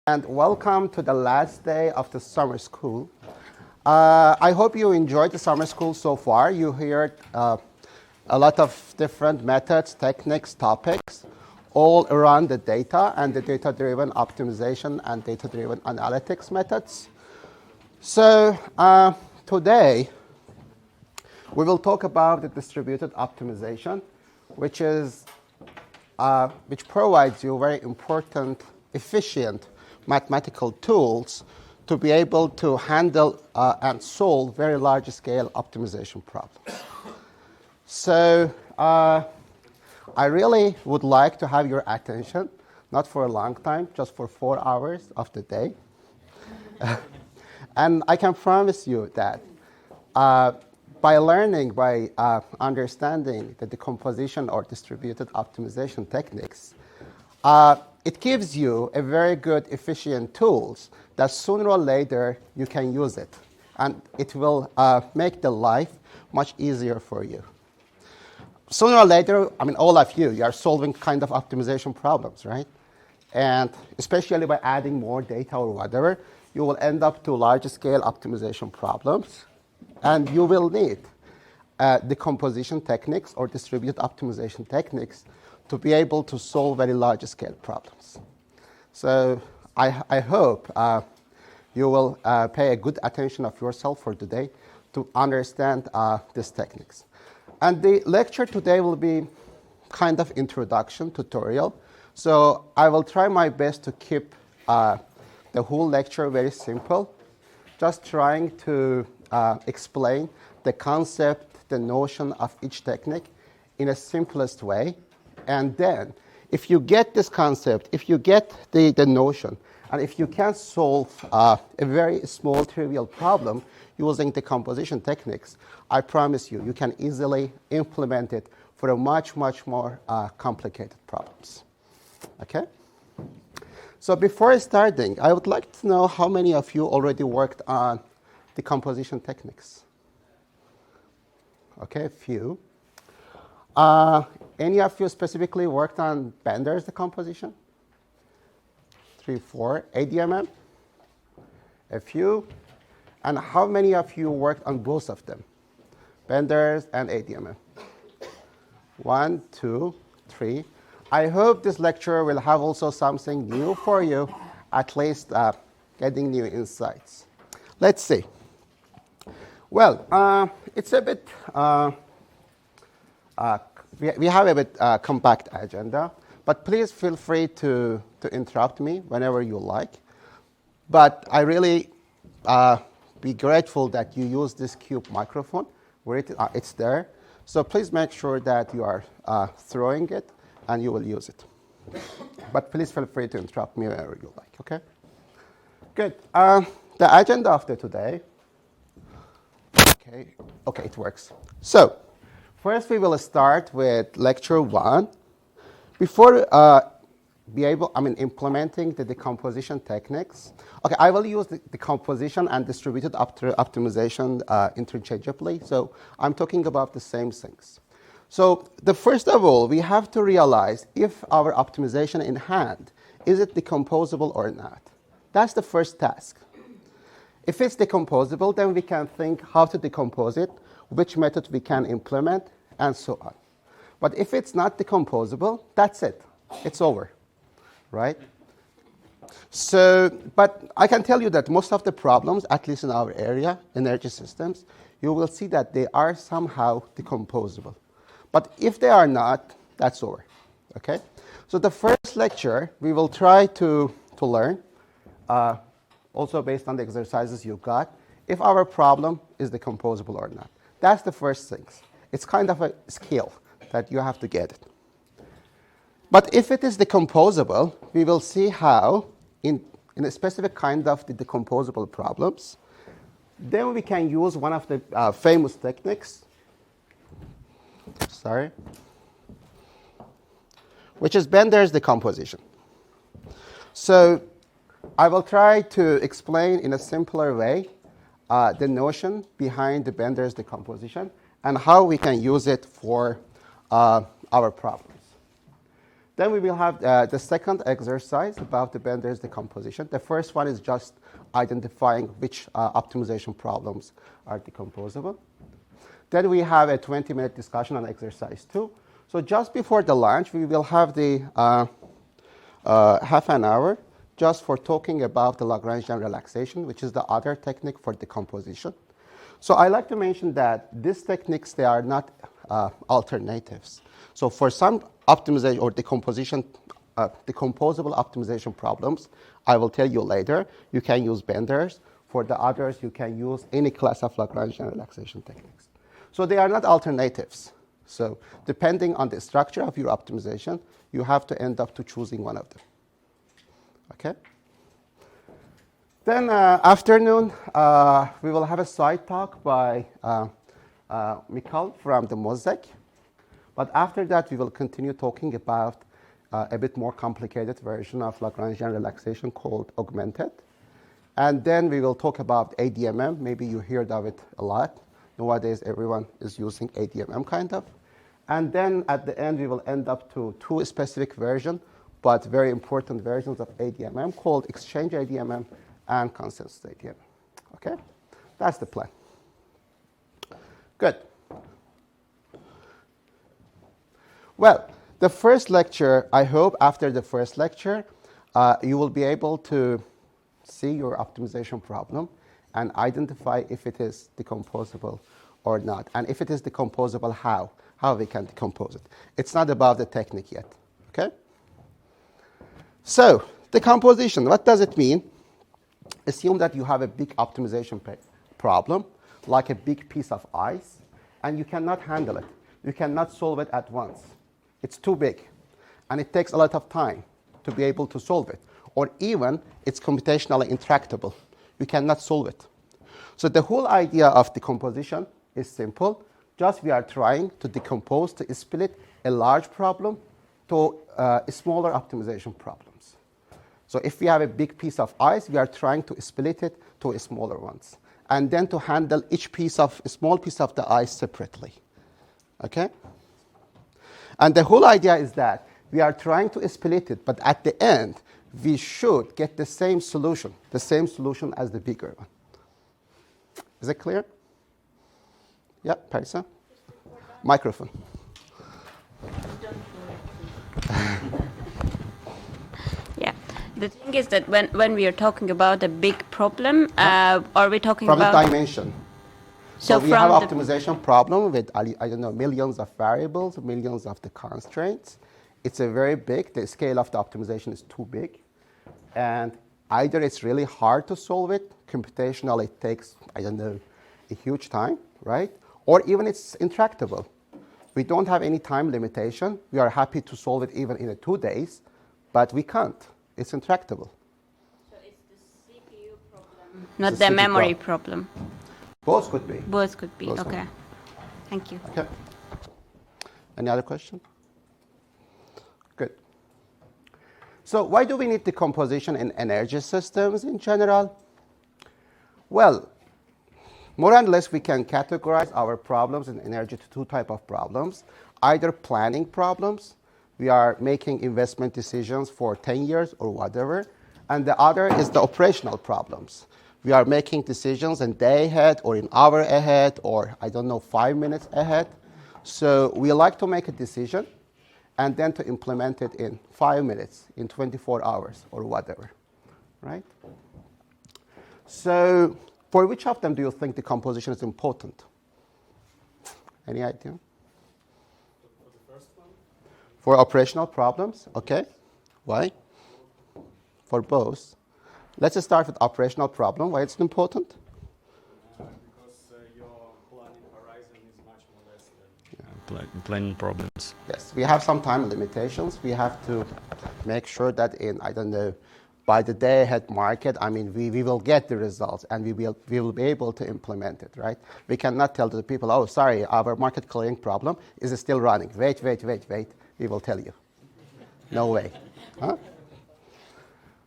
And welcome to the last day of the summer school. I hope you enjoyed the summer school so far. You heard a lot of different methods, techniques, topics, all around the data and the data-driven optimization and data-driven analytics methods. So today, we will talk about the distributed optimization, which provides you very important, efficient mathematical tools to be able to handle and solve very large-scale optimization problems. So I really would like to have your attention, not for a long time, just for 4 hours of the day. And I can promise you that by learning, by understanding the decomposition or distributed optimization techniques, it gives you a very good, efficient tools that sooner or later you can use it. And it will make the life much easier for you. Sooner or later, I mean, all of you are solving kind of optimization problems, right? And especially by adding more data or whatever, you will end up to large-scale optimization problems. And you will need decomposition techniques or distributed optimization techniques to be able to solve very large-scale problems. So I hope you will pay a good attention of yourself for today to understand these techniques. And the lecture today will be kind of introduction tutorial. So I will try my best to keep the whole lecture very simple, just trying to explain the concept, the notion of each technique in a simplest way. And then, if you get this concept, if you get the notion, and if you can solve a very small, trivial problem using decomposition techniques, I promise you, you can easily implement it for a much, much more complicated problems. Okay? So before starting, I would like to know how many of you already worked on decomposition techniques. Okay, a few. Any of you specifically worked on Bender's decomposition? 3, 4. ADMM? A few. And how many of you worked on both of them? Bender's and ADMM? 1, 2, 3. I hope this lecture will have also something new for you, at least getting new insights. Let's see. Well, it's a bit, we have a bit compact agenda, but please feel free to interrupt me whenever you like. But I really be grateful that you use this Cube microphone, where it's there. So please make sure that you are throwing it and you will use it. But please feel free to interrupt me whenever you like, okay? Good. The agenda of today. Okay, it works. So, first we will start with lecture 1. Before implementing the decomposition techniques. Okay, I will use the decomposition and distributed optimization interchangeably. So I'm talking about the same things. So first of all, we have to realize if our optimization in hand, is it decomposable or not? That's the first task. If it's decomposable, then we can think how to decompose it, which method we can implement, and so on. But if it's not decomposable, that's it. It's over, right? So, but I can tell you that most of the problems, at least in our area, energy systems, you will see that they are somehow decomposable. But if they are not, that's over, okay? So the first lecture, we will try to learn, also based on the exercises you got, if our problem is decomposable or not. That's the first thing. It's kind of a skill that you have to get it. But if it is decomposable, we will see how, in a specific kind of the decomposable problems, then we can use one of the famous techniques, which is Bender's decomposition. So I will try to explain in a simpler way the notion behind the Bender's decomposition and how we can use it for our problems. Then we will have the second exercise about the Bender's decomposition. The first one is just identifying which optimization problems are decomposable. Then we have a 20-minute discussion on exercise 2. So just before the lunch, we will have the half an hour just for talking about the Lagrangian relaxation, which is the other technique for decomposition. So I like to mention that these techniques, they are not alternatives. So for some optimization or decomposable optimization problems, I will tell you later, you can use Bender's. For the others, you can use any class of Lagrangian relaxation techniques. So they are not alternatives. So depending on the structure of your optimization, you have to end up to choosing one of them. Okay? Then afternoon, we will have a side talk by Mikhail from the Mosaic. But after that, we will continue talking about a bit more complicated version of Lagrangian relaxation called augmented. And then we will talk about ADMM. Maybe you heard of it a lot. Nowadays, everyone is using ADMM kind of. And then at the end, we will end up to 2 specific versions, but very important versions of ADMM called exchange ADMM and consensus ADMM. Okay? That's the plan. Good. Well, the first lecture, I hope after the first lecture, you will be able to see your optimization problem and identify if it is decomposable or not. And if it is decomposable, how we can decompose it. It's not about the technique yet. Okay? So, decomposition, what does it mean? Assume that you have a big optimization problem, like a big piece of ice, and you cannot handle it. You cannot solve it at once. It's too big, and it takes a lot of time to be able to solve it. Or even, it's computationally intractable. You cannot solve it. So the whole idea of decomposition is simple. Just we are trying to decompose, to split a large problem to smaller optimization problems. So if we have a big piece of ice, we are trying to split it to smaller ones. And then to handle each small piece of the ice separately. Okay? And the whole idea is that we are trying to split it, but at the end, we should get the same solution as the bigger one. Is it clear? Yeah, Parisa? Microphone. Yeah. The thing is that when we are talking about a big problem, are we talking about... From the dimension. So we have optimization problem with, I don't know, millions of variables, millions of the constraints. It's a very big, the scale of the optimization is too big. And either it's really hard to solve it, computationally it takes, I don't know, a huge time, right? Or even it's intractable. We don't have any time limitation. We are happy to solve it even in 2 days, but we can't. It's intractable. So it's the CPU problem, not the memory problem. Both could be. Both could be, Both okay. could be. Thank you. Okay. Any other question? Good. So why do we need decomposition in energy systems in general? Well, more or less we can categorize our problems in energy to 2 types of problems. Either planning problems, we are making investment decisions for 10 years or whatever, and the other is the operational problems. We are making decisions a day ahead or an hour ahead or, 5 minutes ahead. So we like to make a decision and then to implement it in 5 minutes, in 24 hours or whatever, right? So for which of them do you think decomposition is important? Any idea? For the first one? For operational problems, okay. Why? For both. Let's start with operational problem. Why it's important? Because your planning horizon is much more less than planning problems. Yes, we have some time limitations. We have to make sure that in, by the day ahead market, we will get the results and we will be able to implement it, right? We cannot tell the people, oh, sorry, our market clearing problem is still running. Wait. We will tell you. No way. Huh?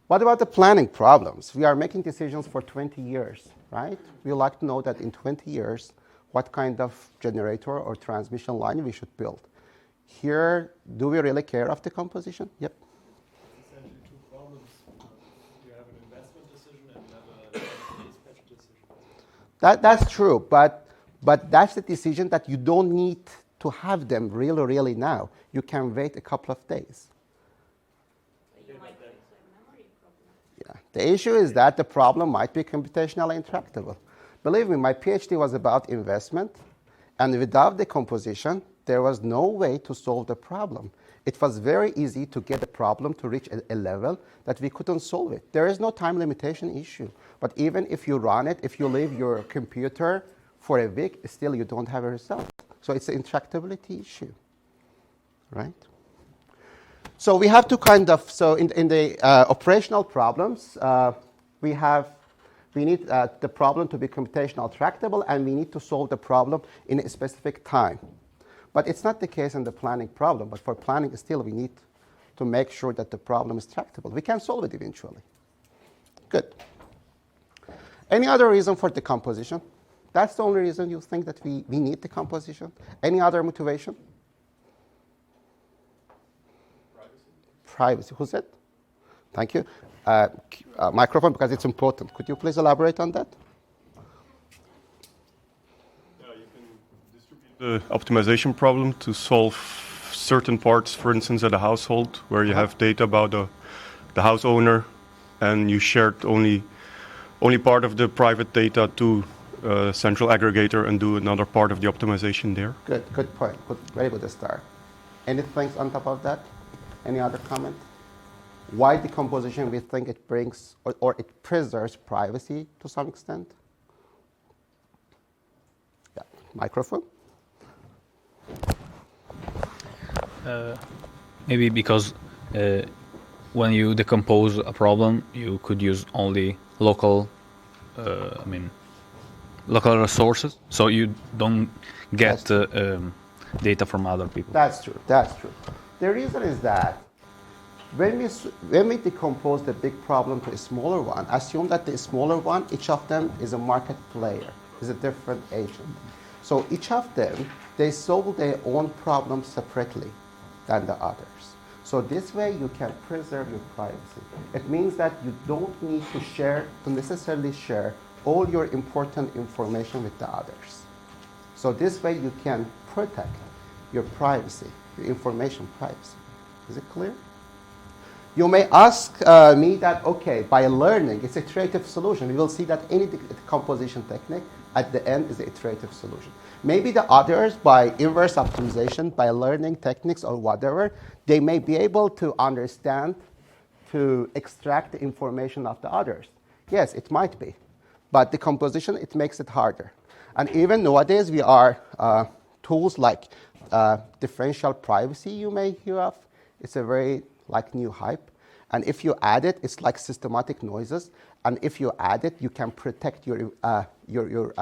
What about the planning problems? We are making decisions for 20 years, right? We like to know that in 20 years, what kind of generator or transmission line we should build. Here, do we really care of decomposition? Yep. Essentially two problems. You have an investment decision and you have a dispatch decision. That's true, but that's the decision that you don't need to have them really now. You can wait a couple of days. Yeah. The issue is that the problem might be computationally intractable. Believe me, my PhD was about investment, and without decomposition, there was no way to solve the problem. It was very easy to get a problem to reach a level that we couldn't solve it. There is no time limitation issue. But even if you run it, if you leave your computer for a week, still you don't have a result. So it's an intractability issue, right? So we have to kind of, so in the operational problems, we need the problem to be computational tractable, and we need to solve the problem in a specific time. But it's not the case in the planning problem. But for planning, still, we need to make sure that the problem is tractable. We can solve it eventually. Good. Any other reason for decomposition? That's the only reason you think that we need decomposition? Any other motivation? Privacy. Who said? Thank you. Microphone, because it's important. Could you please elaborate on that? Yeah, you can distribute the optimization problem to solve certain parts, for instance, at a household where you have data about the house owner, and you shared only part of the private data to a central aggregator and do another part of the optimization there. Good point. Very good start. Anything on top of that? Any other comment? Why decomposition? We think it brings or it preserves privacy to some extent. Yeah. Microphone. Maybe because when you decompose a problem, you could use only local resources, so you don't get data from other people. That's true. The reason is that when we decompose the big problem to a smaller one, assume that the smaller one, each of them is a market player, is a different agent. So each of them, they solve their own problem separately than the others. So this way you can preserve your privacy. It means that you don't need to necessarily share all your important information with the others. So this way you can protect your privacy, your information privacy. Is it clear? You may ask me that, okay, by learning, it's an iterative solution. We will see that any decomposition technique at the end is an iterative solution. Maybe the others, by inverse optimization, by learning techniques or whatever, they may be able to understand, to extract the information of the others. Yes, it might be. But decomposition, it makes it harder. And even nowadays, we are tools like differential privacy you may hear of. It's a very new hype. And if you add it, it's like systematic noises. And if you add it, you can protect your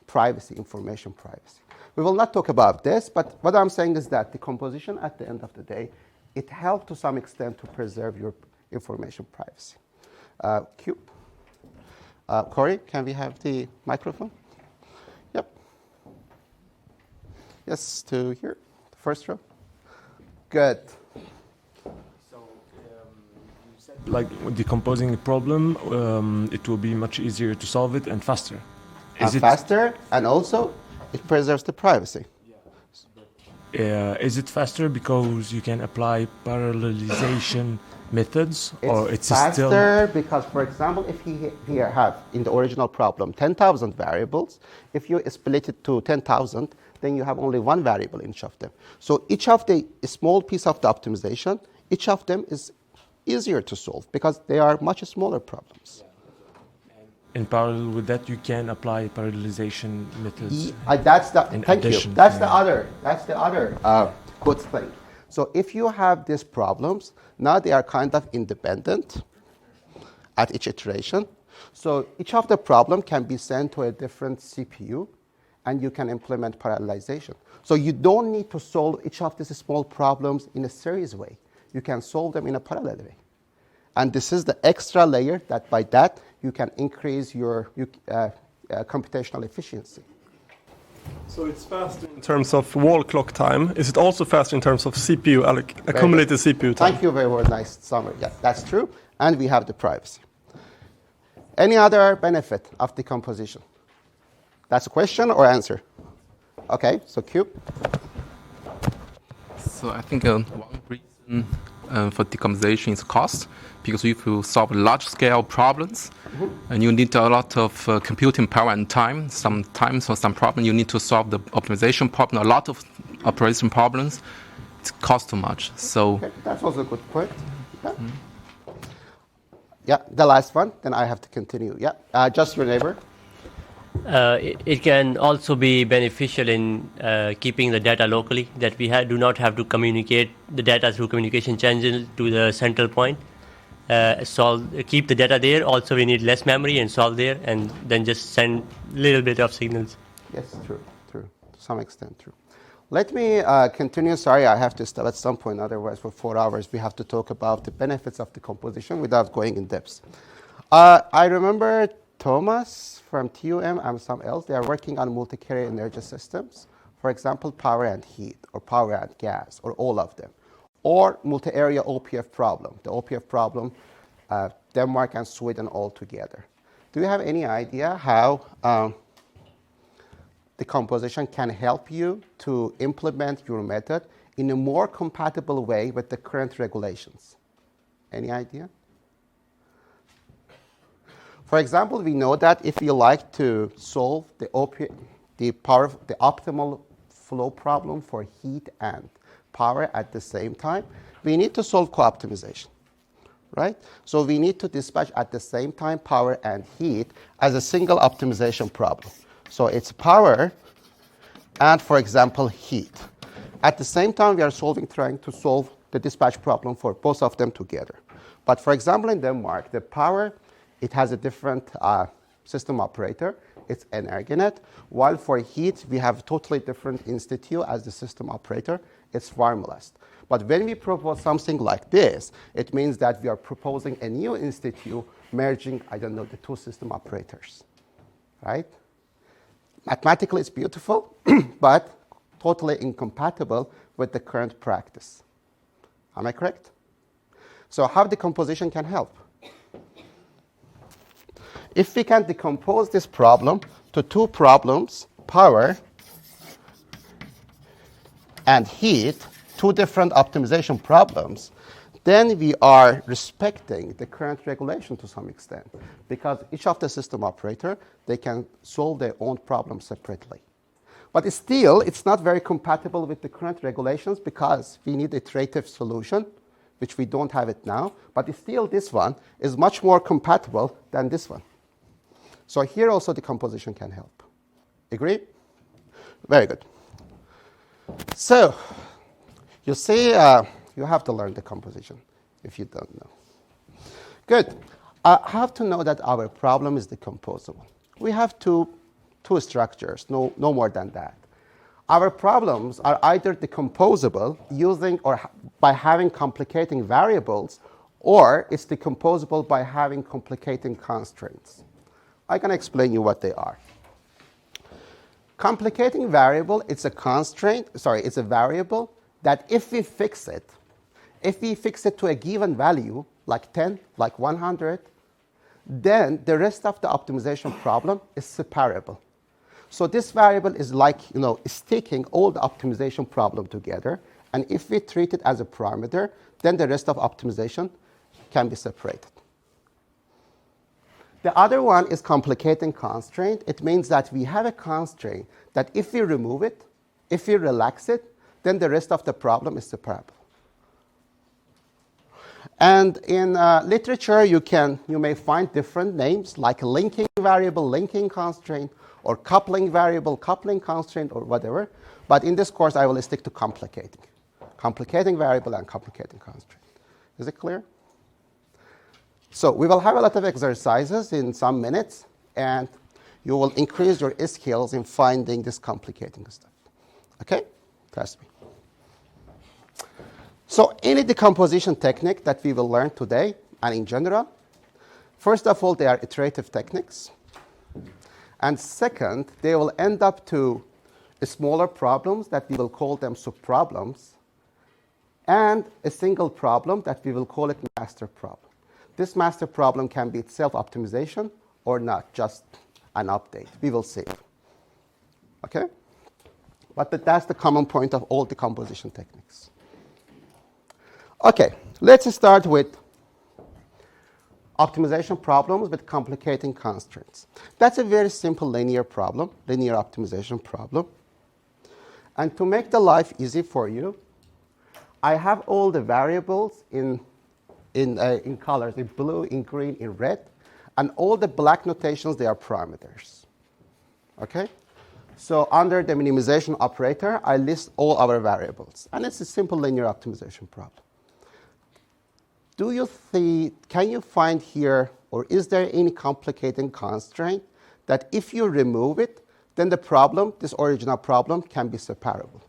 privacy, information privacy. We will not talk about this, but what I'm saying is that decomposition, at the end of the day, it helps to some extent to preserve your information privacy. Q. Corey, can we have the microphone? Yep. Yes, to here, the first row. Good. So you said, like decomposing a problem, it will be much easier to solve it and faster. Faster, and also it preserves the privacy. Is it faster because you can apply parallelization methods, or it's faster still because, for example, if you here have in the original problem 10,000 variables, if you split it to 10,000, then you have only one variable in each of them. So each of the small piece of the optimization, each of them is easier to solve because they are much smaller problems. in parallel with that you can apply parallelization methods. That's the in thank addition, you. That's yeah. the other good thing. So if you have these problems, now they are kind of independent at each iteration. So each of the problem can be sent to a different CPU, and you can implement parallelization. So you don't need to solve each of these small problems in a series way. You can solve them in a parallel way. And this is the extra layer that by that you can increase your computational efficiency. So it's faster in in terms of wall clock time, is it also faster in terms of CPU, accumulated CPU time? Thank you, very nice summary. Yeah, that's true. And we have the privacy. Any other benefit of decomposition? That's a question or answer? Okay, so Q. So I think one reason for decomposition is cost, because if you solve large-scale problems, and you need a lot of computing power and time. Sometimes for some problem, you need to solve the optimization problem. A lot of operation problems, it costs too much. So okay, that's also a good point. Yeah. Yeah, the last one. Then I have to continue. Yeah, just your neighbor. It can also be beneficial in keeping the data locally, that we do not have to communicate the data through communication channel to the central point. Keep the data there. Also, we need less memory and solve there, and then just send a little bit of signals. Yes, true. To some extent, true. Let me continue. Sorry, I have to stop at some point. Otherwise, for 4 hours, we have to talk about the benefits of decomposition without going in depth. I remember Thomas from TUM and some else. They are working on multi-carrier energy systems. For example, power and heat, or power and gas, or all of them. Or multi-area OPF problem. The OPF problem, Denmark and Sweden all together. Do you have any idea how decomposition can help you to implement your method in a more compatible way with the current regulations? Any idea? For example, we know that if you like to solve the optimal flow problem for heat and power at the same time, we need to solve co-optimization, right? So we need to dispatch at the same time power and heat as a single optimization problem. So it's power and, for example, heat. At the same time, we are trying to solve the dispatch problem for both of them together. But for example, in Denmark, the power, it has a different system operator. It's Energinet. While for heat, we have a totally different institute as the system operator. It's Varmelast. But when we propose something like this, it means that we are proposing a new institute merging, the two system operators, right? Mathematically, it's beautiful, but totally incompatible with the current practice. Am I correct? So how decomposition can help? If we can decompose this problem to two problems, power and heat, two different optimization problems, then we are respecting the current regulation to some extent, because each of the system operator, they can solve their own problem separately. But still, it's not very compatible with the current regulations because we need an iterative solution, which we don't have it now. But still, this one is much more compatible than this one. So here also decomposition can help. Agree? Very good. So you see, you have to learn decomposition if you don't know. Good. Have to know that our problem is decomposable. We have two structures, no more than that. Our problems are either decomposable using or by having complicating variables, or it's decomposable by having complicating constraints. I can explain you what they are. Complicating variable, it's a variable that if we fix it to a given value, like 10, like 100, then the rest of the optimization problem is separable. So this variable is like, sticking all the optimization problem together. And if we treat it as a parameter, then the rest of optimization can be separated. The other one is complicating constraint. It means that we have a constraint that if we remove it, if we relax it, then the rest of the problem is separable. And in literature, you may find different names like linking variable, linking constraint, or coupling variable, coupling constraint, or whatever. But in this course, I will stick to complicating. Complicating variable and complicating constraint. Is it clear? So we will have a lot of exercises in some minutes, and you will increase your skills in finding this complicating stuff. Okay? Trust me. So any decomposition technique that we will learn today, and in general, first of all, they are iterative techniques. And second, they will end up to smaller problems that we will call them subproblems, and a single problem that we will call it master problem. This master problem can be itself optimization or not, just an update. We will see. Okay? But that's the common point of all decomposition techniques. Okay, let's start with optimization problems with complicating constraints. That's a very simple linear problem, linear optimization problem. And to make the life easy for you, I have all the variables in colors, in blue, in green, in red, and all the black notations, they are parameters. Okay? So under the minimization operator, I list all our variables. And it's a simple linear optimization problem. Can you find here, or is there any complicating constraint that if you remove it, then the problem, this original problem, can be separable?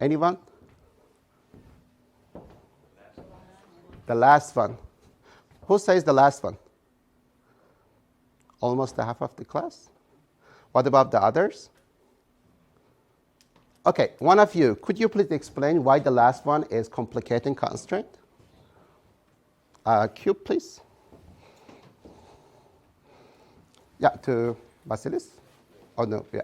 Anyone? The last one. Who says the last one? Almost the half of the class. What about the others? Okay, one of you, could you please explain why the last one is complicating constraint? Cube, please. Yeah, to Vasilis? Oh, no, yeah.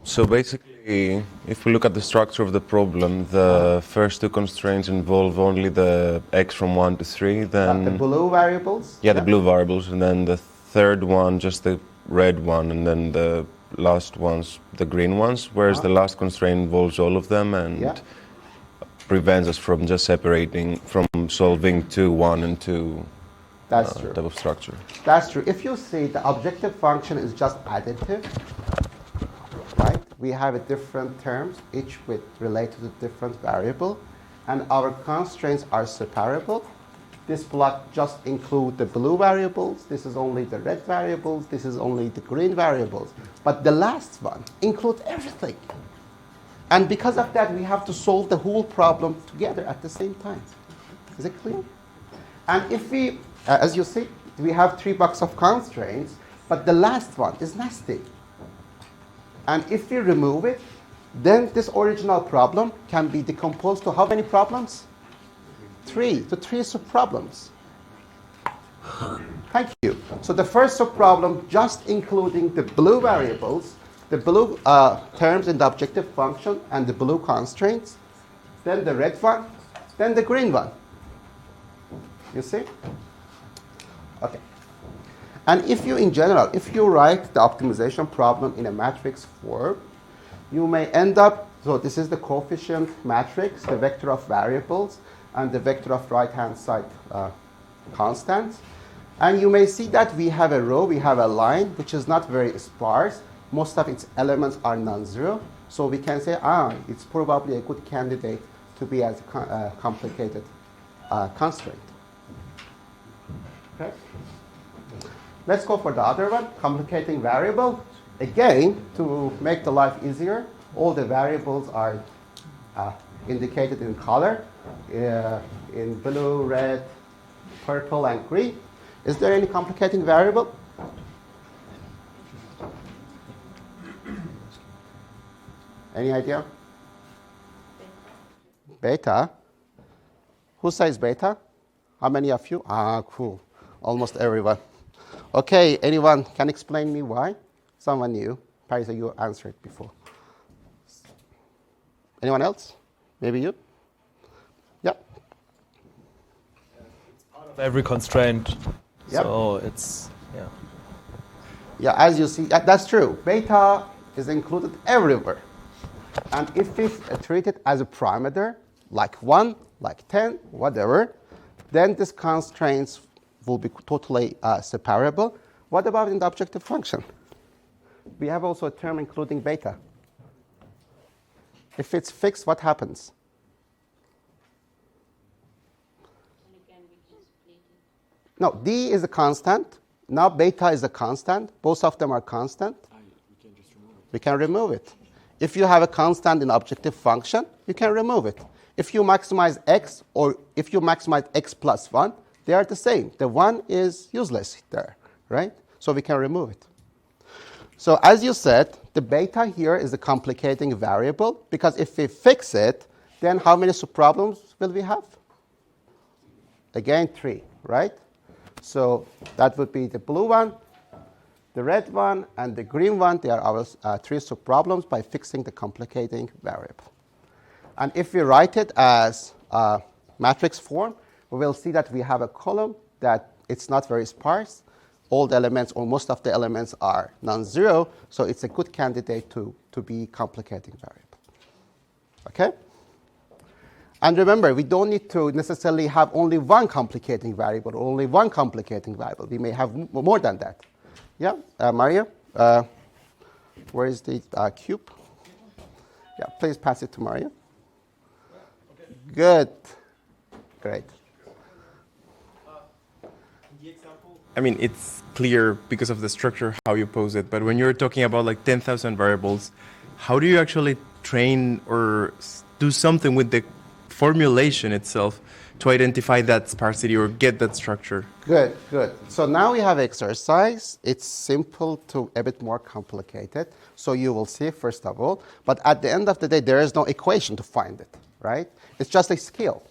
So basically, if we look at the structure of the problem, the first two constraints involve only the x from 1 to 3, then... The blue variables? Yeah, the blue variables, and then the third one, just the red one, and then the last ones, the green ones, whereas the last constraint involves all of them and prevents us from just separating, from solving 2, 1, and 2 That's true. type of structure. That's true. If you see the objective function is just additive, right? We have a different terms, each with related to different variable, and our constraints are separable. This block just includes the blue variables. This is only the red variables. This is only the green variables. But the last one includes everything. And because of that, we have to solve the whole problem together at the same time. Is it clear? And if we, as you see, we have 3 blocks of constraints, but the last one is nasty. And if we remove it, then this original problem can be decomposed to how many problems? 3, to 3 subproblems. Thank you. So the first subproblem, just including the blue variables, the blue terms in the objective function and the blue constraints, then the red one, then the green one. You see? Okay. And if you, in general, if you write the optimization problem in a matrix form, you may end up, so this is the coefficient matrix, the vector of variables, and the vector of right-hand side constants. And you may see that we have a row, we have a line, which is not very sparse. Most of its elements are non-zero. So we can say, it's probably a good candidate to be as a complicated constraint. Okay. Let's go for the other one, complicating variable. Again, to make the life easier, all the variables are indicated in color, in blue, red, purple, and green. Is there any complicating variable? Any idea? Beta. Who says beta? How many of you? Cool. Almost everyone. Okay, anyone can explain me why? Someone new. Parisa, you answered before. Anyone else? Maybe you? Yeah. It's part of every constraint. Yep. So it's, Yeah, as you see, that's true. Beta is included everywhere. And if we treat it as a parameter, like 1, like 10, whatever, then these constraints will be totally separable. What about in the objective function? We have also a term including beta. If it's fixed, what happens? No, D is a constant. Now beta is a constant. Both of them are constant. We can remove it. If you have a constant in objective function, you can remove it. If you maximize x, or if you maximize x plus 1, they are the same. The 1 is useless there, right? So we can remove it. So as you said, the beta here is the complicating variable, because if we fix it, then how many subproblems will we have? Again, 3, right? So that would be the blue one, the red one, and the green one. They are our 3 subproblems by fixing the complicating variable. And if we write it as a matrix form, we will see that we have a column that it's not very sparse. All the elements, or most of the elements, are non-zero, so it's a good candidate to be complicating variable. Okay? And remember, we don't need to necessarily have only one complicating variable or only one complicating variable. We may have more than that. Yeah, Mario, where is the cube? Yeah, please pass it to Mario. Good. Great. I mean, it's clear because of the structure how you pose it, but when you're talking about like 10,000 variables, how do you actually train or do something with the formulation itself to identify that sparsity or get that structure? Good, good. So now we have exercise. It's simple to a bit more complicated. So you will see, first of all. But at the end of the day, there is no equation to find it, right? It's just a skill.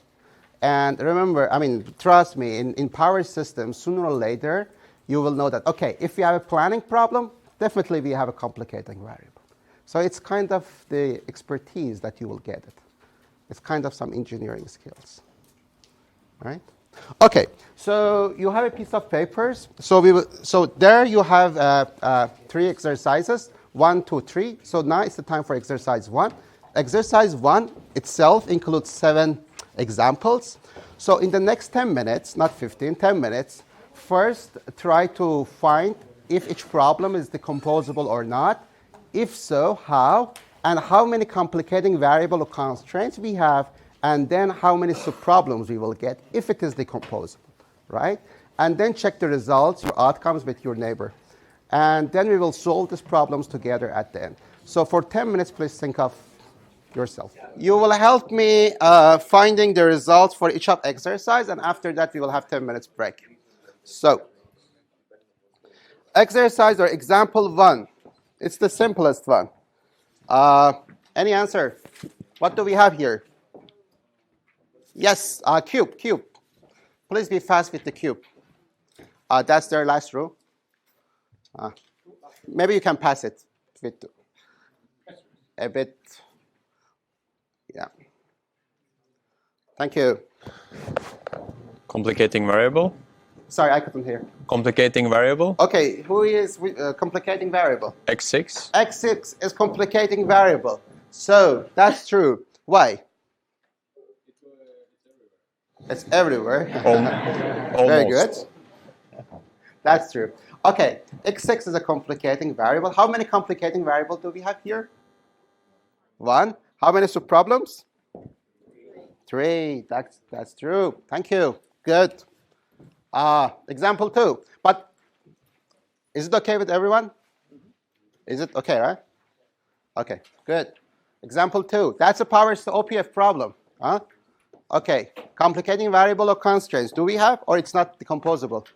And remember, I mean, trust me, in power systems, sooner or later, you will know that, okay, if we have a planning problem, definitely we have a complicating variable. So it's kind of the expertise that you will get it. It's kind of some engineering skills, right? Okay, so you have a piece of papers. So there you have 3 exercises, 1, 2, 3. So now it's the time for exercise 1. Exercise 1 itself includes 7 examples. So in the next 10 minutes, not 15, 10 minutes, first try to find if each problem is decomposable or not. If so, how? And how many complicating variable or constraints we have, and then how many subproblems we will get if it is decomposable, right? And then check the results, your outcomes with your neighbor. And then we will solve these problems together at the end. So for 10 minutes, please think of yourself. You will help me finding the results for each of exercise, and after that we will have 10 minutes break. So, exercise or example 1. It's the simplest one. Any answer? What do we have here? Yes, cube. Please be fast with the cube. That's their last row. Maybe you can pass it with a bit. Yeah. Thank you. Complicating variable. Sorry, I couldn't hear. Complicating variable. Okay, who is complicating variable? X6. X6 is complicating variable. So that's true. Why? It's everywhere. Very good. That's true. Okay, X6 is a complicating variable. How many complicating variables do we have here? 1. How many subproblems? 3. That's true. Thank you. Good. Example 2. But is it okay with everyone? Is it okay, right? Okay, good. Example 2. That's a power OPF problem. Okay, complicating variable or constraints. Do we have, or it's not decomposable?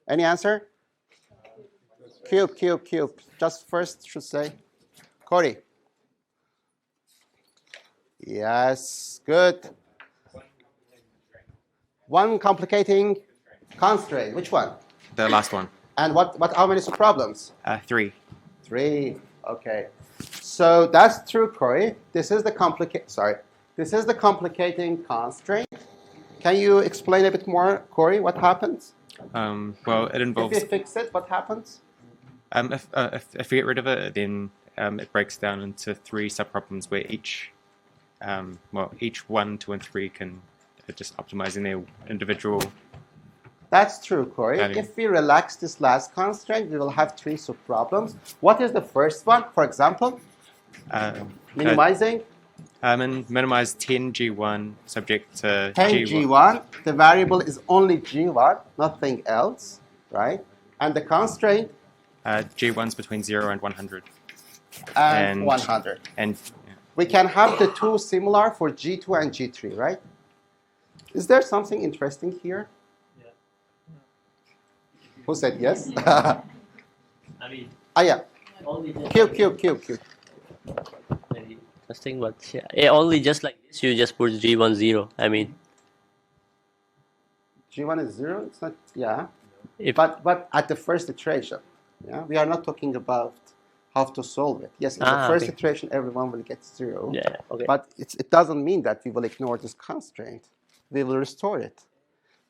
Any answer? Cube. Just first should say. Corey. Yes, good. One complicating constraint. Which one? The last one. And how many subproblems? 3. 3. Okay. So that's true, Corey. This is the complicating constraint. Can you explain a bit more, Corey, what happens? Well, it involves... If you fix it, what happens? If we get rid of it, then it breaks down into 3 subproblems where each 1, 2, and 3 can just optimizing their individual... That's true, Corey. value. If we relax this last constraint, we will have 3 subproblems. What is the first one, for example? Minimizing? Minimize 10 G1 subject to 10 G1. The variable is only G1, nothing else, right? And the constraint? G1's between 0 and 100. And 100. And we can have the 2 similar for G2 and G3, right? Is there something interesting here? Yeah. Who said yes? I mean, yeah. only just Q. very interesting, but yeah, only just like this, you just put G1 0. I mean, G1 is 0. It's not. Yeah. if But at the first iteration, yeah, we are not talking about how to solve it. Yes, in the first okay. iteration, everyone will get 0. Yeah, okay. But it doesn't mean that we will ignore this constraint. We will restore it.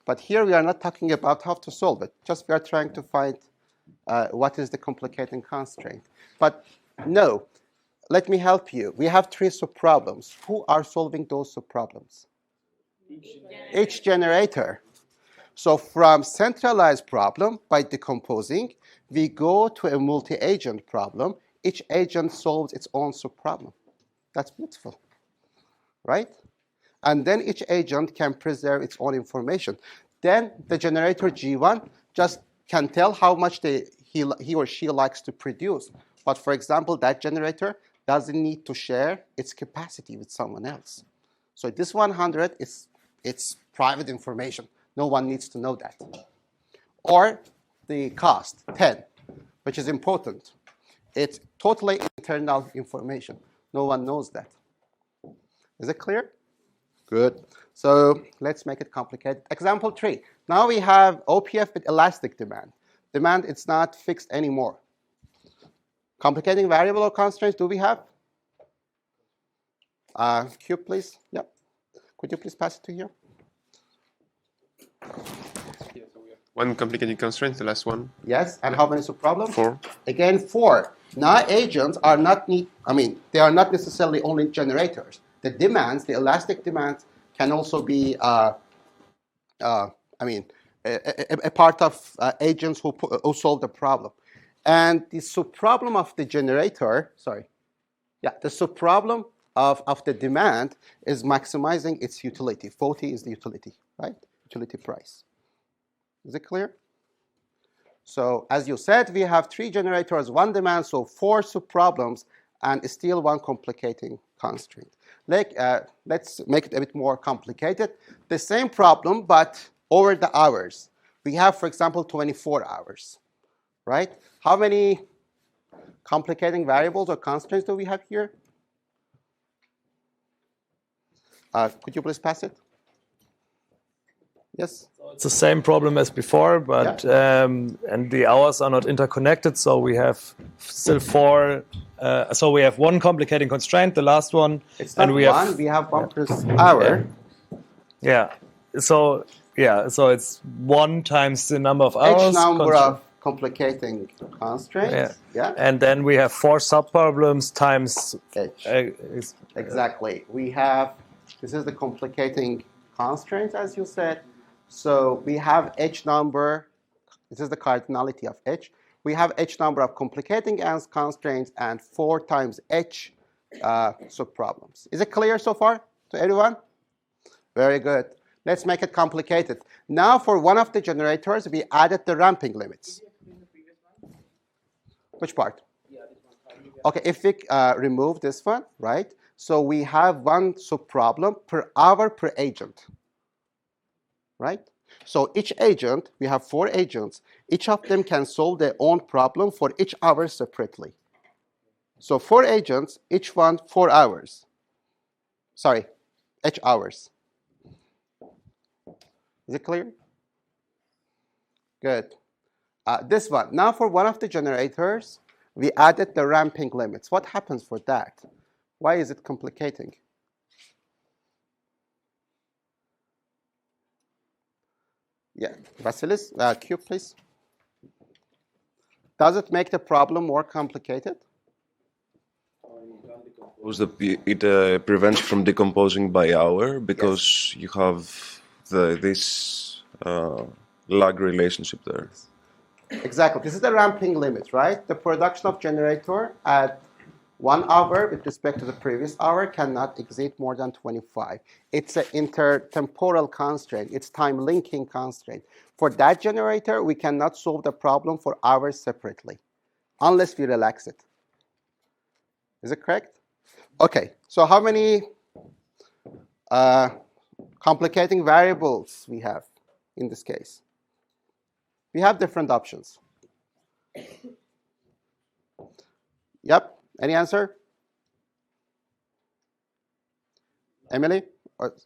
But here we are not talking about how to solve it. Just we are trying to find what is the complicating constraint. But no, let me help you. We have 3 subproblems. Who are solving those subproblems? Each generator. So from centralized problem, by decomposing, we go to a multi-agent problem. Each agent solves its own subproblem. That's beautiful, right? And then each agent can preserve its own information. Then the generator G1 just can tell how much he or she likes to produce. But for example, that generator doesn't need to share its capacity with someone else. So this 100 it's private information. No one needs to know that. Or the cost, 10, which is important. It's totally internal information. No one knows that. Is it clear? Good. So let's make it complicated. Example 3. Now we have OPF with elastic demand. Demand, it's not fixed anymore. Complicating variable or constraints do we have? Q, please. Yep. Could you please pass it to here? One complicated constraint, the last one. Yes, and how many subproblems? 4. Again, 4. Now agents are not they are not necessarily only generators. The demands, the elastic demands, can also be, a part of agents who solve the problem. And the subproblem of the generator, the subproblem of the demand is maximizing its utility. 40 is the utility, right? Utility price. Is it clear? So as you said, we have 3 generators, 1 demand, so 4 subproblems, and still 1 complicating constraint. Let's make it a bit more complicated. The same problem, but over the hours. We have, for example, 24 hours, right? How many complicating variables or constraints do we have here? Could you please pass it? Yes? It's the same problem as before, but and the hours are not interconnected, so we have still 4. So we have 1 complicating constraint, the last one. It's not we have 1 per hour. Yeah. So it's 1 times the number of hours. H number of complicating constraints. Yeah. And then we have 4 subproblems times H. Exactly. We have, this is the complicating constraints, as you said. So we have H number, this is the cardinality of H. We have H number of complicating constraints and 4 times H subproblems. Is it clear so far to everyone? Very good. Let's make it complicated. Now for one of the generators, we added the ramping limits. Which part? Okay, if we remove this one, right? So we have 1 subproblem per hour per agent. Right? So each agent, we have 4 agents. Each of them can solve their own problem for each hour separately. So 4 agents, each one 4 hours. Sorry, H hours. Is it clear? Good. This one. Now for one of the generators, we added the ramping limits. What happens for that? Why is it complicating? Yeah, Vasilis, Q, please. Does it make the problem more complicated? It prevents from decomposing by hour because you have this lag relationship there. Exactly. This is the ramping limit, right? The production of generator at 1 hour with respect to the previous hour cannot exceed more than 25. It's an intertemporal constraint. It's time linking constraint. For that generator, we cannot solve the problem for hours separately unless we relax it. Is it correct? Okay, so how many complicating variables we have in this case? We have different options. Yep. Any answer? Emily?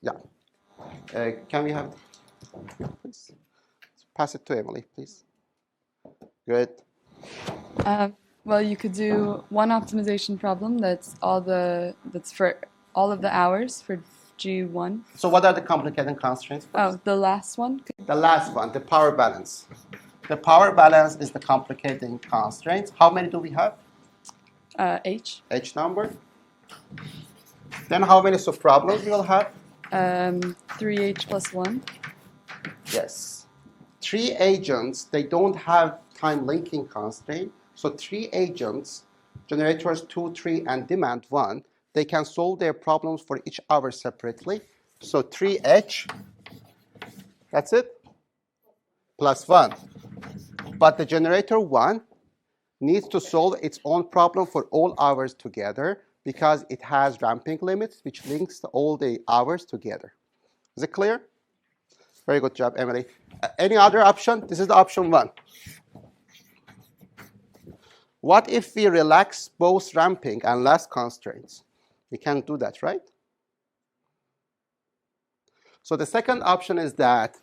Yeah. Can we have, please? Pass it to Emily, please. Good. Well, you could do one optimization problem that's for all of the hours for G1. So what are the complicating constraints? Oh, the last one? The last one, the power balance. The power balance is the complicating constraints. How many do we have? H. H number. Then how many subproblems we will have? 3H plus 1. Yes. 3 agents, they don't have time linking constraint. So 3 agents, generators 2, 3, and demand 1, they can solve their problems for each hour separately. So 3H, that's it, plus 1. But the generator 1 needs to solve its own problem for all hours together because it has ramping limits, which links all the hours together. Is it clear? Very good job, Emily. Any other option? This is the option 1. What if we relax both ramping and last constraints? We can't do that, right? So the second option is that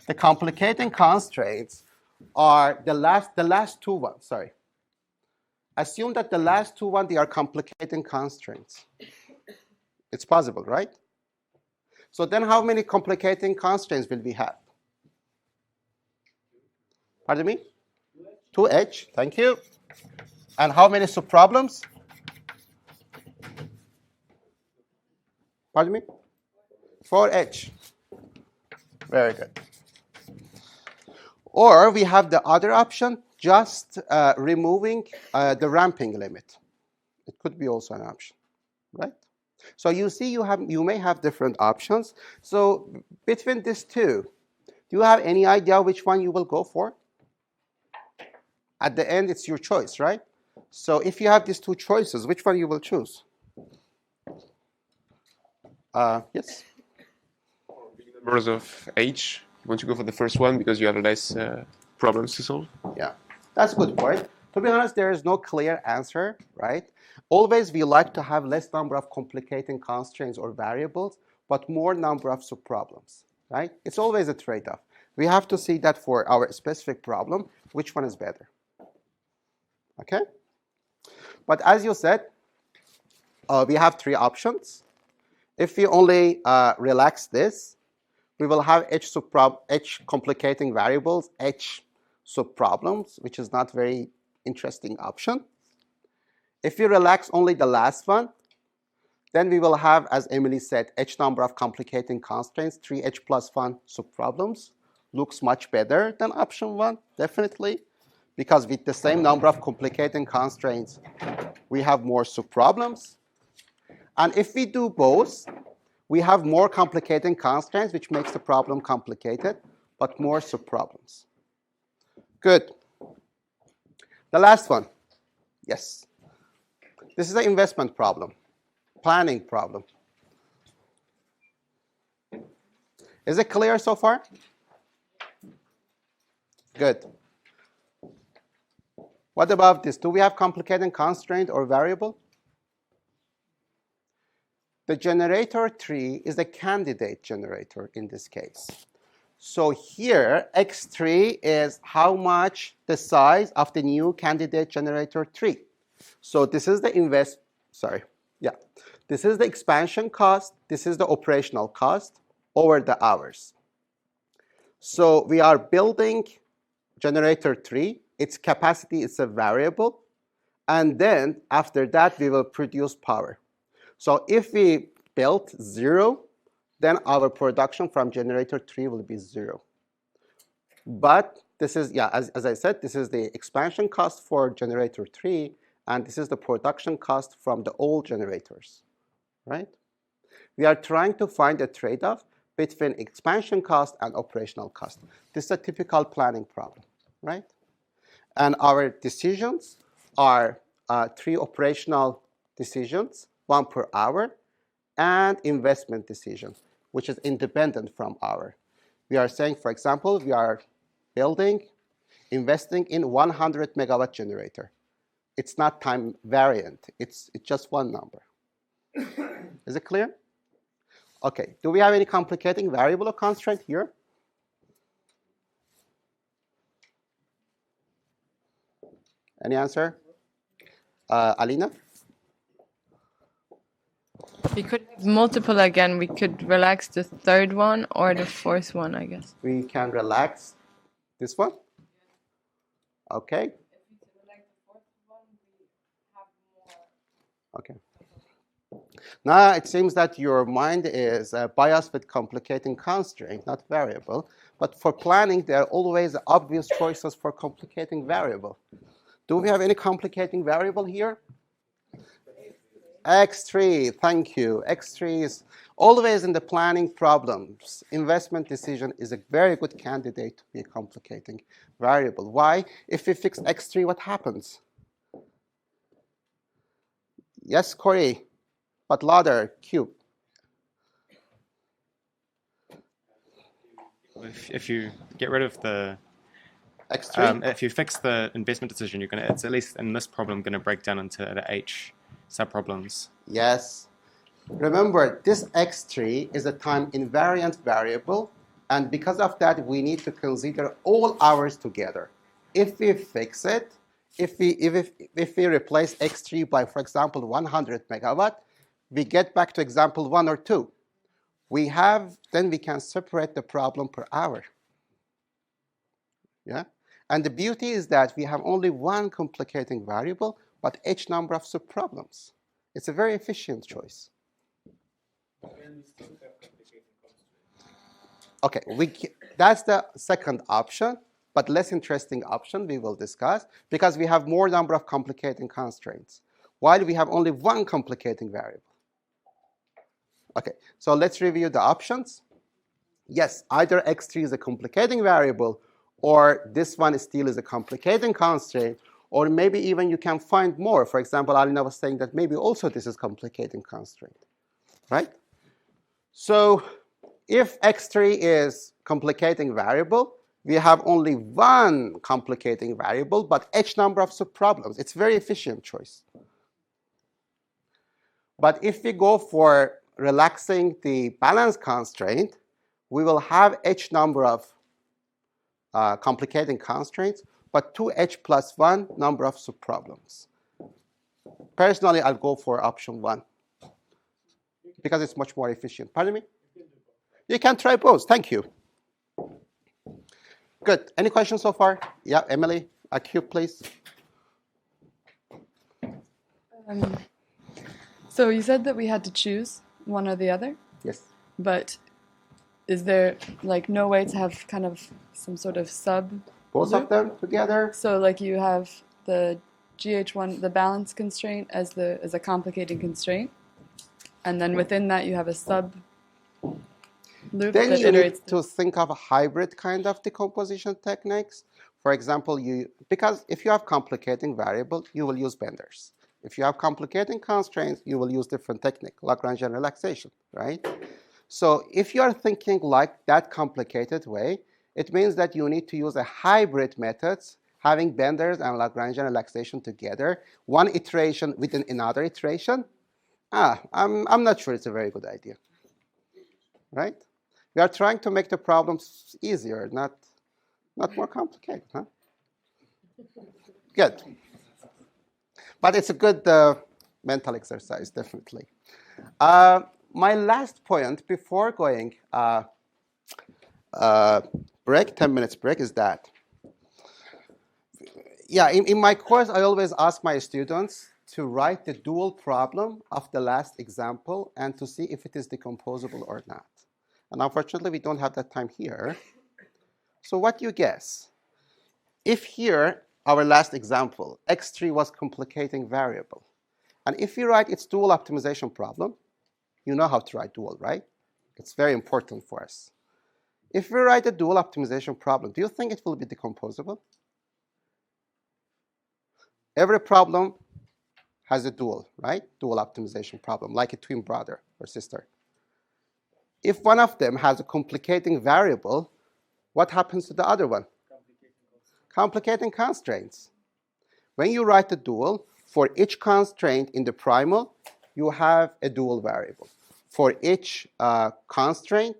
the complicating constraints are the last two ones, sorry. Assume that the last two ones, they are complicating constraints. It's possible, right? So then how many complicating constraints will we have? Pardon me? 2H, thank you. And how many subproblems? Pardon me? 4H. Very good. Or we have the other option, just removing the ramping limit. It could be also an option, right? So you see you may have different options. So between these two, do you have any idea which one you will go for? At the end, it's your choice, right? So if you have these two choices, which one you will choose? Yes? Numbers of H, you want to go for the first one because you have less problems to solve? Yeah, that's a good point. To be honest, there is no clear answer, right? Always we like to have less number of complicating constraints or variables, but more number of subproblems, right? It's always a trade-off. We have to see that for our specific problem, which one is better. Okay? But as you said, we have 3 options. If we only relax this, we will have H complicating variables, H subproblems, which is not very interesting option. If we relax only the last one, then we will have, as Emily said, H number of complicating constraints, 3H plus 1 subproblems. Looks much better than option 1, definitely, because with the same number of complicating constraints, we have more subproblems. And if we do both, we have more complicating constraints, which makes the problem complicated, but more subproblems. Good. The last one. Yes. This is an investment problem, planning problem. Is it clear so far? Good. What about this? Do we have complicating constraint or variable? The generator 3 is a candidate generator in this case. So here, X3 is how much the size of the new candidate generator 3. So this is the this is the expansion cost, this is the operational cost over the hours. So we are building generator 3, its capacity is a variable, and then after that we will produce power. So if we built 0, then our production from generator 3 will be 0. But this is, as I said, this is the expansion cost for generator 3, and this is the production cost from the old generators, right? We are trying to find a trade-off between expansion cost and operational cost. This is a typical planning problem, right? And our decisions are 3 operational decisions, 1 per hour, and investment decision, which is independent from hour. We are saying, for example, we are investing in 100 megawatt generator. It's not time variant. It's just one number. Is it clear? Okay. Do we have any complicating variable or constraint here? Any answer? Alina? We could have multiple again. We could relax the third one or the fourth one, I guess. We can relax this one. Okay. Okay. Now it seems that your mind is biased with complicating constraint, not variable. But for planning, there are always obvious choices for complicating variable. Do we have any complicating variable here? X3, thank you. X3 is always in the planning problems. Investment decision is a very good candidate to be a complicating variable. Why? If we fix X3, what happens? Yes, Corey, but louder, Q. If you get rid of the X3, if you fix the investment decision, it's at least in this problem going to break down into the H subproblems. Yes. Remember, this X3 is a time invariant variable, and because of that, we need to consider all hours together. If we fix it, if we replace X3 by, for example, 100 megawatt, we get back to example 1 or 2. Then we can separate the problem per hour. Yeah? And the beauty is that we have only one complicating variable, but H number of subproblems. It's a very efficient choice. Okay, that's the second option, but less interesting option we will discuss because we have more number of complicating constraints, while we have only one complicating variable. Okay, so let's review the options. Yes, either X3 is a complicating variable, or this one still is a complicating constraint, or maybe even you can find more. For example, Alina was saying that maybe also this is complicating constraint, right? So if X3 is complicating variable, we have only one complicating variable, but H number of subproblems. It's a very efficient choice. But if we go for relaxing the balance constraint, we will have H number of complicating constraints, but 2H plus 1 number of subproblems. Personally, I'll go for option 1 because it's much more efficient. Pardon me? You can try both. Thank you. Good. Any questions so far? Yeah, Emily, a cube, please. So you said that we had to choose one or the other? Yes. But is there like no way to have kind of some sort of sub? Both of them together? So like you have the GH1, the balance constraint as a complicating constraint, and then within that you have a sub loop then that you iterates. need to think of a hybrid kind of decomposition techniques. For example, because if you have complicating variable, you will use benders. If you have complicating constraints, you will use different technique, Lagrangian relaxation, right? So if you are thinking like that complicated way, it means that you need to use a hybrid methods, having benders and Lagrangian relaxation together, one iteration within another iteration. I'm not sure it's a very good idea, right? We are trying to make the problems easier, not more complicated, huh? Good. But it's a good mental exercise, definitely. My last point before going break, 10 minutes break, is that, yeah, in my course, I always ask my students to write the dual problem of the last example and to see if it is decomposable or not. And unfortunately, we don't have that time here. So what do you guess? If here, our last example, X3 was complicating variable, and if we write its dual optimization problem, you know how to write dual, right? It's very important for us. If we write a dual optimization problem, do you think it will be decomposable? Every problem has a dual, right? Dual optimization problem, like a twin brother or sister. If one of them has a complicating variable, what happens to the other one? Complicating constraints. When you write the dual, For each constraint in the primal, you have a dual variable. For each constraint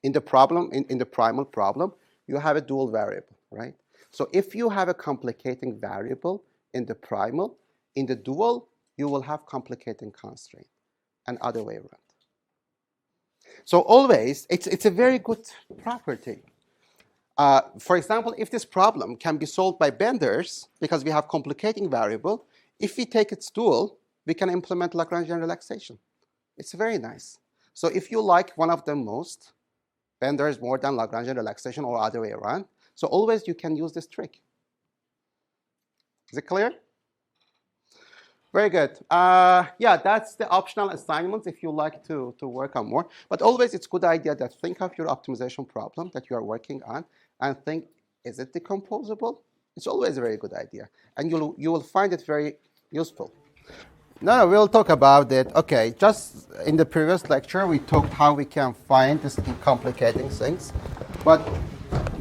in the problem, in the primal problem, you have a dual variable, right? So if you have a complicating variable in the primal, in the dual, you will have complicating constraint, and other way around. So always, it's a very good property. For example, if this problem can be solved by benders, because we have complicating variable, if we take its dual, we can implement Lagrangian relaxation. It's very nice. So if you like one of them most, benders more than Lagrangian relaxation or other way around, so always you can use this trick. Is it clear? Very good. Yeah, that's the optional assignments if you like to work on more. But always it's a good idea that think of your optimization problem that you are working on and think, is it decomposable? It's always a very good idea. And you will find it very useful. No, we'll talk about it. Okay, just in the previous lecture, we talked how we can find these complicating things. But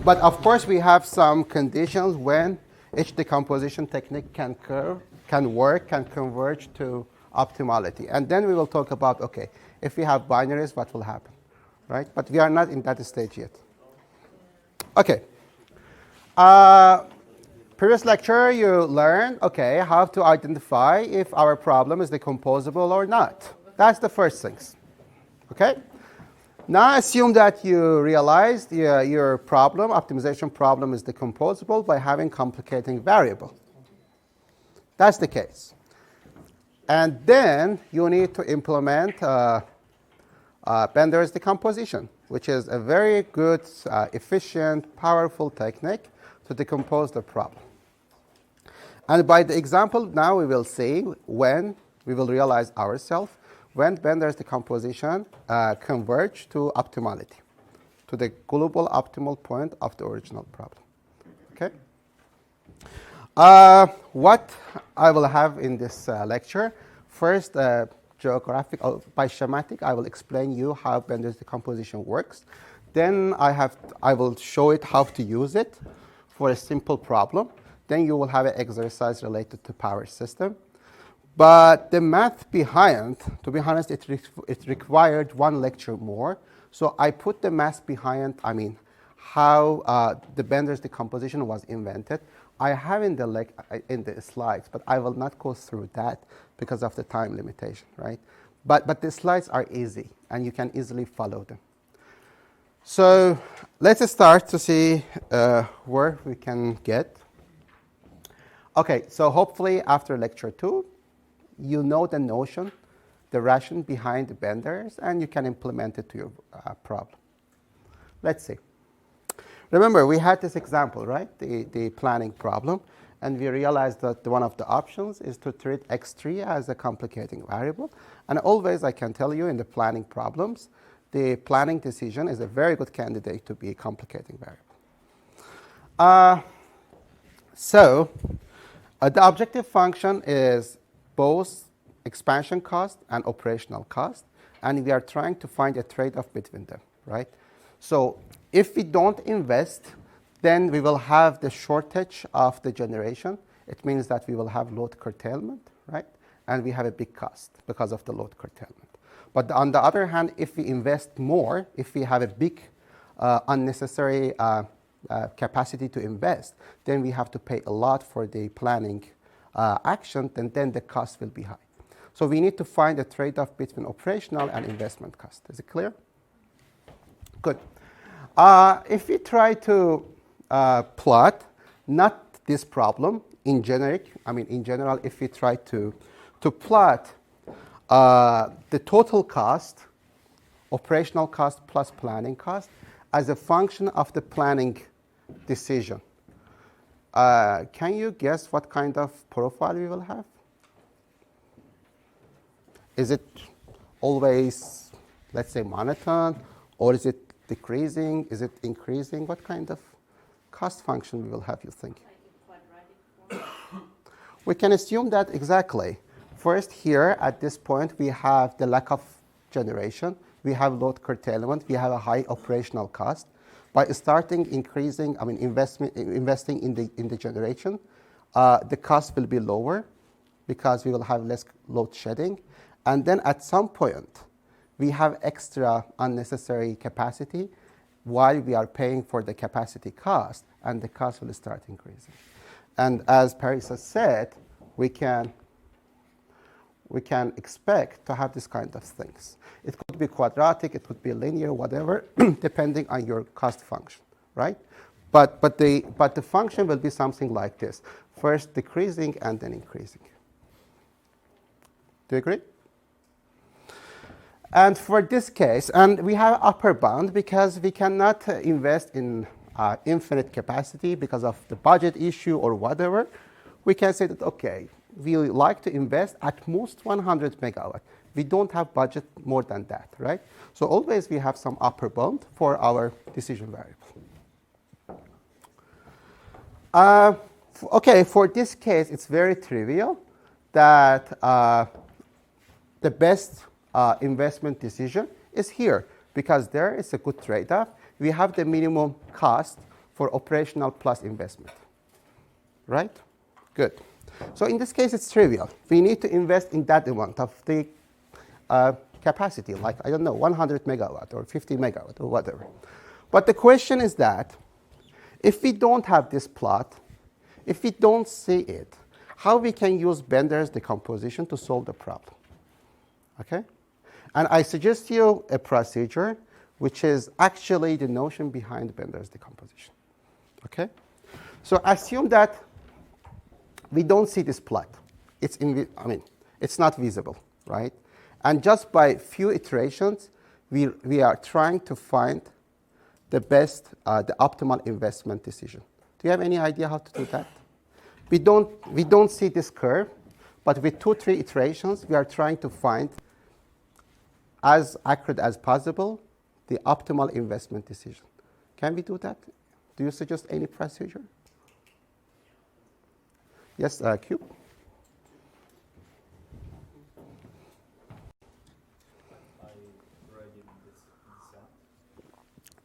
of course, we have some conditions when each decomposition technique can work, can converge to optimality. And then we will talk about, okay, if we have binaries, what will happen, right? But we are not in that stage yet. Okay. Previous lecture, you learned, okay, how to identify if our problem is decomposable or not. That's the first things, okay? Now assume that you realized your problem, optimization problem, is decomposable by having complicating variable. That's the case. And then you need to implement Bender's decomposition, which is a very good, efficient, powerful technique to decompose the problem. And by the example now we will see when we will realize ourselves when Bender's decomposition converge to optimality, to the global optimal point of the original problem. Okay? What I will have in this lecture, first geographic, by schematic, I will explain you how Bender's decomposition works. Then I will show it how to use it for a simple problem. Then you will have an exercise related to power system. But the math behind, to be honest, it required one lecture more. So I put the math behind, how the Bender's decomposition was invented. I have in the slides, but I will not go through that because of the time limitation, right? But the slides are easy, and you can easily follow them. So let's start to see where we can get. Okay, so hopefully after lecture 2, you know the notion, the rationale behind the Benders, and you can implement it to your problem. Let's see. Remember, we had this example, right? The planning problem, and we realized that one of the options is to treat x3 as a complicating variable. And always, I can tell you in the planning problems, the planning decision is a very good candidate to be a complicating variable. The objective function is both expansion cost and operational cost, and we are trying to find a trade-off between them, right? So if we don't invest, then we will have the shortage of the generation. It means that we will have load curtailment, right? And we have a big cost because of the load curtailment. But on the other hand, if we invest more, if we have a big unnecessary capacity to invest, then we have to pay a lot for the planning action, and then the cost will be high. So we need to find a trade-off between operational and investment cost. Is it clear? Good. If we try to plot, not this problem, in general, if we try to plot the total cost, operational cost plus planning cost, as a function of the planning decision, can you guess what kind of profile we will have? Is it always, let's say, monotone, or is it decreasing? Is it increasing? What kind of cost function we will have, you think? We can assume that exactly. First, here at this point, we have the lack of generation. We have load curtailment. We have a high operational cost. By starting increasing, investing in the generation, the cost will be lower because we will have less load shedding. And then at some point, we have extra unnecessary capacity while we are paying for the capacity cost, and the cost will start increasing. And as Paris has said, we can expect to have this kind of things. It could be quadratic, it could be linear, whatever, depending on your cost function, right? But the function will be something like this: first decreasing and then increasing. Do you agree? And for this case, and we have upper bound because we cannot invest in infinite capacity because of the budget issue or whatever. We can say that, okay, we like to invest at most 100 megawatt. We don't have budget more than that, right? So always we have some upper bound for our decision variable. Okay, for this case, it's very trivial that the best investment decision is here because there is a good trade-off. We have the minimum cost for operational plus investment, right? Good. So in this case, it's trivial. We need to invest in that amount of the capacity, like, I don't know, 100 megawatt or 50 megawatt or whatever. But the question is that if we don't have this plot, if we don't see it, how we can use Bender's decomposition to solve the problem? Okay? And I suggest you a procedure which is actually the notion behind Bender's decomposition. Okay? So assume that we don't see this plot. It's not visible, right? And just by few iterations, we are trying to find the best, the optimal investment decision. Do you have any idea how to do that? We don't see this curve, but with 2-3 iterations, we are trying to find, as accurate as possible, the optimal investment decision. Can we do that? Do you suggest any procedure? Yes, Q?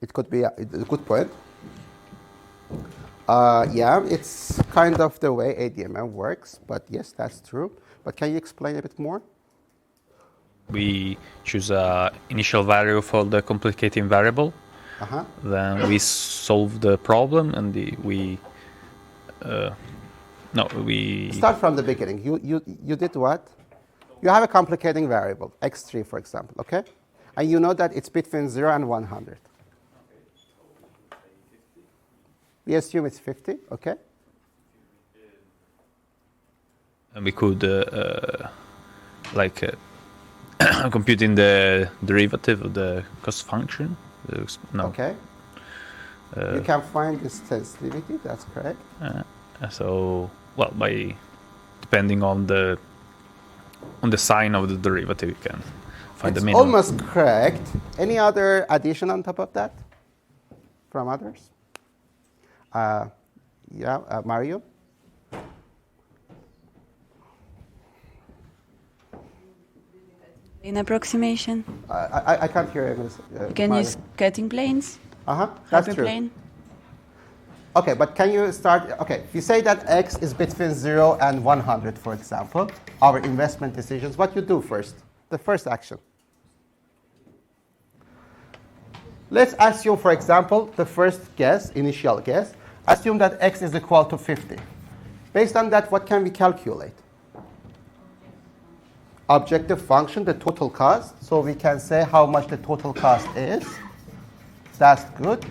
It could be a good point. Yeah, it's kind of the way ADMM works, but yes, that's true. But can you explain a bit more? We choose an initial value for the complicating variable. Then we solve the problem, and we start from the beginning. You did what? You have a complicating variable, x3, for example, okay? And you know that it's between 0 and 100. We assume it's 50, okay? And we could, computing the derivative of the cost function. No. Okay. You can find this sensitivity, that's correct. By depending on the sign of the derivative, you can find the minimum. It's almost correct. Any other addition on top of that from others? Mario? In approximation. I can't hear you. You can use cutting planes. That's true. Okay, but can you start? Okay, if you say that x is between 0 and 100, for example, our investment decisions, what you do first? The first action. Let's assume, for example, the first guess, initial guess, assume that x is equal to 50. Based on that, what can we calculate? Objective function, the total cost. So we can say how much the total cost is. That's good.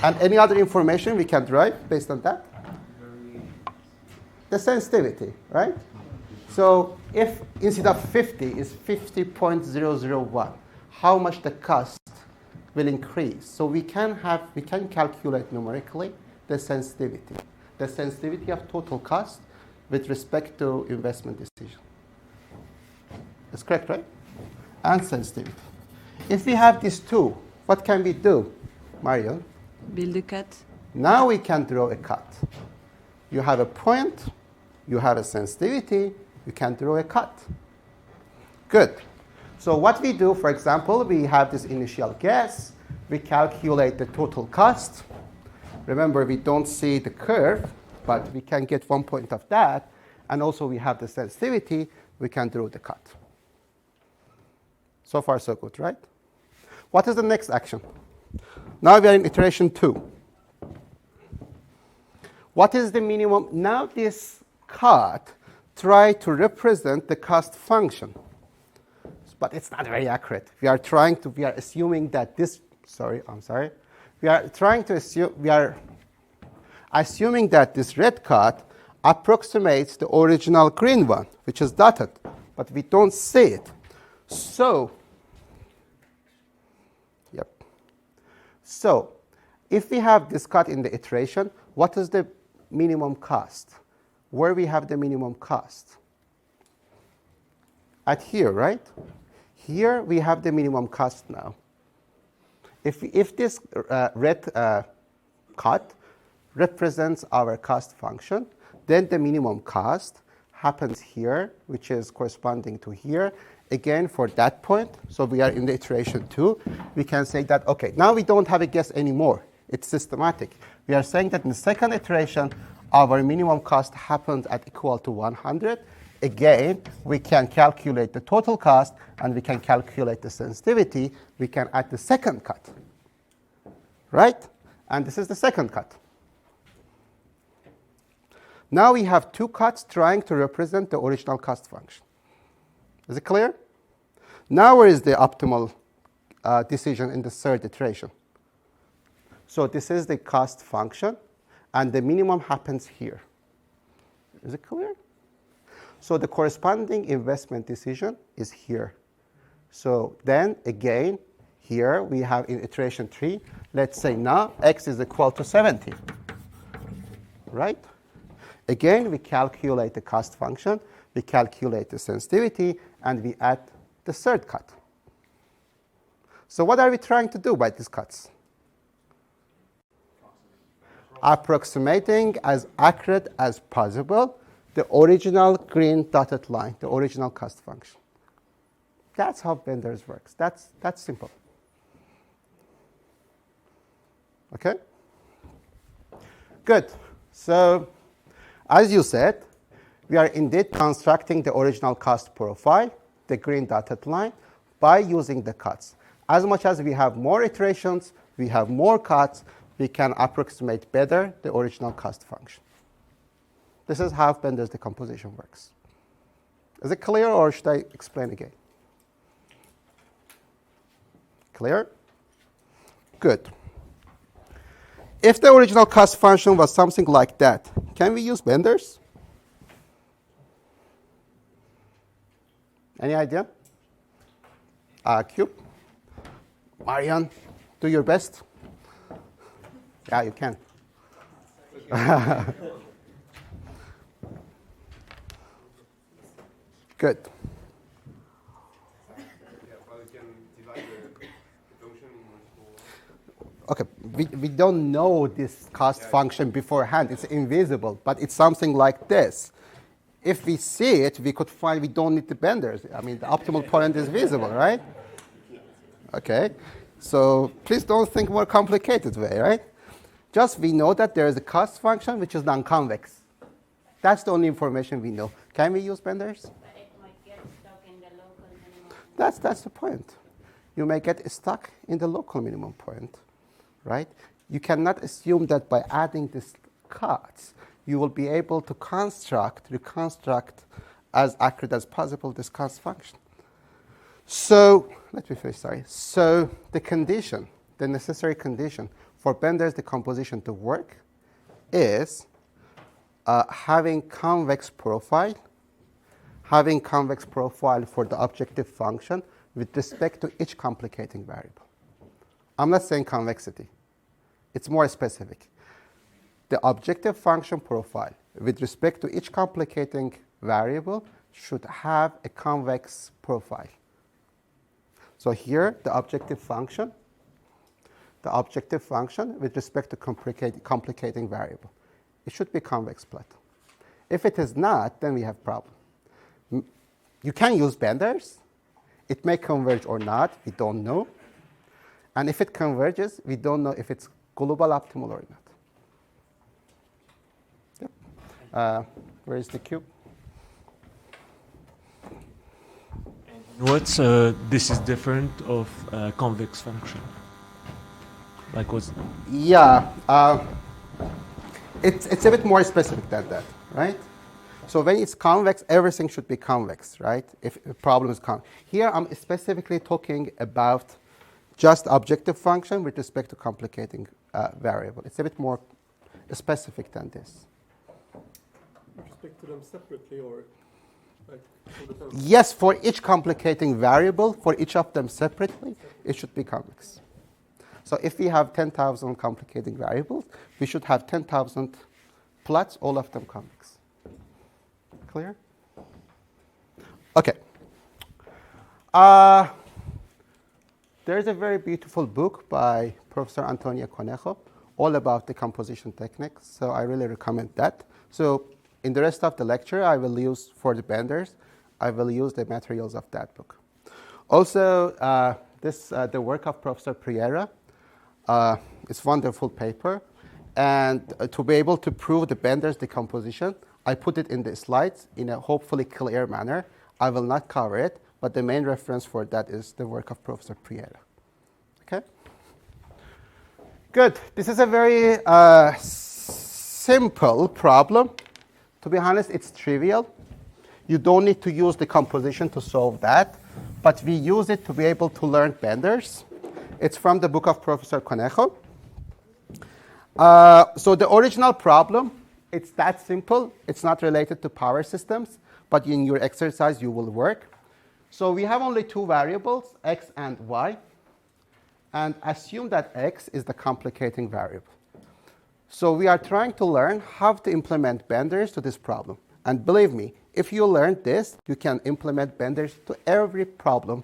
And any other information we can derive based on that? The sensitivity, right? So if instead of 50 is 50.001, how much the cost will increase? So we can calculate numerically the sensitivity of total cost with respect to investment decision. That's correct, right? And sensitivity. If we have these two, what can we do, Marion? Build a cut. Now we can draw a cut. You have a point, you have a sensitivity, you can draw a cut. Good. So what we do, for example, we have this initial guess, we calculate the total cost. Remember, we don't see the curve, but we can get 1 point of that, and also we have the sensitivity, we can draw the cut. So far, so good, right? What is the next action? Now we are in iteration 2. What is the minimum? Now this cut try to represent the cost function, but it's not very accurate. We are assuming that this, we are assuming that this red cut approximates the original green one, which is dotted, but we don't see it. So, so if we have this cut in the iteration, what is the minimum cost? Where we have the minimum cost? At here, right? Here we have the minimum cost now. If this red cut represents our cost function, then the minimum cost happens here, which is corresponding to here, again for that point. So we are in the iteration 2. We can say that, okay, now we don't have a guess anymore. It's systematic. We are saying that in the second iteration, our minimum cost happens at equal to 100. Again, we can calculate the total cost, and we can calculate the sensitivity. We can add the second cut, right? And this is the second cut. Now we have 2 cuts trying to represent the original cost function. Is it clear? Now where is the optimal decision in the third iteration? So this is the cost function, and the minimum happens here. Is it clear? So the corresponding investment decision is here. So then again, here we have in iteration 3, let's say now x is equal to 70, right? Again, we calculate the cost function, we calculate the sensitivity, and we add the third cut. So what are we trying to do by these cuts? Approximating as accurate as possible the original green dotted line, the original cost function. That's how vendors works. That's simple. Okay? Good. So, as you said, we are indeed constructing the original cost profile, the green dotted line, by using the cuts. As much as we have more iterations, we have more cuts, we can approximate better the original cost function. This is how Bender's decomposition works. Is it clear, or should I explain again? Clear? Good. If the original cost function was something like that, can we use Bender's? Any idea? Cube? Marian, do your best. Yeah, you can. Good. Okay, we don't know this cost function beforehand. It's invisible, but it's something like this. If we see it, we could find we don't need the benders. I mean, the optimal point is visible, right? Okay, so please don't think more complicated way, right? Just we know that there is a cost function which is non-convex. That's the only information we know. Can we use benders? But it might get stuck in the local minimum. That's the point. You may get stuck in the local minimum point, right? You cannot assume that by adding these cuts, you will be able to reconstruct as accurate as possible this cost function. So, let me finish, sorry. So the condition, the necessary condition for Bender's decomposition to work is having convex profile for the objective function with respect to each complicating variable. I'm not saying convexity. It's more specific. The objective function profile with respect to each complicating variable should have a convex profile. So here, the objective function with respect to complicating variable, it should be convex plot. If it is not, then we have problem. You can use benders. It may converge or not. We don't know. And if it converges, we don't know if it's global optimal or not. Yep. Where is the cube? What's this is different of convex function? Like what's? Yeah, it's a bit more specific than that, right? So when it's convex, everything should be convex, right? If a problem is convex. Here I'm specifically talking about just objective function with respect to complicating variable. It's a bit more specific than this. With respect to them separately, or like Yes, for each complicating variable, for each of them separately, it should be convex. So if we have 10,000 complicating variables, we should have 10,000 plots, all of them convex. Clear? Okay. There's a very beautiful book by Professor Antonio Conejo, all about decomposition techniques, so I really recommend that. So in the rest of the lecture, I will use, for the benders, I will use the materials of that book. Also, the work of Professor Priera, it's a wonderful paper, and to be able to prove the bender's decomposition, I put it in the slides in a hopefully clear manner. I will not cover it, but the main reference for that is the work of Professor Priera. Okay? Good. This is a very simple problem. To be honest, it's trivial. You don't need to use decomposition to solve that, but we use it to be able to learn benders. It's from the book of Professor Conejo. So the original problem, it's that simple. It's not related to power systems, but in your exercise you will work. So we have only two variables, x and y, and assume that x is the complicating variable. So we are trying to learn how to implement benders to this problem. And believe me, if you learn this, you can implement benders to every problem,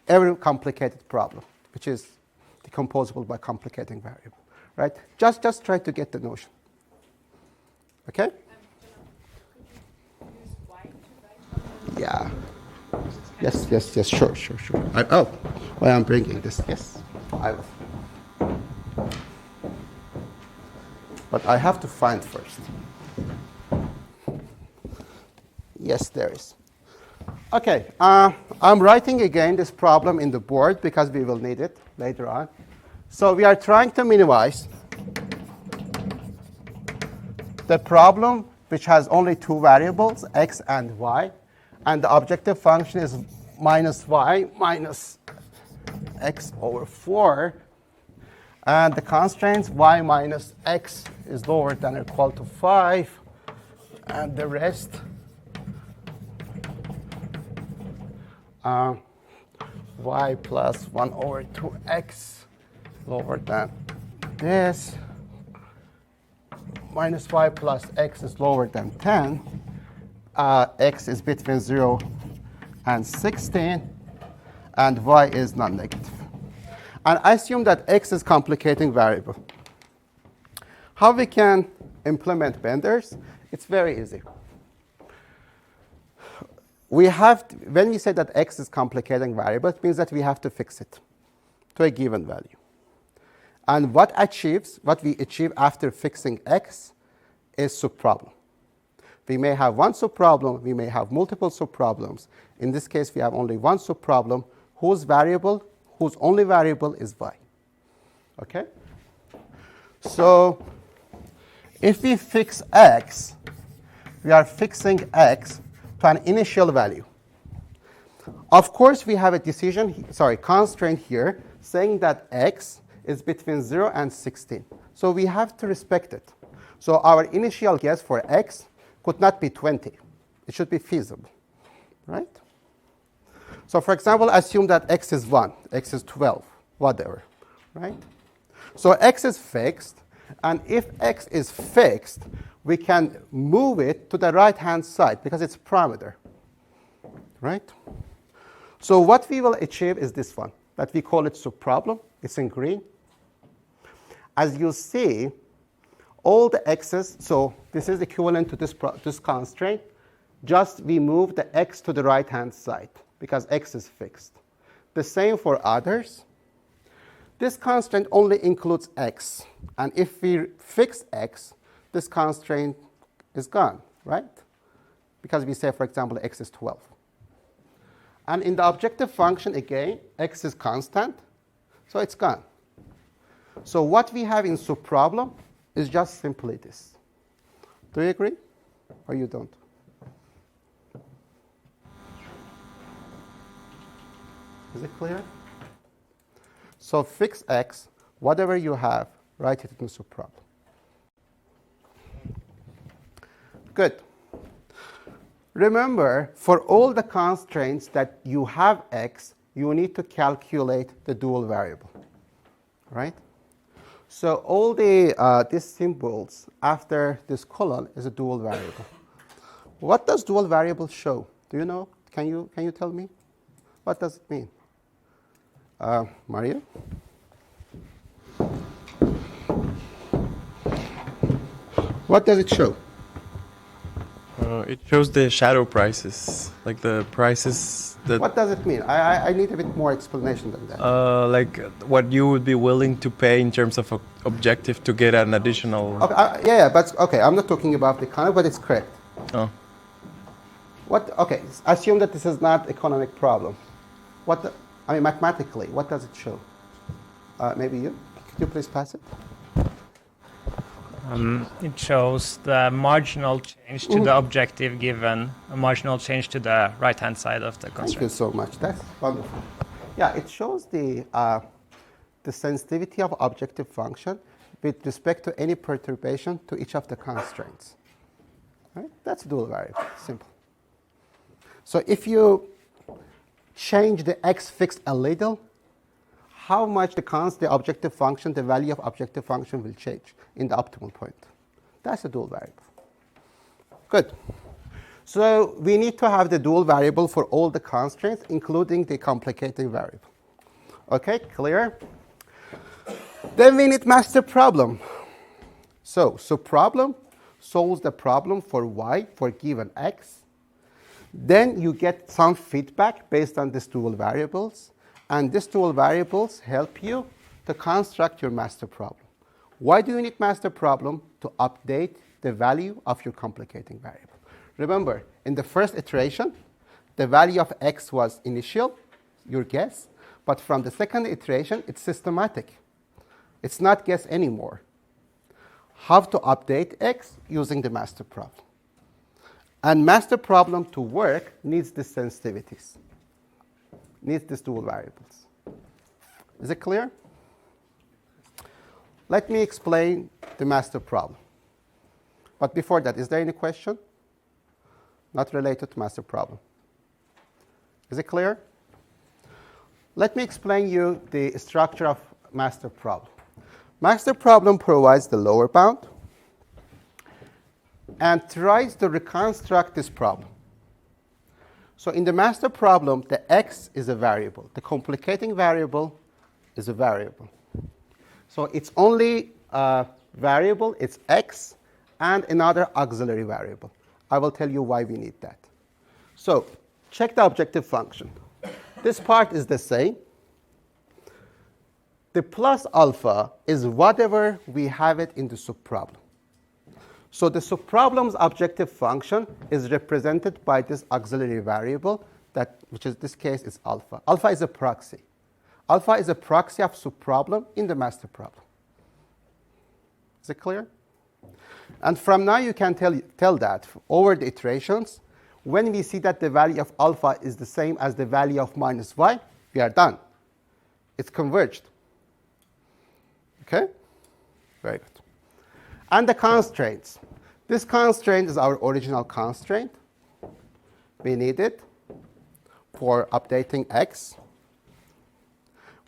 every complicated problem, which is decomposable by complicating variable, right? Just try to get the notion. Okay? Yeah. Yes, sure. I'm bringing this. Yes, I will. But I have to find first. Yes, there is. Okay, I'm writing again this problem in the board because we will need it later on. So we are trying to minimize the problem which has only two variables, x and y, and the objective function is minus y minus x over 4, and the constraints y minus x is lower than or equal to 5, and the rest y plus 1 over 2x lower than this, minus y plus x is lower than 10, x is between 0 and 16, and y is non-negative. And I assume that x is complicating variable. How we can implement benders? It's very easy. When we say that x is complicating variable, it means that we have to fix it to a given value. And what we achieve after fixing x is subproblem. We may have one subproblem, we may have multiple subproblems. In this case, we have only one subproblem whose only variable is y. Okay? So if we fix x, we are fixing x to an initial value. Of course, we have a constraint here saying that x is between 0 and 16. So we have to respect it. So our initial guess for x could not be 20. It should be feasible, right? So for example, assume that x is 1, x is 12, whatever, right? So x is fixed, and if x is fixed, we can move it to the right-hand side because it's a parameter, right? So what we will achieve is this one, that we call it subproblem. It's in green. As you see, all the x's, so this is equivalent to this constraint, just we move the x to the right-hand side because x is fixed. The same for others. This constraint only includes x. And if we fix x, this constraint is gone, right? Because we say, for example, x is 12. And in the objective function, again, x is constant, so it's gone. So what we have in subproblem is just simply this. Do you agree, or you don't? Is it clear? So fix x, whatever you have, write it in subproblem. Good. Remember, for all the constraints that you have x, you need to calculate the dual variable, right? So all the these symbols after this colon is a dual variable. What does dual variable show? Do you know? Can you tell me? What does it mean? Mario? What does it show? It shows the shadow prices, like the prices that. What does it mean? I need a bit more explanation than that. Like what you would be willing to pay in terms of objective to get an additional. Okay, yeah, but okay, I'm not talking about the economic, but it's correct. Oh. What? Okay, assume that this is not economic problem. I mean, mathematically, what does it show? Maybe you? Could you please pass it? It shows the marginal change to the objective given a marginal change to the right-hand side of the constraint. Thank you so much. That's wonderful. Yeah, it shows the sensitivity of objective function with respect to any perturbation to each of the constraints. Right? That's dual variable. Simple. So if you change the x fixed a little, how much the objective function, the value of objective function will change in the optimal point. That's a dual variable. Good. So we need to have the dual variable for all the constraints, including the complicating variable. Okay, clear? Then we need master problem. So problem solves the problem for y for given x. Then you get some feedback based on these dual variables. And these dual variables help you to construct your master problem. Why do you need master problem? To update the value of your complicating variable. Remember, in the first iteration, the value of x was initial, your guess. But from the second iteration, it's systematic. It's not guess anymore. How to update x using the master problem. And master problem to work needs the sensitivities. Needs these dual variables. Is it clear? Let me explain the master problem. But before that, is there any question? Not related to master problem. Is it clear? Let me explain you the structure of master problem. Master problem provides the lower bound and tries to reconstruct this problem. So in the master problem, the x is a variable. The complicating variable is a variable. So it's only a variable, it's x, and another auxiliary variable. I will tell you why we need that. So check the objective function. This part is the same. The plus alpha is whatever we have it in the subproblem. So the subproblem's objective function is represented by this auxiliary variable, which in this case is alpha. Alpha is a proxy. Alpha is a proxy of subproblem in the master problem. Is it clear? And from now you can tell that over the iterations, when we see that the value of alpha is the same as the value of minus y, we are done. It's converged. Okay? Very good. And the constraints. This constraint is our original constraint. We need it for updating x.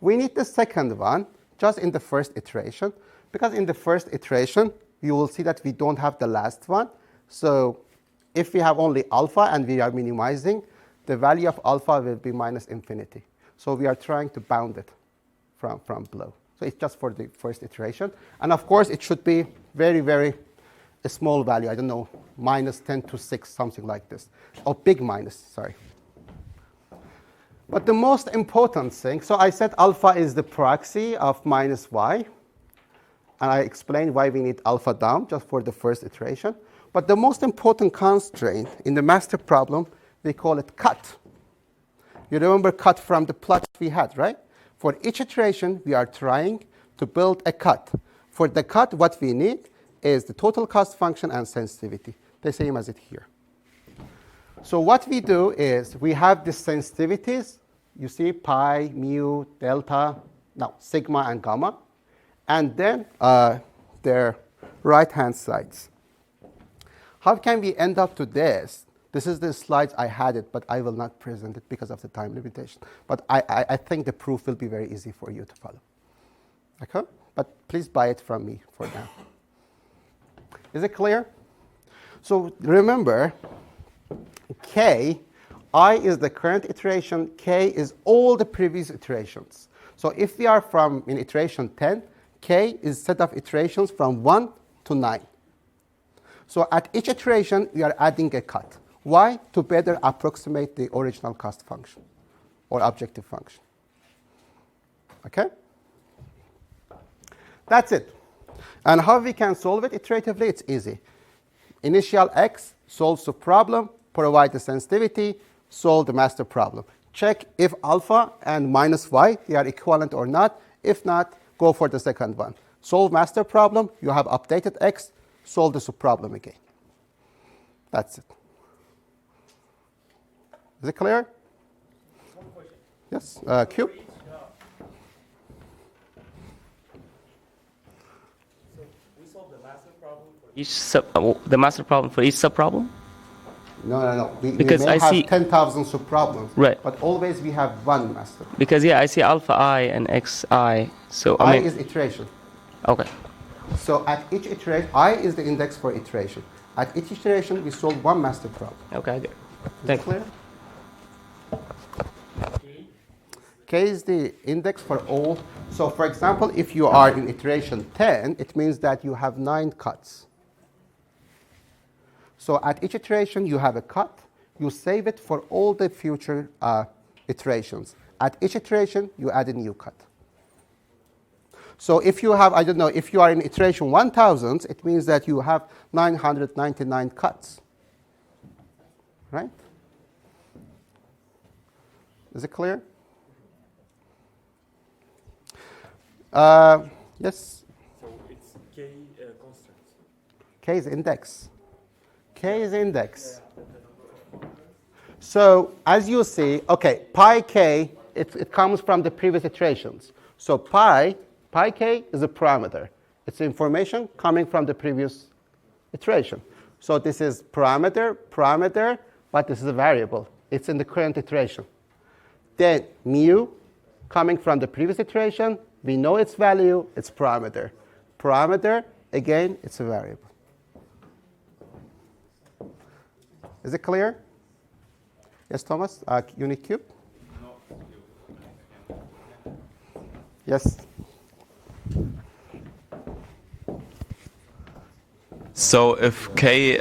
We need the second one just in the first iteration, because in the first iteration, you will see that we don't have the last one. So if we have only alpha and we are minimizing, the value of alpha will be minus infinity. So we are trying to bound it from below. So it's just for the first iteration. And of course, it should be very, very a small value. I don't know, minus 10 to 6, something like this. Or big minus, sorry. But the most important thing, so I said alpha is the proxy of minus y. And I explained why we need alpha down just for the first iteration. But the most important constraint in the master problem, we call it cut. You remember cut from the plot we had, right? For each iteration, we are trying to build a cut. For the cut, what we need is the total cost function and sensitivity, the same as it here. So what we do is we have the sensitivities. You see pi, mu, delta, no, sigma, and gamma. And then their right-hand sides. How can we end up to this? This is the slides I had it, but I will not present it because of the time limitation. But I think the proof will be very easy for you to follow. Okay? But please buy it from me for now. Is it clear? So remember, K, I is the current iteration, K is all the previous iterations. So if we are from in iteration 10, K is set of iterations from 1 to 9. So at each iteration, we are adding a cut. Why? To better approximate the original cost function or objective function. Okay? That's it. And how we can solve it iteratively? It's easy. Initial X solves the problem, provide the sensitivity, solve the master problem. Check if alpha and minus y, they are equivalent or not. If not, go for the second one. Solve master problem, you have updated X, solve the subproblem again. That's it. Is it clear? One question. Yes, Q. So we solved the master problem for each subproblem? No. We Because may I have see 10,000 subproblems, right. But always we have one master. Because yeah, I see alpha I and xi. So I is iteration. Okay. So at each iteration, I is the index for iteration. At each iteration, we solve one master problem. Okay, I get it. Is it clear? K is the index for all. So for example, if you are in iteration 10, it means that you have 9 cuts. So at each iteration, you have a cut. You save it for all the future iterations. At each iteration, you add a new cut. So if you have, I don't know, if you are in iteration 1000, it means that you have 999 cuts. Right? Is it clear? Yes? So it's K constants. K is index. K is index. So as you see, okay, pi k, it comes from the previous iterations. So pi k is a parameter. It's information coming from the previous iteration. So this is parameter, but this is a variable. It's in the current iteration. Then mu, coming from the previous iteration, we know its value, it's parameter. Parameter, again, it's a variable. Is it clear? Yes, Thomas? Unit cube? Yes. So if K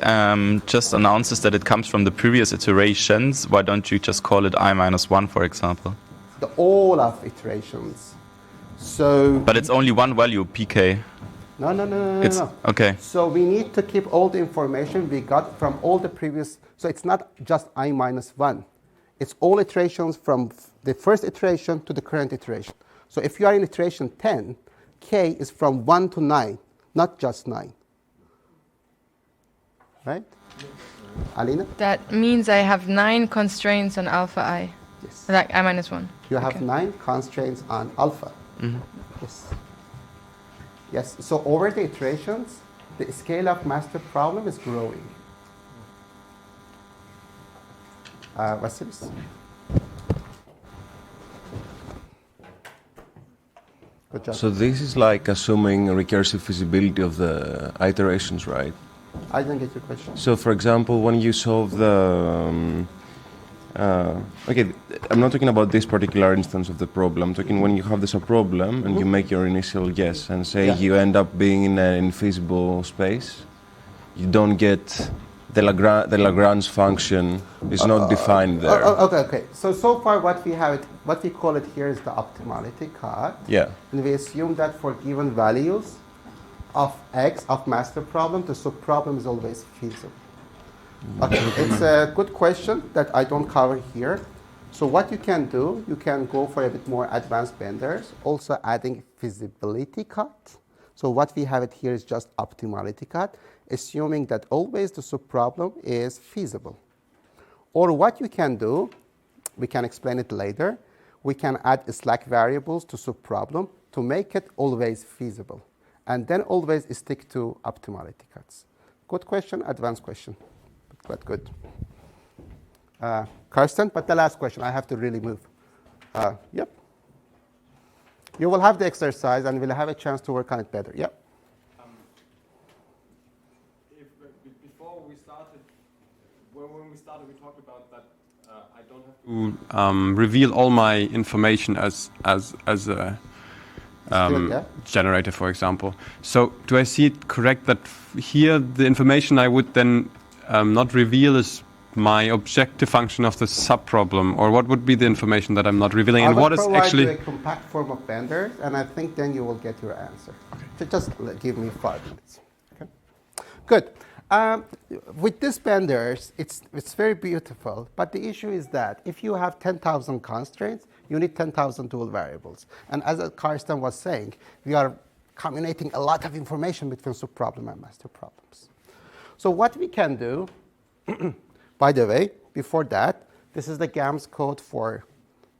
just announces that it comes from the previous iterations, why don't you just call it I-1, for example? All of iterations. So. But it's only one value, pk. No. Okay. So we need to keep all the information we got from all the previous. So it's not just I-1. It's all iterations from the first iteration to the current iteration. So if you are in iteration 10, K is from 1 to 9, not just 9. Right? Alina? That means I have 9 constraints on alpha I. Yes. Like I-1. You have 9 constraints on alpha. Mm-hmm. Yes. Yes. So over the iterations, the scale of master problem is growing. Vasilis? Good job. So this is like assuming recursive feasibility of the iterations, right? I didn't get your question. So, for example, when you solve the okay, I'm not talking about this particular instance of the problem. I'm talking when you have this problem and you make your initial guess and say you end up being in an infeasible space, you don't get the Lagrange function is not defined there. Okay. So far what we call it here is the optimality cut. Yeah. And we assume that for given values, of X of master problem, the subproblem is always feasible. Okay, it's a good question that I don't cover here. So what you can do, you can go for a bit more advanced benders, also adding feasibility cut. So what we have it here is just optimality cut, assuming that always the subproblem is feasible. Or what you can do, we can explain it later, we can add slack variables to subproblem to make it always feasible. And then always stick to optimality cuts. Good question, advanced question. But good. Karsten, but the last question, I have to really move. Yep. You will have the exercise and we'll have a chance to work on it better. Yep. Before we started, when we started, we talked about that I don't have to reveal all my information as a generator, for example. So do I see it correct that here the information I would then not reveal is my objective function of the subproblem, or what would be the information that I'm not revealing, and what is actually a compact form of benders, and I think then you will get your answer. Okay. So just give me 5 minutes. Okay. Good. With these benders, it's very beautiful, but the issue is that if you have 10,000 constraints, you need 10,000 dual variables. And as Karsten was saying, we are communicating a lot of information between subproblem and master problems. So what we can do, by the way, before that, this is the GAMS code for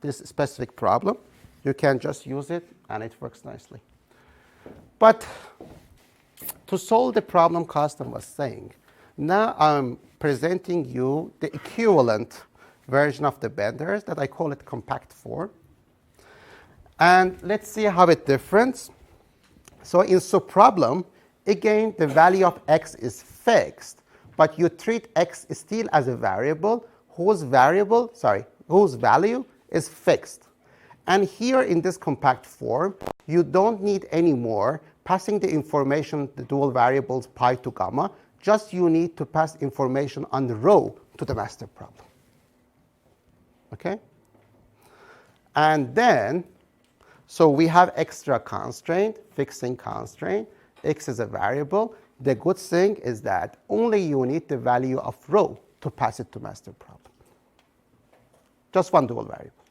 this specific problem. You can just use it, and it works nicely. But to solve the problem Karsten was saying, now I'm presenting you the equivalent version of the benders that I call it compact form. And let's see how it differs. So in subproblem, again, the value of x is fixed, but you treat x still as a variable whose value is fixed. And here in this compact form, you don't need any more passing the information, the dual variables pi to gamma, just you need to pass information on the row to the master problem. Okay? And then, so we have extra constraint, fixing constraint. X is a variable. The good thing is that only you need the value of row to pass it to master problem. Just one dual variable.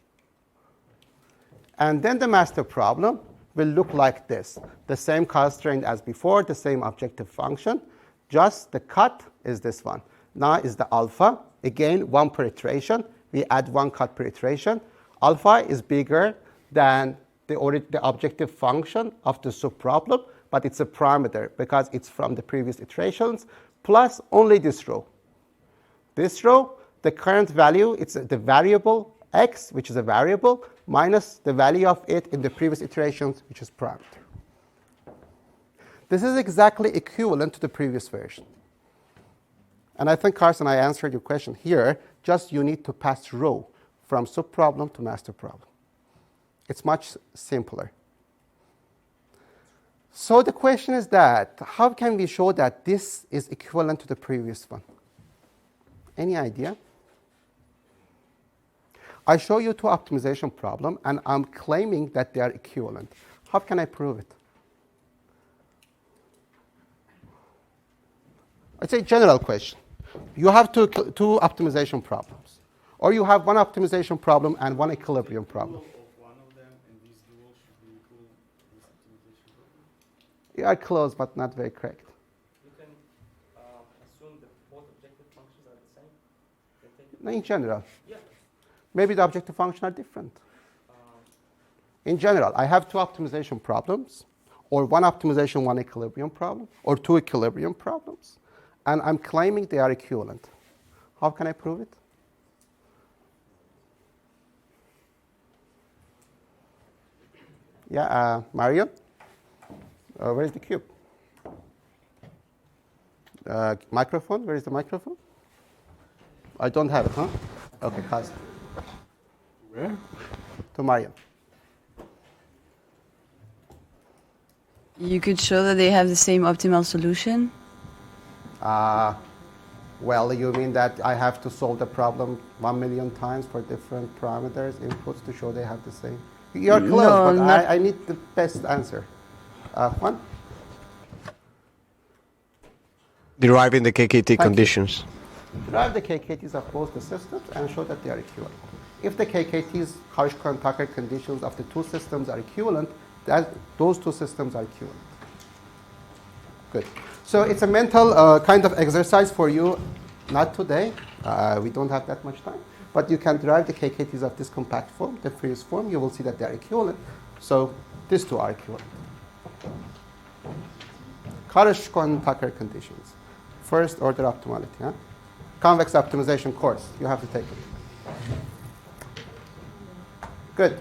And then the master problem will look like this. The same constraint as before, the same objective function, just the cut is this one. Now is the alpha. Again, 1 per iteration. We add 1 cut per iteration. Alpha is bigger than the objective function of the subproblem, but it's a parameter because it's from the previous iterations, plus only this row. This row, the current value, it's the variable x, which is a variable, minus the value of it in the previous iterations, which is parameter. This is exactly equivalent to the previous version. And I think, Carson, I answered your question here. Just you need to pass row from subproblem to master problem. It's much simpler. So the question is that, how can we show that this is equivalent to the previous one? Any idea? I show you 2 optimization problems, and I'm claiming that they are equivalent. How can I prove it? It's a general question. You have two optimization problems, or you have 1 optimization problem and 1 equilibrium problem. You are close, but not very correct. You can assume that both objective functions are the same? In general. Yeah. Maybe the objective functions are different. In general, I have 2 optimization problems, or 1 optimization, 1 equilibrium problem, or 2 equilibrium problems, and I'm claiming they are equivalent. How can I prove it? Yeah, Mario? Where is the cube? Microphone? Where is the microphone? I don't have it, huh? Okay, Kaz. Where? To Mario. You could show that they have the same optimal solution? Well, you mean that I have to solve the problem 1 million times for different parameters, inputs, to show they have the same? You're close, No, but I need the best answer. Juan? deriving the KKT conditions. Derive the KKTs of both the systems and show that they are equivalent. If the KKTs, Harsh-Tucker conditions of the two systems are equivalent, those two systems are equivalent. Good. So it's a mental kind of exercise for you, not today. We don't have that much time. But you can derive the KKTs of this compact form, the Friis form. You will see that they are equivalent. So these two are equivalent. Harsh-Tucker conditions. First order optimality. Huh? Convex optimization course. You have to take it. Good.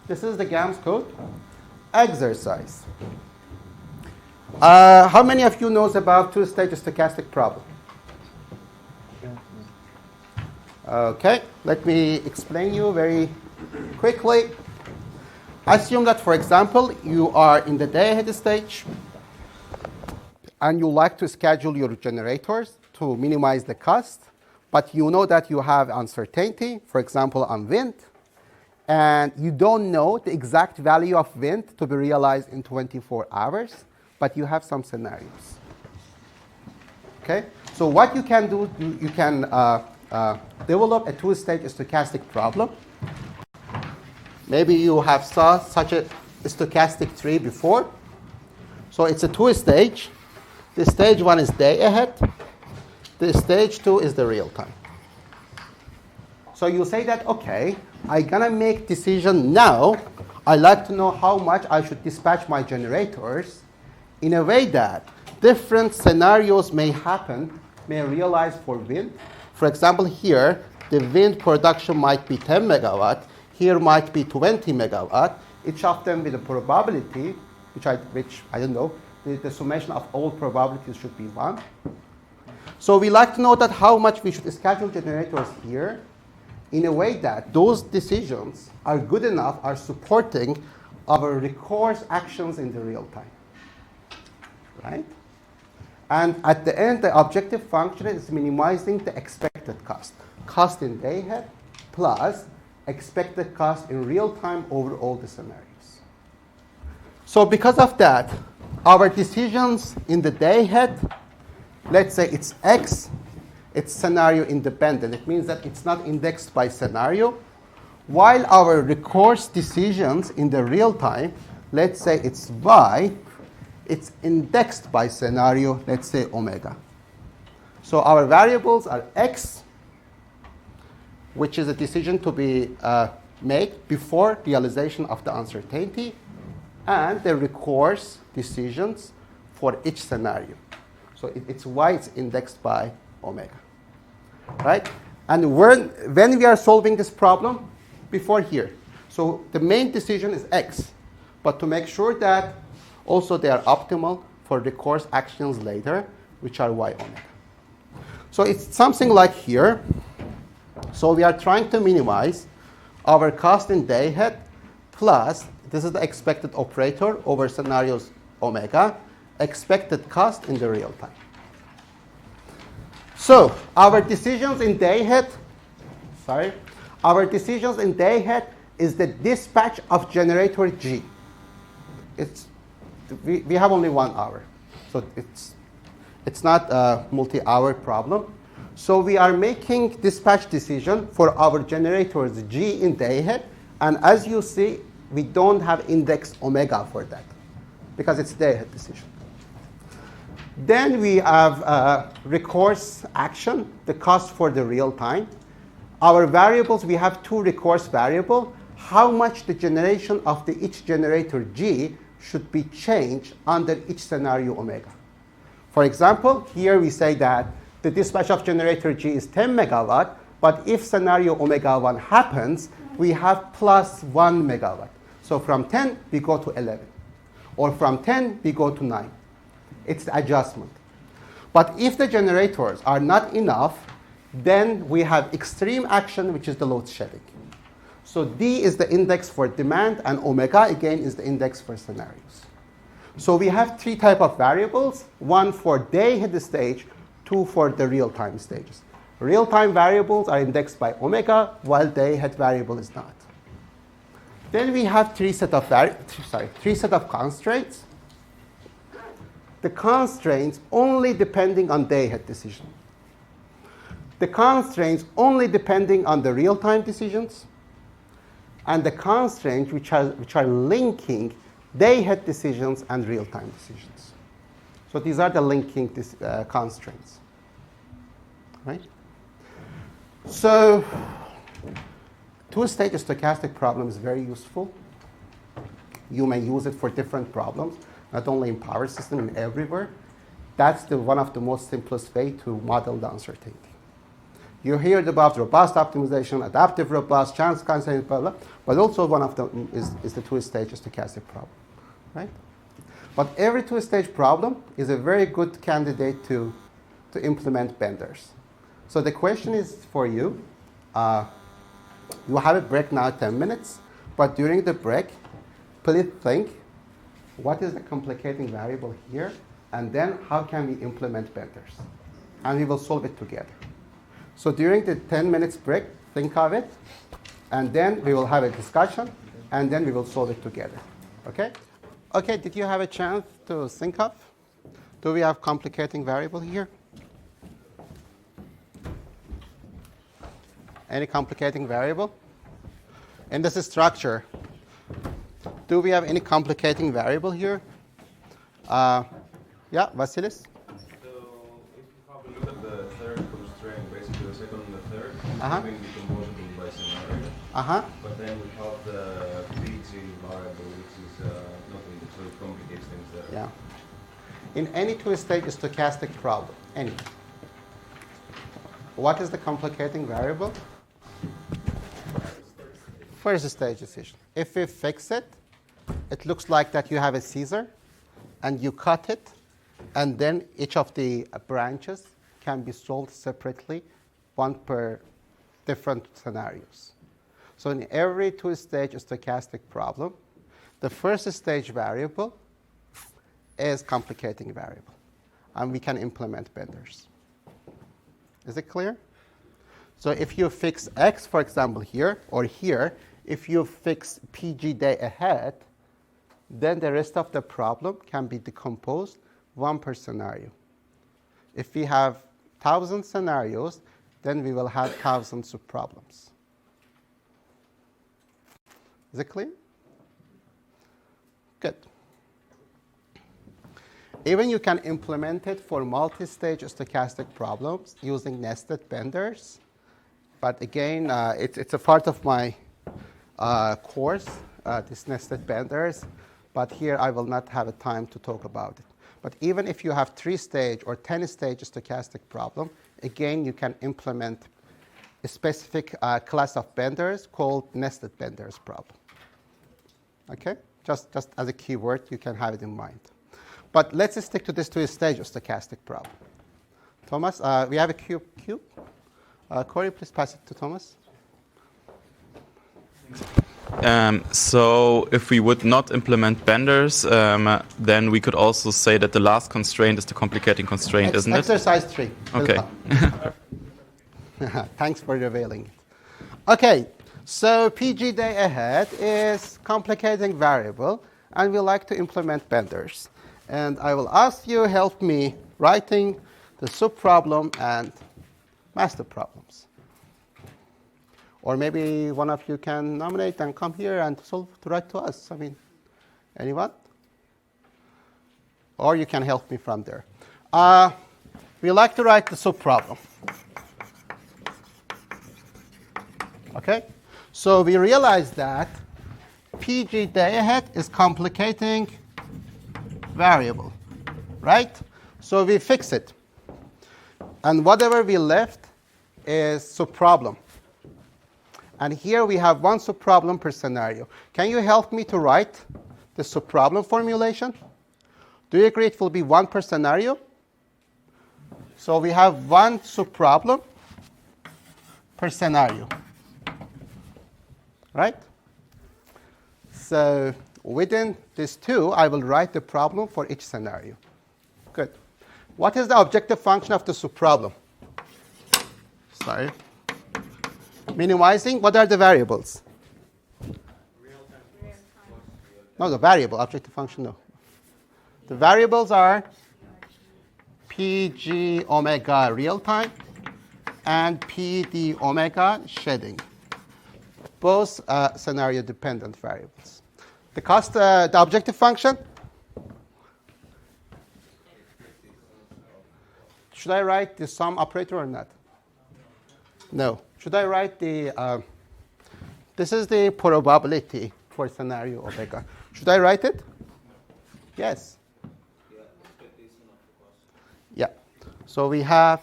This is the GAMS code. Exercise. How many of you knows about two-stage stochastic problem? Okay, let me explain you very quickly. Assume that, for example, you are in the day-ahead stage and you like to schedule your generators to minimize the cost, but you know that you have uncertainty, for example, on wind, and you don't know the exact value of wind to be realized in 24 hours, but you have some scenarios. Okay, so what you can do, you can develop a two-stage stochastic problem. Maybe you have saw such a stochastic tree before. So it's a two-stage. The stage one is day ahead. The stage two is the real time. So you say that, okay, I'm going to make decision now. I like to know how much I should dispatch my generators in a way that different scenarios may happen, may realize for wind. For example, here, the wind production might be 10 megawatt. Here might be 20 megawatt. Each of them with a probability, which I don't know, the summation of all probabilities should be 1. So we like to know that how much we should schedule generators here in a way that those decisions are good enough, are supporting our recourse actions in the real time. Right? And at the end, the objective function is minimizing the expected cost. Cost in day ahead plus expected cost in real time over all the scenarios. So because of that, our decisions in the day ahead, let's say it's X, it's scenario independent. It means that it's not indexed by scenario. While our recourse decisions in the real time, let's say it's Y, it's indexed by scenario, let's say omega. So our variables are X, which is a decision to be made before realization of the uncertainty, and the recourse decisions for each scenario. So it's Y, it's indexed by omega, right? And when we are solving this problem, before here, so the main decision is X, but to make sure that also they are optimal for recourse actions later, which are Y omega. So it's something like here. So we are trying to minimize our cost in day ahead plus, this is the expected operator over scenarios omega, expected cost in the real time. So our decisions in day ahead, our decisions in day ahead is the dispatch of generator G. We have only 1 hour, so it's not a multi-hour problem. So we are making dispatch decision for our generators G in day ahead, and as you see, we don't have index omega for that because it's day ahead decision. Then we have recourse action, the cost for the real time. Our variables, we have 2 recourse variables. How much the generation of each generator G should be changed under each scenario omega. For example, here we say that the dispatch of generator G is 10 megawatt, but if scenario omega 1 happens, we have plus 1 megawatt. So from 10, we go to 11. Or from 10, we go to 9. It's the adjustment. But if the generators are not enough, then we have extreme action, which is the load shedding. So D is the index for demand, and omega, again, is the index for scenarios. So we have 3 types of variables, 1 for day-ahead stage, 2 for the real-time stages. Real-time variables are indexed by omega, while day-ahead variable is not. Then we have 3 set of constraints. the constraints only depending on day-ahead decision. The constraints only depending on the real-time decisions, and the constraints which are linking day-ahead decisions and real-time decisions. So these are the linking constraints, right? So two-stage stochastic problem is very useful. You may use it for different problems, not only in power system, in everywhere. That's one of the most simplest way to model the uncertainty. You heard about robust optimization, adaptive robust, chance constraint, but also one of them is the two-stage stochastic problem, right? But every two-stage problem is a very good candidate to implement benders. So the question is for you, you have a break now, 10 minutes, but during the break, please think, what is the complicating variable here? And then how can we implement benders? And we will solve it together. So during the 10 minutes break, think of it, and then we will have a discussion, and then we will solve it together. Okay? Okay, did you have a chance to think of? Do we have complicating variable here? Any complicating variable? In this structure, do we have any complicating variable here? Yeah, Vasilis? Having decomposable by scenario. But then we have the PG variable, which is nothing, so it complicates things there. Yeah. In any two-stage stochastic problem, any. What is the complicating variable? First stage decision. If we fix it, it looks like that you have a scissor, and you cut it, and then each of the branches can be solved separately, one per different scenarios. So in every two-stage stochastic problem, the first stage variable is complicating variable, and we can implement benders. Is it clear? So if you fix x, for example, here or here, if you fix PG day ahead, then the rest of the problem can be decomposed one per scenario. If we have 1,000 scenarios, then we will have thousands of problems. Is it clear? Good. Even you can implement it for multi-stage stochastic problems using nested benders. But again, it's a part of my course, this nested benders. But here I will not have a time to talk about it. But even if you have 3-stage or 10-stage stochastic problem, again, you can implement a specific class of benders called nested benders problem. Okay? Just as a keyword, you can have it in mind. But let's stick to this two-stage stochastic problem. Thomas, we have a cube. Corey, please pass it to Thomas. So if we would not implement benders, then we could also say that the last constraint is the complicating constraint, isn't it? Exercise 3. Okay. Thanks for revealing it. Okay, so PG day ahead is complicating variable, and we like to implement benders. And I will ask you help me writing the subproblem and master problems. Or maybe one of you can nominate and come here and write to us. I mean, anyone? Or you can help me from there. We like to write the subproblem. Okay? So we realize that PG day ahead is complicating variable, right? So we fix it. And whatever we left is subproblem. And here we have one subproblem per scenario. Can you help me to write the subproblem formulation? Do you agree it will be one per scenario? So we have one subproblem per scenario. Right? So within these two, I will write the problem for each scenario. Good. What is the objective function of the subproblem? Sorry. Minimizing, what are the variables? No, the variable, objective function, no. The variables are PG omega real time and PD omega shading. Both scenario dependent variables. The cost, the objective function. Should I write the sum operator or not? No. Should I write the, this is the probability for scenario omega. Should I write it? Yes. Yeah. So we have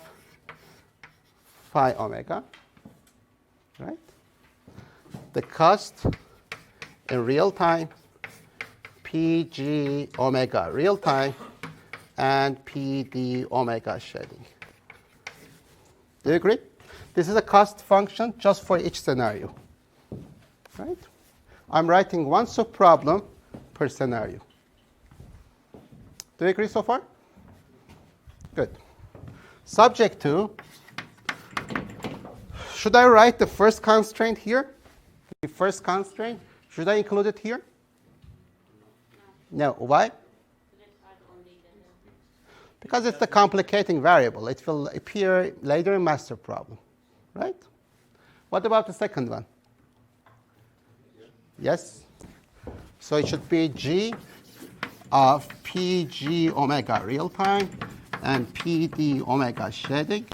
phi omega, right? The cost in real time, PG omega real time, and PD omega shading. Do you agree? This is a cost function just for each scenario, right? I'm writing one subproblem per scenario. Do you agree so far? Good. Subject to, should I write the first constraint here? The first constraint, should I include it here? No. Why? Because it's the complicating variable. It will appear later in master problem, right? What about the second one? Yes? So it should be G of PG omega real time and PD omega shading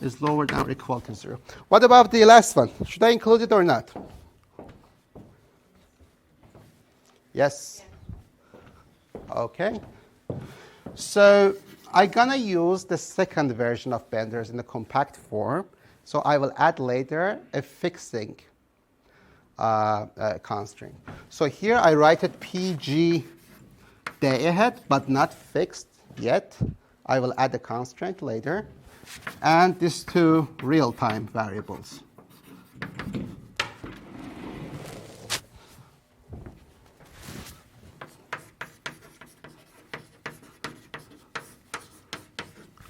is lower than or equal to 0. What about the last one? Should I include it or not? Yes? Okay. So I'm going to use the second version of Bender's in the compact form. So I will add later a fixing constraint. So here I write it PG day ahead, but not fixed yet. I will add a constraint later. And these two real-time variables.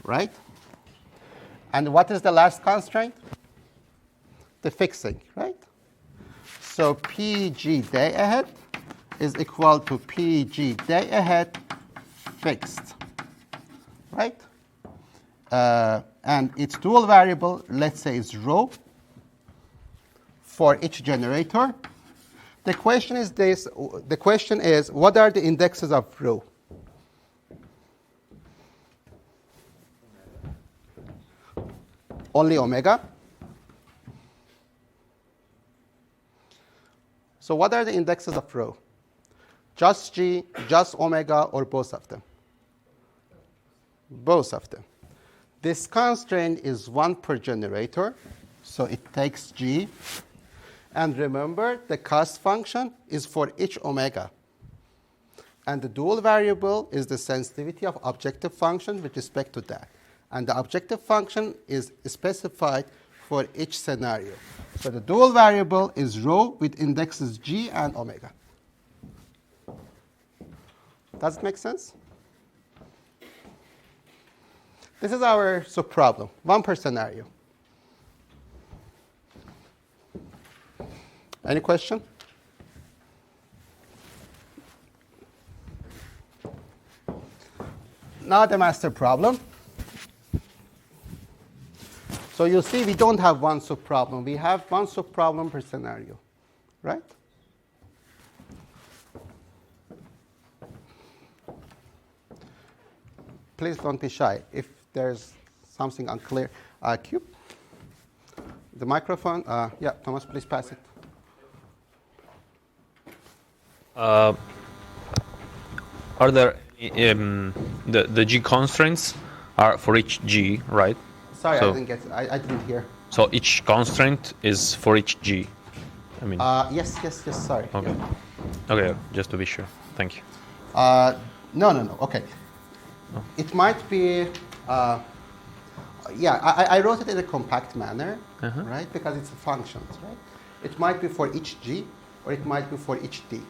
Right? And what is the last constraint? The fixing, right? So PG day ahead is equal to PG day ahead fixed, right? And its dual variable, let's say, is rho for each generator. The question is this: the question is, what are the indexes of rho? Only omega. So what are the indexes of rho? Just G, just omega, or both of them? Both of them. This constraint is 1 per generator, so it takes G. And remember, the cost function is for each omega. And the dual variable is the sensitivity of objective function with respect to that. And the objective function is specified for each scenario. So the dual variable is rho with indexes G and omega. Does it make sense? This is our subproblem, 1 per scenario. Any question? Now the master problem. So you see we don't have one subproblem. We have one subproblem per scenario, right? Please don't be shy. If there's something unclear, Cube, the microphone. Yeah, Thomas, please pass it. Are there the G constraints are for each G, right? Sorry, so, I didn't get it. I didn't hear. So each constraint is for each G. I mean. Yes. Sorry. Okay. Yeah. Okay, just to be sure. Thank you. No. Okay. Oh. It might be. Yeah, I wrote it in a compact manner, right? Because it's functions, right? It might be for each G, or it might be for each D,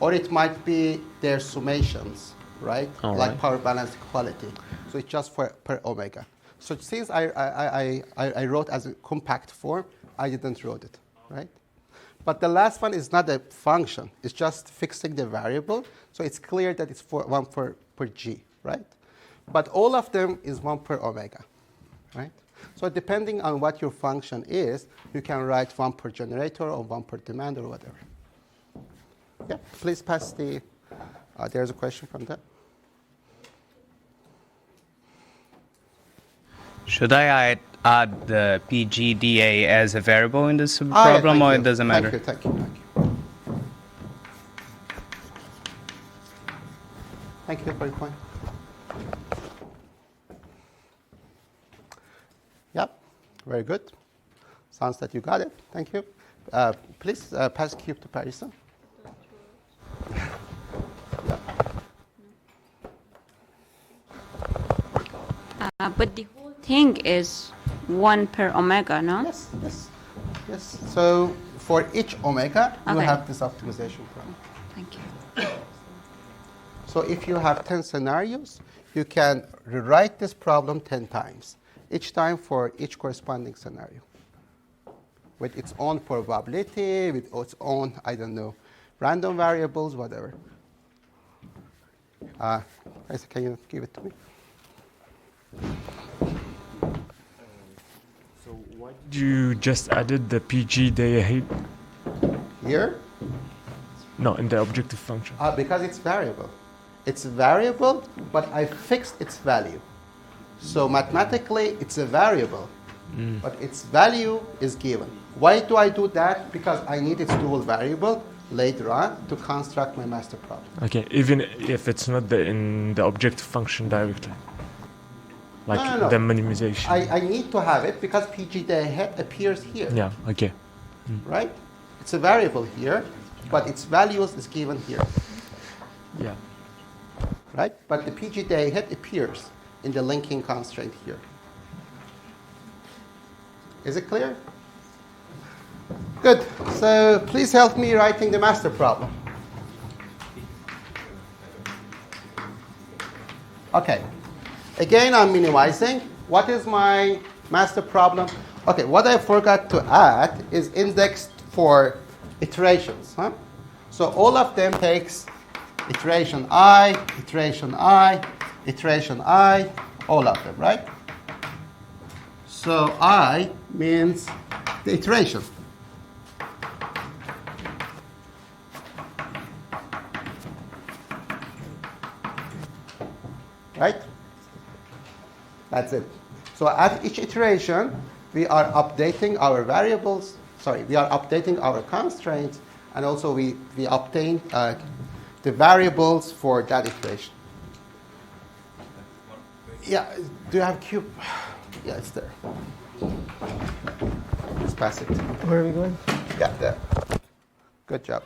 or it might be their summations, right? All like right. power balance equality. So it's just for per omega. So since I wrote as a compact form, I didn't wrote it, right? But the last one is not a function. It's just fixing the variable. So it's clear that it's for 1 per G, right? but all of them is 1 per omega, right? So depending on what your function is, you can write 1 per generator or 1 per demand or whatever. Yeah, please pass the, there's a question from that. Should I add the PGDA as a variable in this problem, or it doesn't matter? Thank you. Thank you for your point. Yep, very good. Sounds that you got it. Thank you. Please pass cube to Parisa. But the whole thing is 1 per omega, no? Yes. So for each omega, you have this optimization problem. Thank you. So if you have 10 scenarios, you can rewrite this problem 10 times, each time for each corresponding scenario, with its own probability, with its own, I don't know, random variables, whatever. Can you give it to me? So why did you just added the PGDA here? No, in the objective function. Because it's variable. It's variable, but I fixed its value. So mathematically, it's a variable, but its value is given. Why do I do that? Because I need its dual variable later on to construct my master problem. Okay, even if it's not in the objective function directly, like No. the minimization. I need to have it because PGDA appears here. Yeah. Okay. Right? It's a variable here, but its values is given here. Yeah. Right? But the PGDA head appears in the linking constraint here. Is it clear? Good. So please help me writing the master problem. Okay. Again, I'm minimizing. What is my master problem? Okay, what I forgot to add is indexed for iterations. So all of them takes iteration I, all of them, right? So I means the iteration. Right? That's it. So at each iteration, we are updating our variables, we are updating our constraints, and also we obtain the variables for that iteration. Yeah, do you have cube? Yeah, it's there. Let's pass it. Where are we going? Yeah, there. Good job.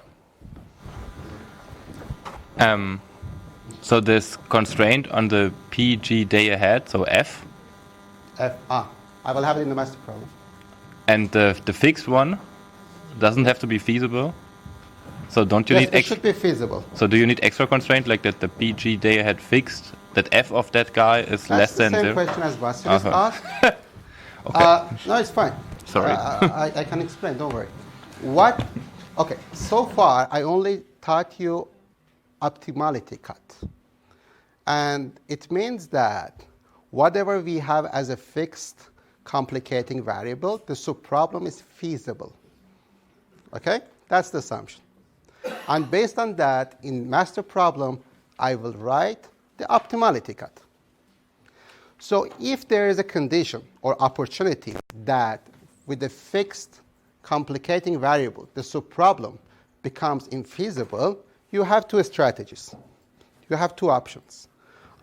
So this constraint on the PG day ahead, so F. I will have it in the master problem. And the fixed one doesn't have to be feasible. So don't you need it should be feasible. So do you need extra constraint like that the PG day ahead fixed, that F of that guy is less than 0? That's the same question as Vasilis asked. Okay. No, it's fine. Sorry. I can explain, don't worry. Okay, so far I only taught you optimality cut. And it means that whatever we have as a fixed complicating variable, the subproblem is feasible. Okay? That's the assumption. And based on that, in master problem, I will write the optimality cut. So if there is a condition or opportunity that with a fixed complicating variable, the subproblem becomes infeasible, you have two strategies. You have two options.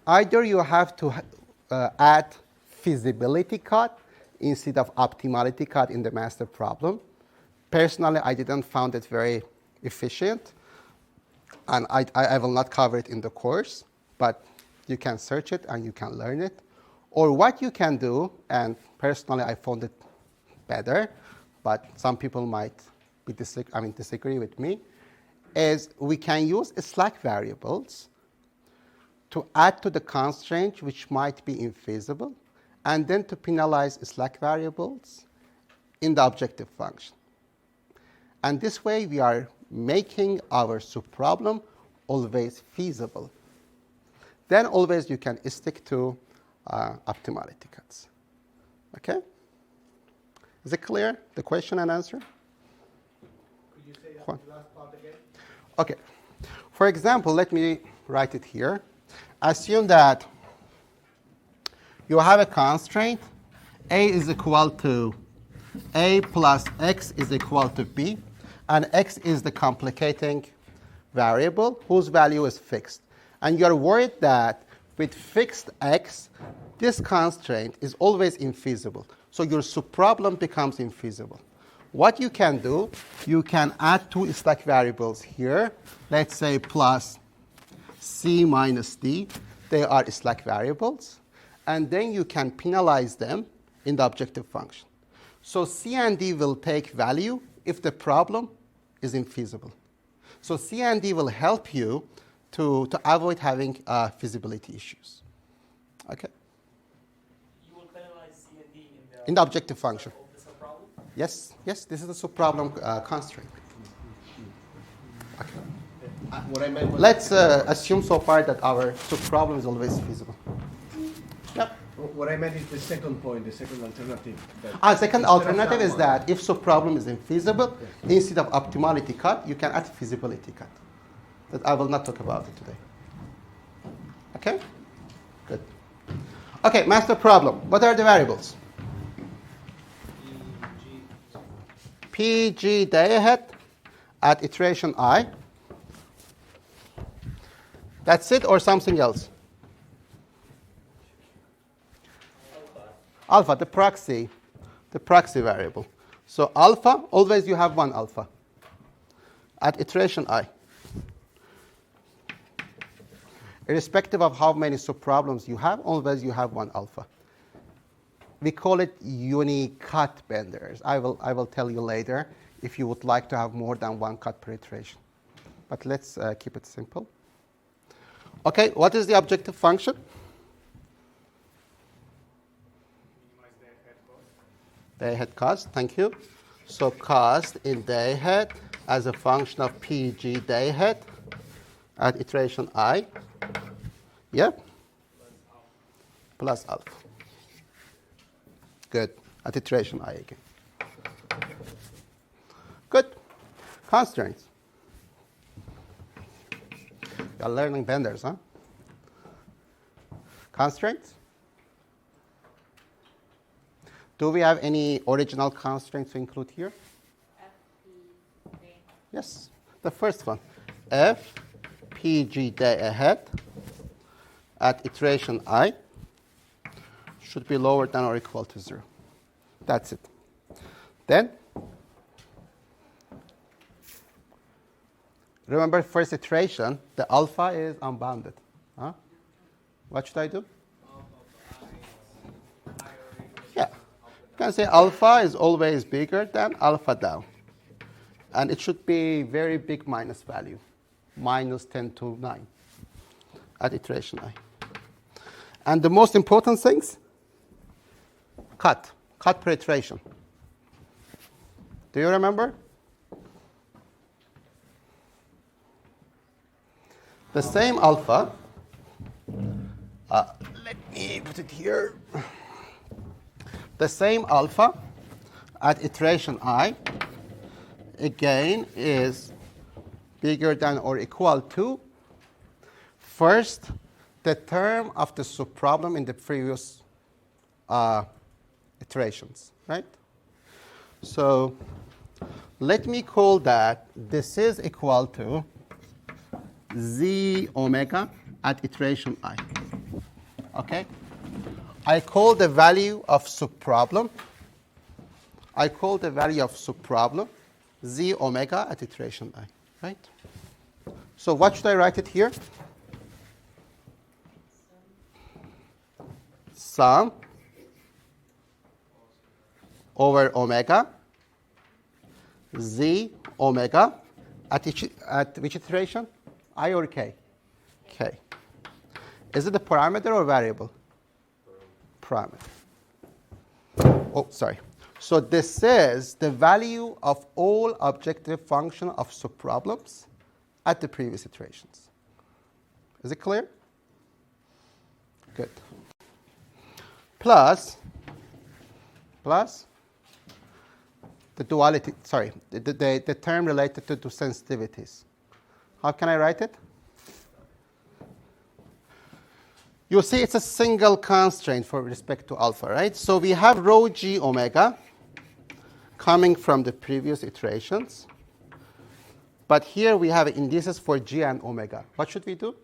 Either you have to add feasibility cut instead of optimality cut in the master problem. Personally, I didn't find it very efficient, and I will not cover it in the course, but you can search it and you can learn it. Or what you can do, and personally I found it better, but some people might disagree with me, is we can use slack variables to add to the constraint which might be infeasible, and then to penalize slack variables in the objective function. And this way we are making our subproblem always feasible. then always you can stick to optimality cuts. Okay? Is it clear, the question and answer? Could you say that last part again? Okay. For example, let me write it here. Assume that you have a constraint. A is equal to A plus X is equal to B. And X is the complicating variable whose value is fixed. And you're worried that with fixed X, this constraint is always infeasible. So your subproblem becomes infeasible. What you can do, you can add two slack variables here. Let's say plus C minus D. They are slack variables. And then you can penalize them in the objective function. So C and D will take value if the problem is infeasible. So C and D will help you to avoid having feasibility issues. Okay? You will penalize C and D In the objective function. of the subproblem? Yes, yes, this is a subproblem constraint. Okay. What I meant was Let's assume so far that our subproblem is always feasible. Yep. What I meant is the second point, the second alternative. Second alternative is that if subproblem is infeasible, instead of optimality cut, you can add feasibility cut. That I will not talk about it today. Okay? Good. Okay, master problem. What are the variables? P, G, day ahead at iteration I. That's it or something else? Alpha, the proxy variable. So alpha, always you have one alpha at iteration I. Irrespective of how many subproblems you have, always you have one alpha. We call it uni-cut benders. I will tell you later if you would like to have more than one cut per iteration. But let's keep it simple. Okay, what is the objective function? Day ahead cost, thank you. So cost in day ahead as a function of PG day ahead at iteration I. Yeah? Plus alpha. Good. At iteration I again. Good. Constraints. You're learning benders, huh? Constraints? Do we have any original constraints to include here? Yes. The first one. F, PG day ahead at iteration I should be lower than or equal to 0. That's it. Then, remember first iteration, the alpha is unbounded. Huh? What should I do? Yeah. You can say alpha is always bigger than alpha down. And it should be very big minus value, minus 10 to 9 at iteration I. And the most important things, cut per iteration. Do you remember? The same alpha, let me put it here. The same alpha at iteration I, again, is bigger than or equal to, first, the term of the subproblem in the previous iterations, right? So let me call that this is equal to z omega at iteration I. Okay? I call the value of subproblem. I call the value of subproblem z omega at iteration I, right? So what should I write it here? Sum over omega z omega at which iteration? I or k? K. Is it a parameter or variable? Parameter. Oh, sorry. So this is the value of all objective function of subproblems at the previous iterations. Is it clear? Good. Plus the duality, sorry, the term related to sensitivities. How can I write it? You see it's a single constraint for respect to alpha, right? So we have rho g omega coming from the previous iterations. But here we have indices for g and omega. What should we do?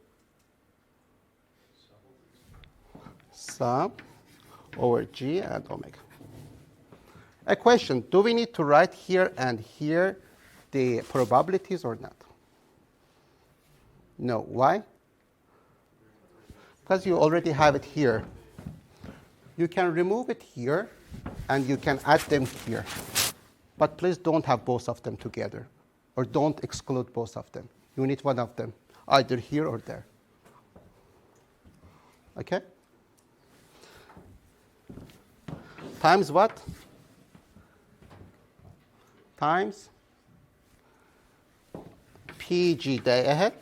Sum over g and omega. A question, do we need to write here and here the probabilities or not? No. Why? Because you already have it here. You can remove it here, and you can add them here. But please don't have both of them together, or don't exclude both of them. You need one of them, either here or there. Okay? Times what? Times PG day ahead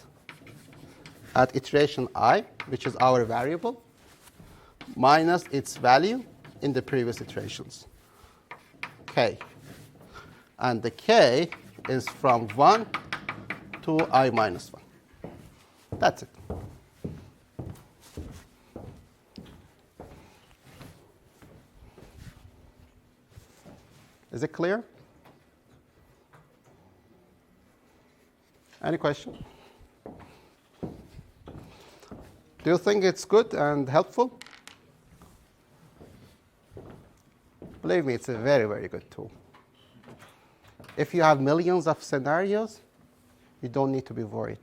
at iteration I, which is our variable, minus its value in the previous iterations, k. And the k is from 1 to I minus 1. That's it. Is it clear? Any question? Do you think it's good and helpful? Believe me, it's a very, very good tool. If you have millions of scenarios, you don't need to be worried.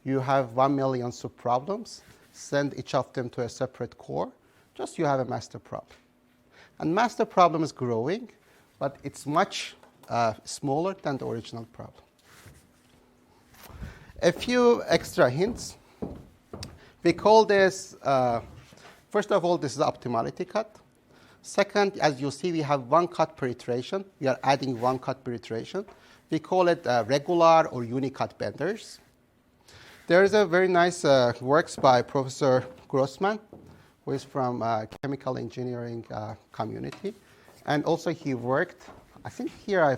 You have 1 million subproblems, send each of them to a separate core, just you have a master problem. And master problem is growing, but it's much smaller than the original problem. A few extra hints. We call this, first of all, this is the optimality cut. Second, as you see, we have 1 cut per iteration. We are adding 1 cut per iteration. We call it regular or unicut benders. There is a very nice works by Professor Grossman, who is from chemical engineering community. And also he worked, I think here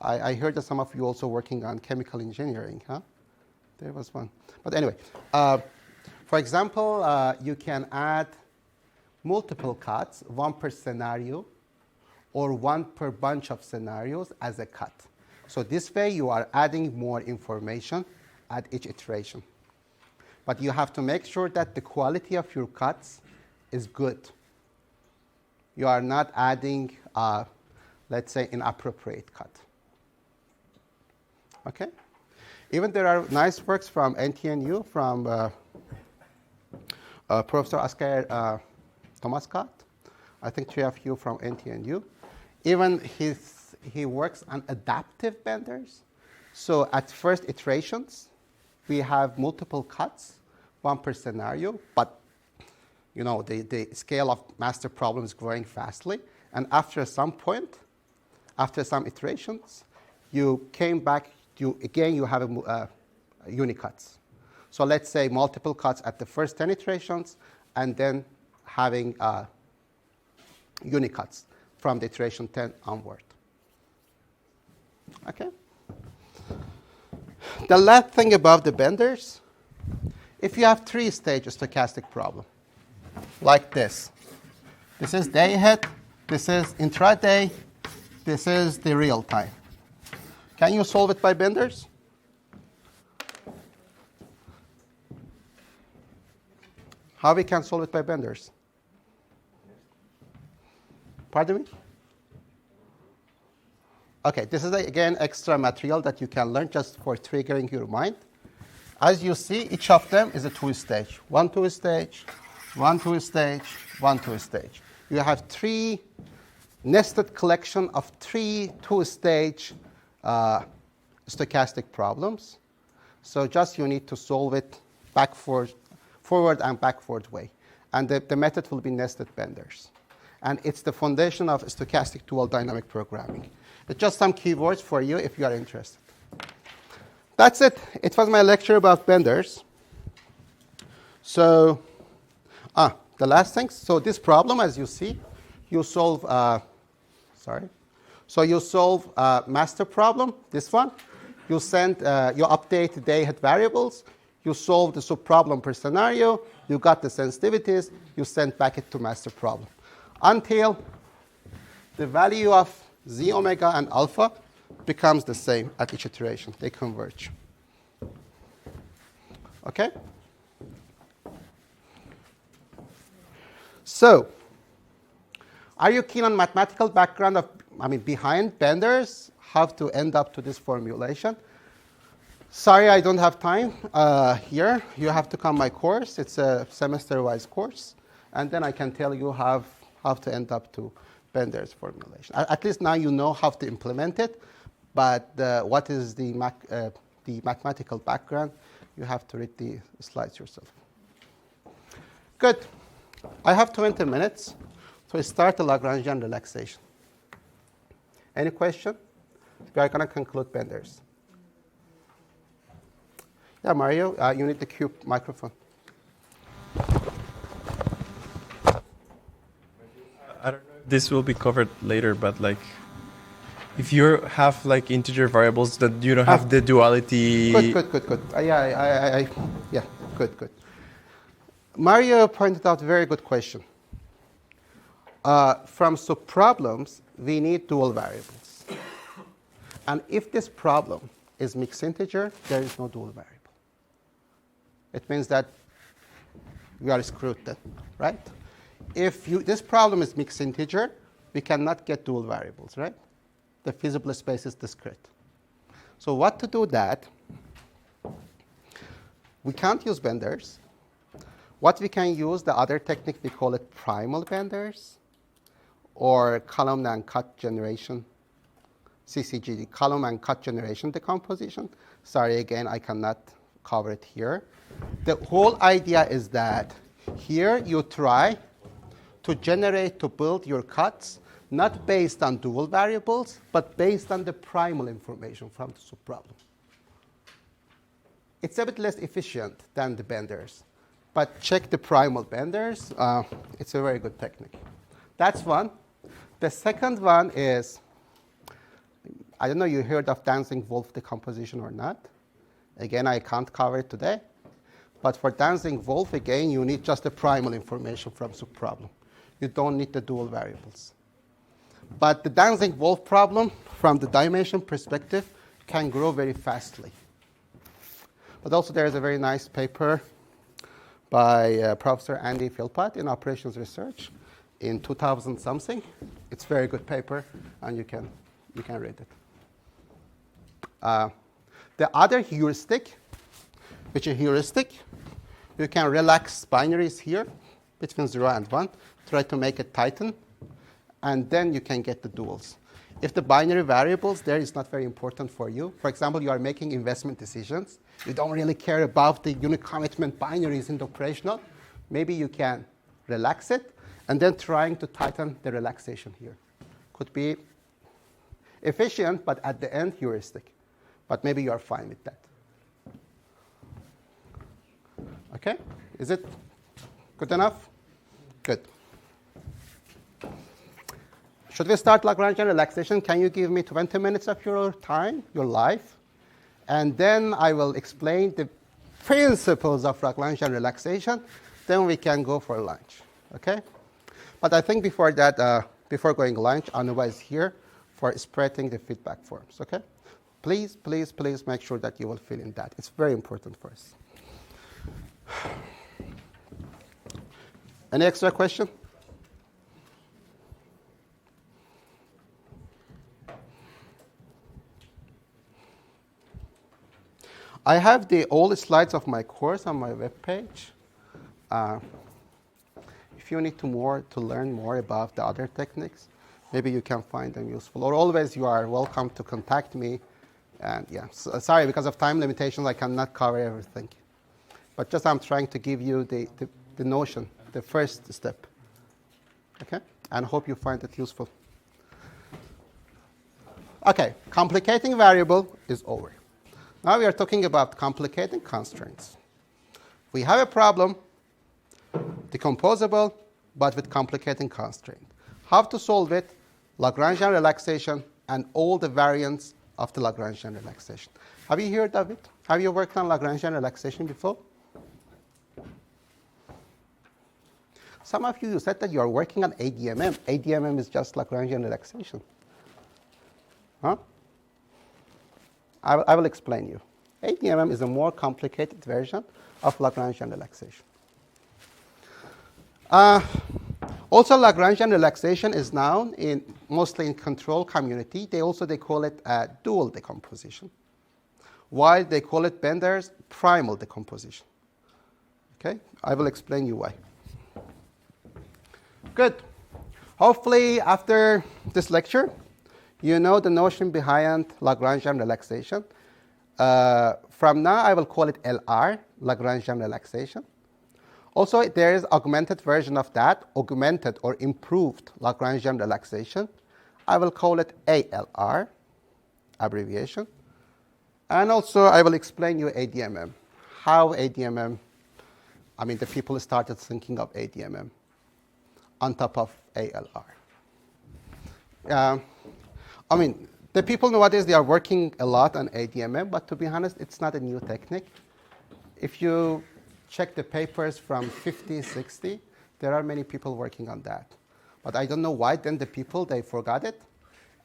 I heard that some of you also working on chemical engineering, huh? There was one. But anyway, for example, you can add multiple cuts, 1 per scenario, or 1 per bunch of scenarios as a cut. So this way you are adding more information at each iteration. But you have to make sure that the quality of your cuts is good. You are not adding, let's say, inappropriate cut. Okay? Even there are nice works from NTNU, from Professor Asger Tomaskat. I think 3 of you from NTNU. Even he works on adaptive benders. So at first iterations, we have multiple cuts, 1 per scenario, but you know the scale of master problem is growing fastly. And after some point, after some iterations, you came back, you have unicuts. So let's say multiple cuts at the first 10 iterations, and then having unicuts from the iteration 10 onward. Okay? The last thing about the benders, if you have 3-stage stochastic problem, like this. This is day ahead, this is intraday, this is the real time. Can you solve it by benders? How we can solve it by benders? Pardon me? Okay, this is again extra material that you can learn just for triggering your mind. As you see, each of them is a 2-stage. 1 2-stage, 1 2-stage, 1 2-stage. You have 3 nested collection of 3 2-stage stochastic problems. So just you need to solve it forward and backward way. And the method will be nested benders. And it's the foundation of stochastic dual dynamic programming. It's just some keywords for you if you are interested. That's it. It was my lecture about benders. So The last thing. So this problem, as you see, you solve. So you solve master problem. This one. You update the head variables. You solve the subproblem per scenario. You got the sensitivities. You send back it to master problem, until the value of z omega and alpha becomes the same at each iteration. They converge. Okay? So, are you keen on mathematical background behind benders, how to end up to this formulation? Sorry, I don't have time here. You have to come my course. It's a semester-wise course. And then I can tell you how to end up to Bender's formulation. At least now you know how to implement it. But what is the mathematical background? You have to read the slides yourself. Good. I have 20 minutes to start the Lagrangian relaxation. Any question? We are going to conclude Bender's. Yeah, Mario, you need the cube microphone. I don't know if this will be covered later, but like, if you have like integer variables that you don't have the duality. Good. Yeah, good. Mario pointed out a very good question. From subproblems, we need dual variables. And if this problem is mixed integer, there is no dual variable. It means that we are screwed then, right? If this problem is mixed integer, we cannot get dual variables, right? The feasible space is discrete. So what to do that? We can't use benders. What we can use, the other technique, we call it primal benders, or column and cut generation, CCGD, column and cut generation decomposition. Sorry, again, I cannot cover it here. The whole idea is that here you try to build your cuts, not based on dual variables, but based on the primal information from the subproblem. It's a bit less efficient than the benders, but check the primal benders. It's a very good technique. That's one. The second one is, I don't know you heard of Danzig-Wolf decomposition or not. Again, I can't cover it today. But for Danzig-Wolf, again, you need just the primal information from subproblem. You don't need the dual variables. But the Danzig-Wolf problem, from the dimension perspective, can grow very fastly. But also there is a very nice paper by Professor Andy Philpott in Operations Research in 2000-something. It's a very good paper, and you can read it. The other heuristic, which is heuristic, you can relax binaries here between 0 and 1, try to make it tighten, and then you can get the duals. If the binary variables there is not very important for you, for example, you are making investment decisions, you don't really care about the unit commitment binaries in the operational, maybe you can relax it, and then trying to tighten the relaxation here. Could be efficient, but at the end, heuristic. But maybe you are fine with that. Okay? Is it good enough? Good. Should we start Lagrangian relaxation? Can you give me 20 minutes of your time, your life? And then I will explain the principles of Lagrangian relaxation. Then we can go for lunch. Okay? But I think before that, before going lunch, Anuba is here for spreading the feedback forms. Okay? Please make sure that you will fill in that. It's very important for us. Any extra question? I have all the slides of my course on my webpage. If you need to learn more about the other techniques, maybe you can find them useful. Or always you are welcome to contact me. And yeah, sorry, because of time limitations, I cannot cover everything. But just I'm trying to give you the notion, the first step. Okay? And hope you find it useful. Okay, complicating variable is over. Now we are talking about complicating constraints. We have a problem. decomposable, but with complicating constraint. How to solve it? Lagrangian relaxation and all the variants of the Lagrangian relaxation. Have you heard of it? Have you worked on Lagrangian relaxation before? Some of you said that you are working on ADMM. ADMM is just Lagrangian relaxation. Huh? I will explain you. ADMM is a more complicated version of Lagrangian relaxation. Also, Lagrangian relaxation is known mostly in control community. They call it dual decomposition, while they call it Bender's primal decomposition. Okay, I will explain you why. Good. Hopefully, after this lecture, you know the notion behind Lagrangian relaxation. From now, I will call it LR, Lagrangian relaxation. Also, there is augmented version of that, augmented or improved Lagrangian relaxation. I will call it ALR, abbreviation. And also, I will explain you ADMM, how ADMM, the people started thinking of ADMM on top of ALR. The people nowadays, they are working a lot on ADMM, but to be honest, it's not a new technique. If you check the papers from 50, 60, there are many people working on that. But I don't know why then the people, they forgot it.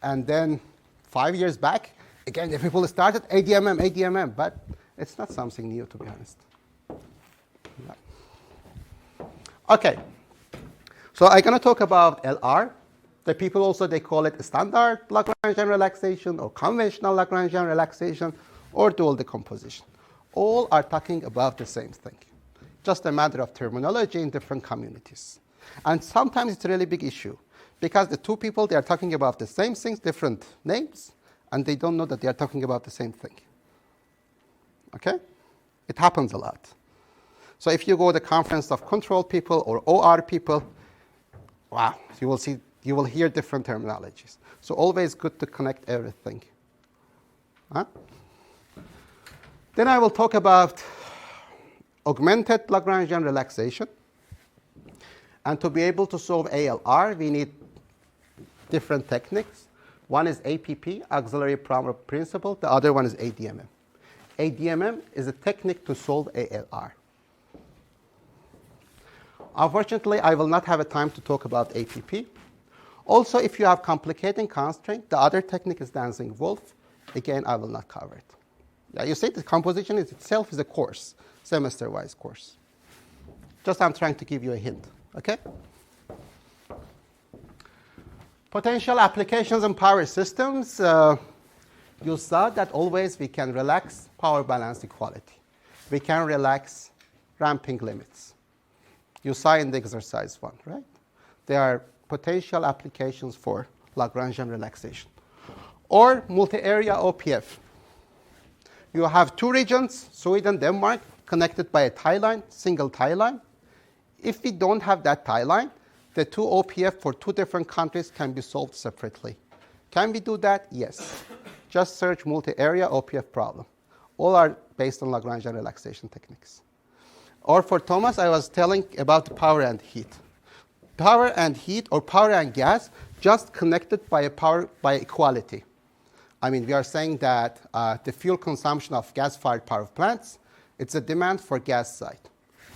And then 5 years back, again, the people started ADMM, but it's not something new, to be honest. No. Okay, so I'm going to talk about LR. The people also, they call it standard Lagrangian relaxation or conventional Lagrangian relaxation or dual decomposition. All are talking about the same thing. Just a matter of terminology in different communities. And sometimes it's a really big issue because the two people, they are talking about the same things, different names, and they don't know that they are talking about the same thing. Okay? It happens a lot. So if you go to the conference of control people or OR people, wow, you will hear different terminologies. So always good to connect everything. Huh? Then I will talk about augmented Lagrangian relaxation. And to be able to solve ALR, we need different techniques. One is APP, auxiliary power principle. The other one is ADMM. ADMM is a technique to solve ALR. Unfortunately, I will not have a time to talk about APP. Also, if you have complicating constraint, the other technique is dancing wolf. Again, I will not cover it. Yeah, you see, the composition itself is a course, semester-wise course. Just I'm trying to give you a hint, okay? Potential applications in power systems. You saw that always we can relax power balance equality. We can relax ramping limits. You saw in the exercise one, right? There are potential applications for Lagrangian relaxation. Or multi-area OPF. You have two regions, Sweden, Denmark, connected by a tie line, single tie line. If we don't have that tie line, the two OPF for two different countries can be solved separately. Can we do that? Yes. Just search multi-area OPF problem. All are based on Lagrangian relaxation techniques. Or for Thomas, I was telling about power and heat. Power and heat or power and gas just connected by equality. We are saying that the fuel consumption of gas-fired power plants, it's a demand for gas side,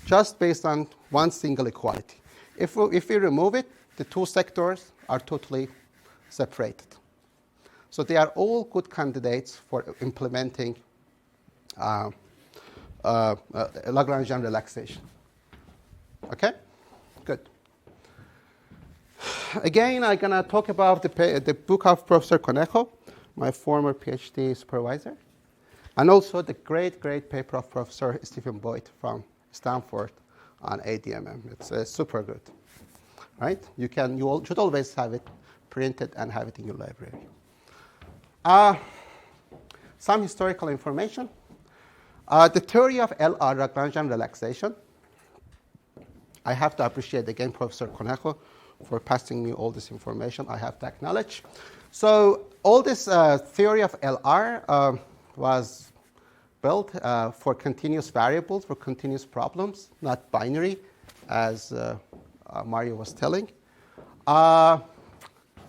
just based on one single equality. If we remove it, the two sectors are totally separated. So they are all good candidates for implementing Lagrangian relaxation. Okay? Good. Again, I'm going to talk about the book of Professor Conejo, my former PhD supervisor, and also the great paper of Professor Stephen Boyd from Stanford on ADMM. It's super good, right? You should always have it printed and have it in your library. Some historical information. The theory of LR, Lagrangian relaxation. I have to appreciate again Professor Conejo for passing me all this information. I have to acknowledge. So all this theory of LR was built for continuous variables, for continuous problems, not binary as Mario was telling.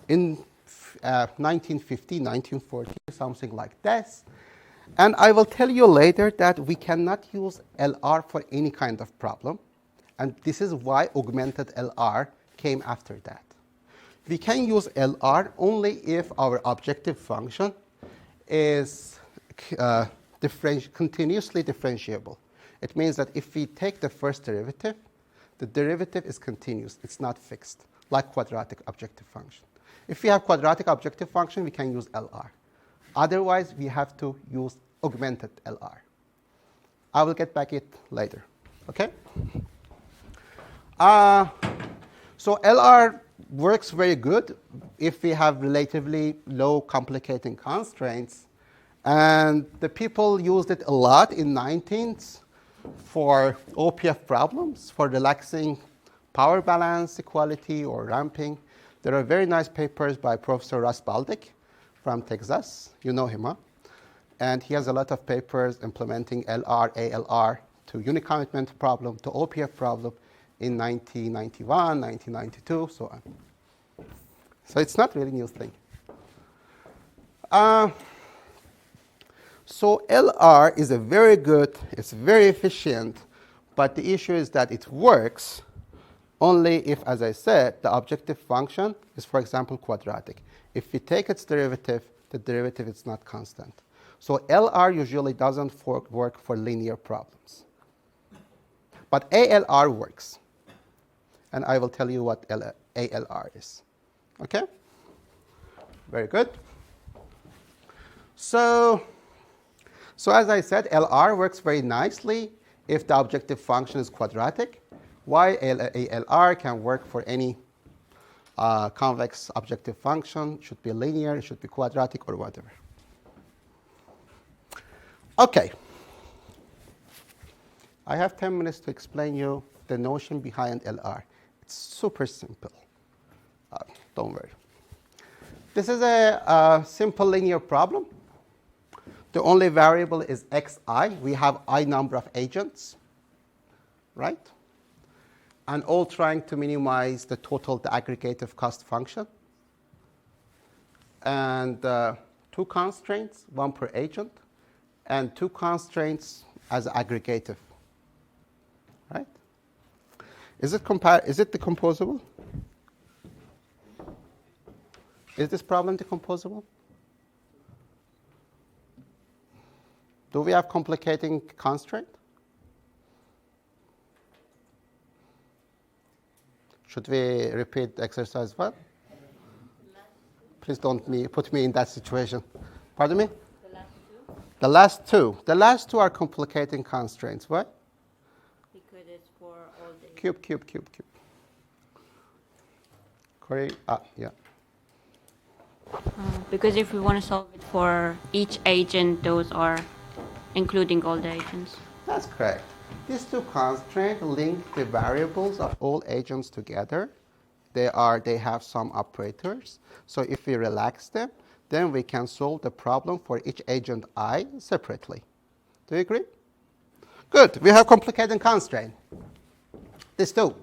In 1950, 1940, something like this. And I will tell you later that we cannot use LR for any kind of problem. And this is why augmented LR came after that. We can use LR only if our objective function is continuously differentiable. It means that if we take the first derivative, the derivative is continuous. It's not fixed, like quadratic objective function. If we have quadratic objective function, we can use LR. Otherwise, we have to use augmented LR. I will get back it later. Okay? So LR works very good if we have relatively low complicating constraints. And the people used it a lot in 19th for OPF problems, for relaxing power balance equality or ramping. There are very nice papers by Professor Russ Baldick from Texas. You know him, huh? And he has a lot of papers implementing LR, ALR to unit commitment problem, to OPF problem in 1991, 1992, so on. So it's not really a new thing. So LR is a very good, it's very efficient, but the issue is that it works only if, as I said, the objective function is, for example, quadratic. If we take its derivative, the derivative is not constant. So LR usually doesn't work for linear problems. But ALR works. And I will tell you what ALR is. Okay? Very good. So as I said, LR works very nicely if the objective function is quadratic. Why ALR can work for any convex objective function. It should be linear, it should be quadratic, or whatever. Okay. I have 10 minutes to explain you the notion behind LR. It's super simple. Don't worry. This is a simple linear problem. The only variable is xi. We have I number of agents, right? And all trying to minimize the total, the aggregative cost function. And two constraints, one per agent, and two constraints as aggregative, right? Is it decomposable? Is this problem decomposable? Do we have complicating constraint? Should we repeat exercise 1? Please don't put me in that situation. Pardon me? The last two. The last two are complicating constraints. Why? Because it's for all the... Cube. Correct? Yeah. Because if we want to solve it for each agent, those are including all the agents. That's correct. These two constraints link the variables of all agents together. They have some operators. So if we relax them, then we can solve the problem for each agent I separately. Do you agree? Good. We have complicating constraint. These two.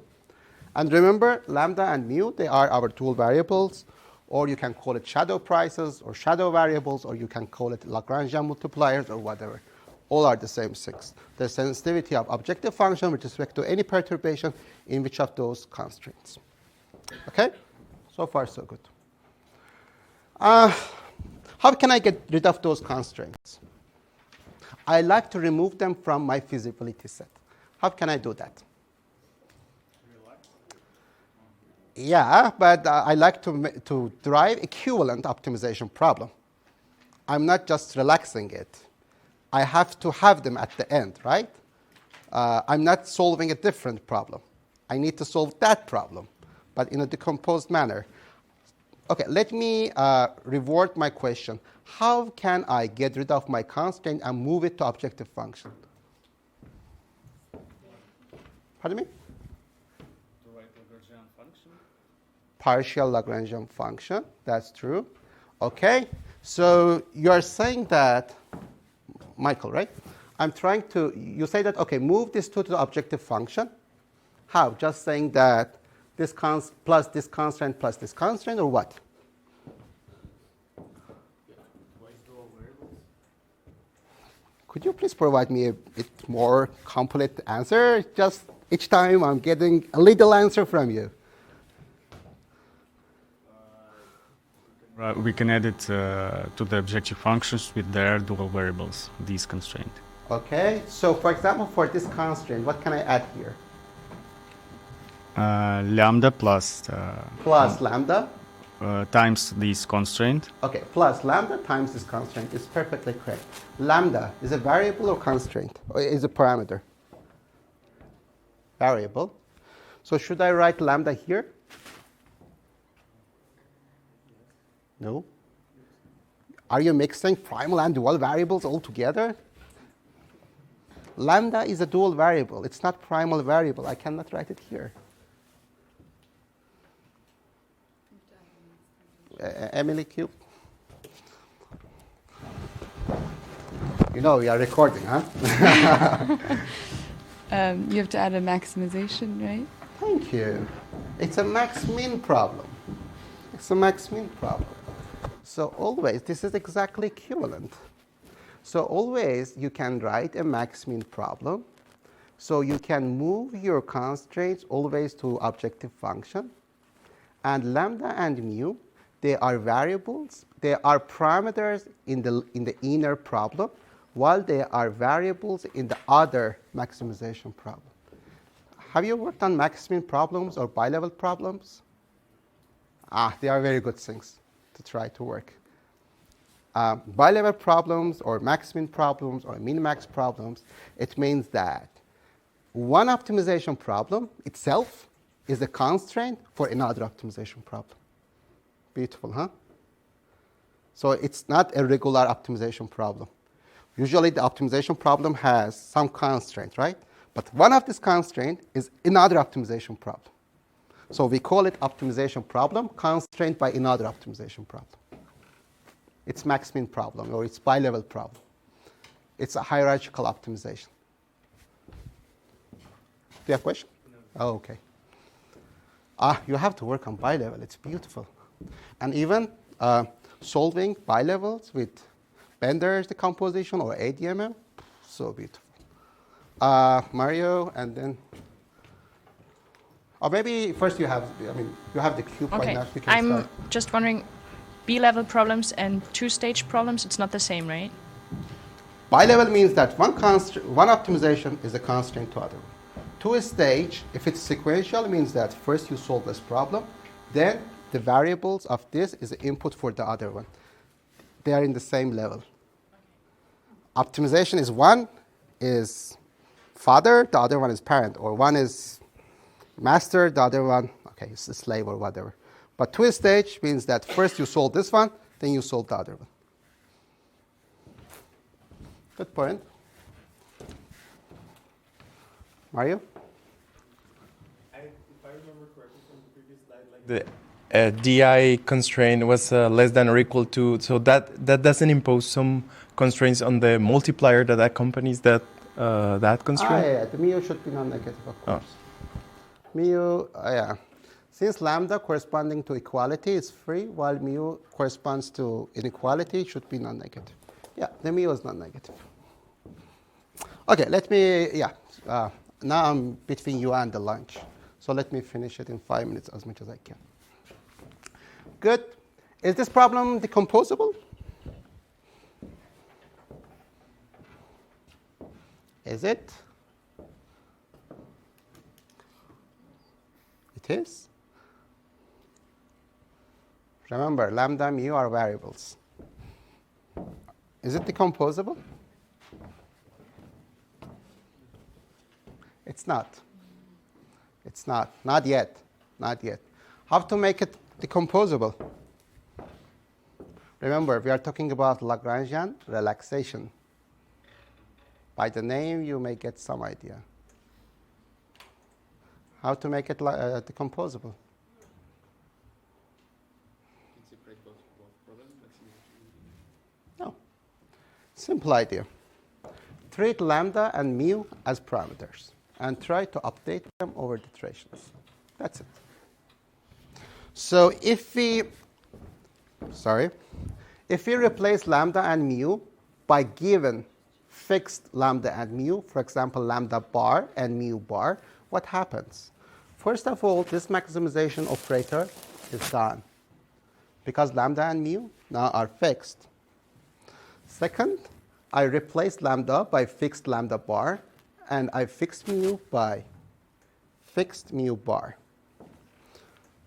And remember, lambda and mu, they are our tool variables. Or you can call it shadow prices or shadow variables, or you can call it Lagrangian multipliers or whatever. All are the same things. The sensitivity of objective function with respect to any perturbation in which of those constraints. Okay? So far, so good. How can I get rid of those constraints? I like to remove them from my feasibility set. How can I do that? Yeah, but I like to derive equivalent optimization problem. I'm not just relaxing it. I have to have them at the end, right? I'm not solving a different problem. I need to solve that problem, but in a decomposed manner. Okay, let me reword my question. How can I get rid of my constraint and move it to objective function? Pardon me? Partial Lagrangian function, that's true. Okay, so you're saying that, Michael, right? I'm trying to, you say that, okay, move this two to the objective function, How? Just saying that this plus this constraint, or what? Could you please provide me a bit more complete answer? Just each time I'm getting a little answer from you. We can add it to the objective functions with their dual variables, these constraint. Okay, so for example, for this constraint, what can I add here? Lambda plus lambda times this constraint. Okay, plus lambda times this constraint is perfectly correct. Lambda is a variable or constraint, or is a parameter? Variable. So should I write lambda here? No. Are you mixing primal and dual variables all together? Lambda is a dual variable. It's not primal variable. I cannot write it here. Emily Cube. You know we are recording, huh? You have to add a maximization, right? Thank you. It's a max-min problem. It's a max-min problem. So always, this is exactly equivalent. So always you can write a max-min problem. So you can move your constraints always to objective function. And lambda and mu, they are variables. They are parameters in the inner problem, while they are variables in the other maximization problem. Have you worked on max-min problems or bilevel problems? They are very good things to try to work. Bilevel problems or max-min problems or min-max problems, it means that one optimization problem itself is a constraint for another optimization problem. Beautiful, huh? So it's not a regular optimization problem. Usually the optimization problem has some constraint, right? But one of these constraints is another optimization problem. So we call it optimization problem constrained by another optimization problem. It's max-min problem, or it's bilevel problem. It's a hierarchical optimization. Do you have a question? No. Oh, okay. You have to work on bilevel. It's beautiful. And even solving bilevels with Bender's decomposition or ADMM, so beautiful. Mario, and then... Or maybe first you have the cube right now. You can I'm start. just wondering, B-level problems and two-stage problems, it's not the same, right? Bilevel means that one optimization is a constraint to other one. Two-stage, if it's sequential, means that first you solve this problem, then the variables of this is the input for the other one. They are in the same level. Optimization is one is father, the other one is parent, or one is master, the other one, okay, it's a slave or whatever. But two-stage means that first you solve this one, then you solve the other one. Good point. Mario? If I remember correctly from the previous slide, like the DI constraint was less than or equal to, so that doesn't impose some constraints on the multiplier that accompanies that constraint? Yeah, the mu should be non-negative, of course. Mu, yeah. Since lambda corresponding to equality is free, while mu corresponds to inequality, it should be non-negative. Yeah, the mu is non-negative. Okay, let me, now I'm between you and the lunch. So let me finish it in 5 minutes as much as I can. Good. Is this problem decomposable? Is it? It is. Remember, lambda and mu are variables. Is it decomposable? It's not. It's not. Not yet. Not yet. How to make it decomposable? Remember, we are talking about Lagrangian relaxation. By the name, you may get some idea. How to make it decomposable? No. Simple idea. Treat lambda and mu as parameters. and try to update them over the iterations. That's it. So if we replace lambda and mu by given fixed lambda and mu, for example, lambda bar and mu bar, what happens? First of all, this maximization operator is gone because lambda and mu now are fixed. Second, I replaced lambda by fixed lambda bar, and I fixed mu by fixed mu bar.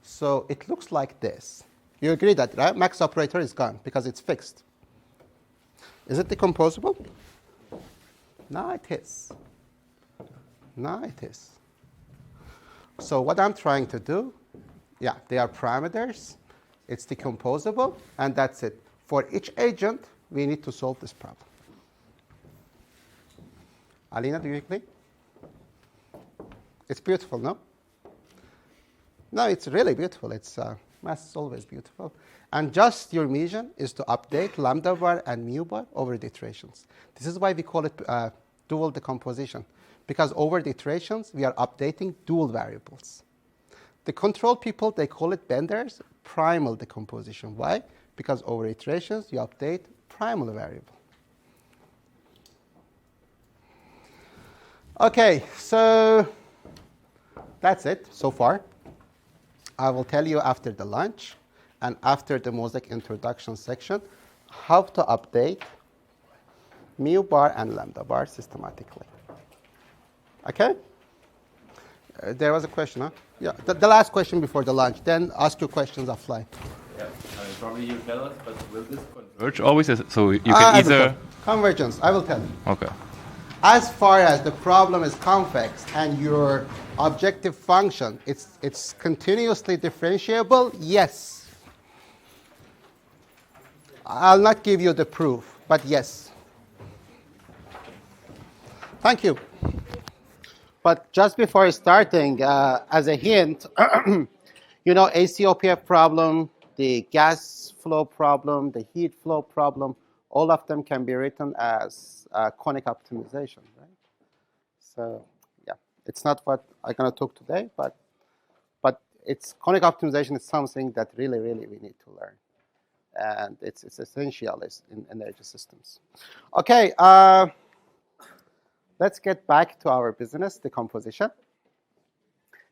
So it looks like this. You agree that, right? Max operator is gone because it's fixed. Is it decomposable? No, it is. No, it is. So what I'm trying to do, yeah, they are parameters. It's decomposable, and that's it. For each agent, we need to solve this problem. Alina, do you agree? It's beautiful, no? No, it's really beautiful. It's math is always beautiful. And just your mission is to update lambda bar and mu bar over the iterations. This is why we call it dual decomposition, because over the iterations, we are updating dual variables. The control people, they call it benders, primal decomposition. Why? Because over iterations, you update primal variable. Okay, so that's it so far. I will tell you after the lunch and after the Mosaic introduction section how to update mu bar and lambda bar systematically. Okay? There was a question, huh? Yeah, the last question before the lunch. Then ask your questions offline. Yeah, I mean, probably you tell us, but will this converge always? So you can either... Convergence, I will tell you. Okay. As far as the problem is convex and your objective function, it's continuously differentiable, yes. I'll not give you the proof, but yes. Thank you. But just before starting, as a hint, you know, ACOPF problem, the gas flow problem, the heat flow problem, all of them can be written as conic optimization, right? So, yeah, it's not what I'm going to talk today, but it's conic optimization is something that really, really we need to learn. And it's essential in energy systems. Okay, let's get back to our business, decomposition.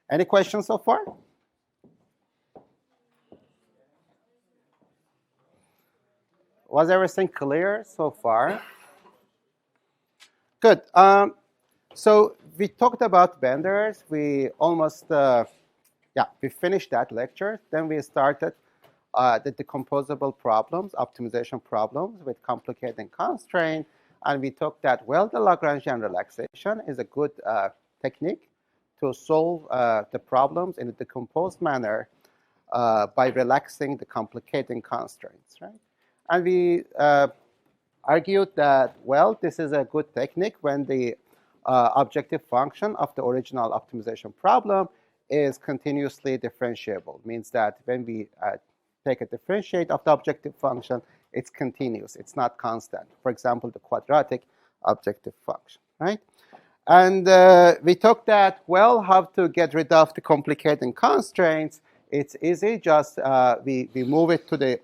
Any questions so far? Was everything clear so far? Good. So we talked about benders. We almost, we finished that lecture. Then we started the decomposable problems, optimization problems with complicating constraint. And we took that, well, the Lagrangian relaxation is a good technique to solve the problems in a decomposed manner by relaxing the complicating constraints, right? And we argued that, well, this is a good technique when the objective function of the original optimization problem is continuously differentiable. It means that when we take a differentiate of the objective function, it's continuous. It's not constant. For example, the quadratic objective function, right? And we took that, well, how to get rid of the complicating constraints. It's easy. Just we move it to the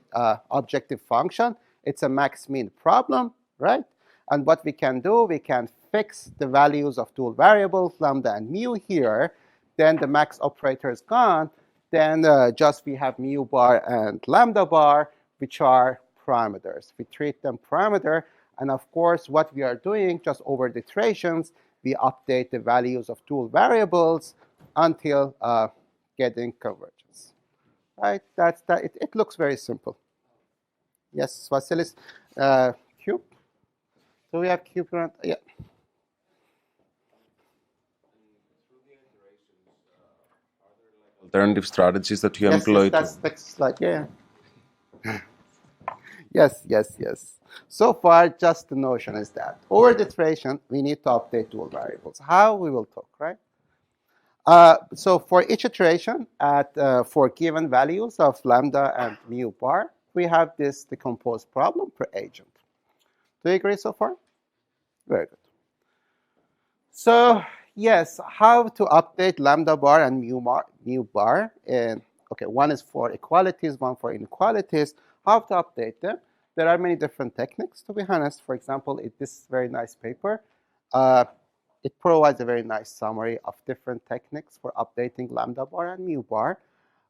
objective function. It's a max-min problem, right? And what we can do, we can fix the values of dual variables, lambda and mu here. Then the max operator is gone. Then just we have mu bar and lambda bar, which are parameters. We treat them parameter. And of course, what we are doing, just over the iterations, we update the values of dual variables until getting convergence. Right? That's that. It looks very simple. Yes, Vasilis, cube. So we have cube around. Yeah. Alternative strategies that you employ. Yes, that's next slide. Yeah. Yes. So far, just the notion is that over the iteration, we need to update dual variables. How we will talk, right? So for each iteration, for given values of lambda and mu bar, we have this decomposed problem per agent. Do you agree so far? Very good. So yes, how to update lambda bar and mu bar. And okay, one is for equalities, one for inequalities. How to update them? There are many different techniques, to be honest. For example, this very nice paper, it provides a very nice summary of different techniques for updating lambda bar and mu bar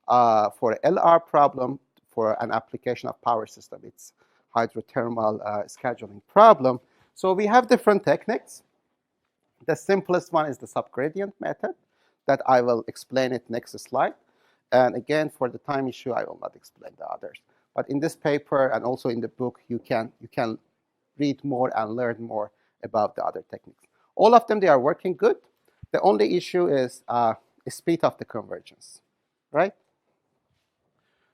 for LR problem for an application of power system. It's hydrothermal scheduling problem. So we have different techniques. The simplest one is the subgradient method that I will explain it next slide. And again, for the time issue, I will not explain the others. But in this paper and also in the book, you can read more and learn more about the other techniques. All of them, they are working good. The only issue is speed of the convergence, right?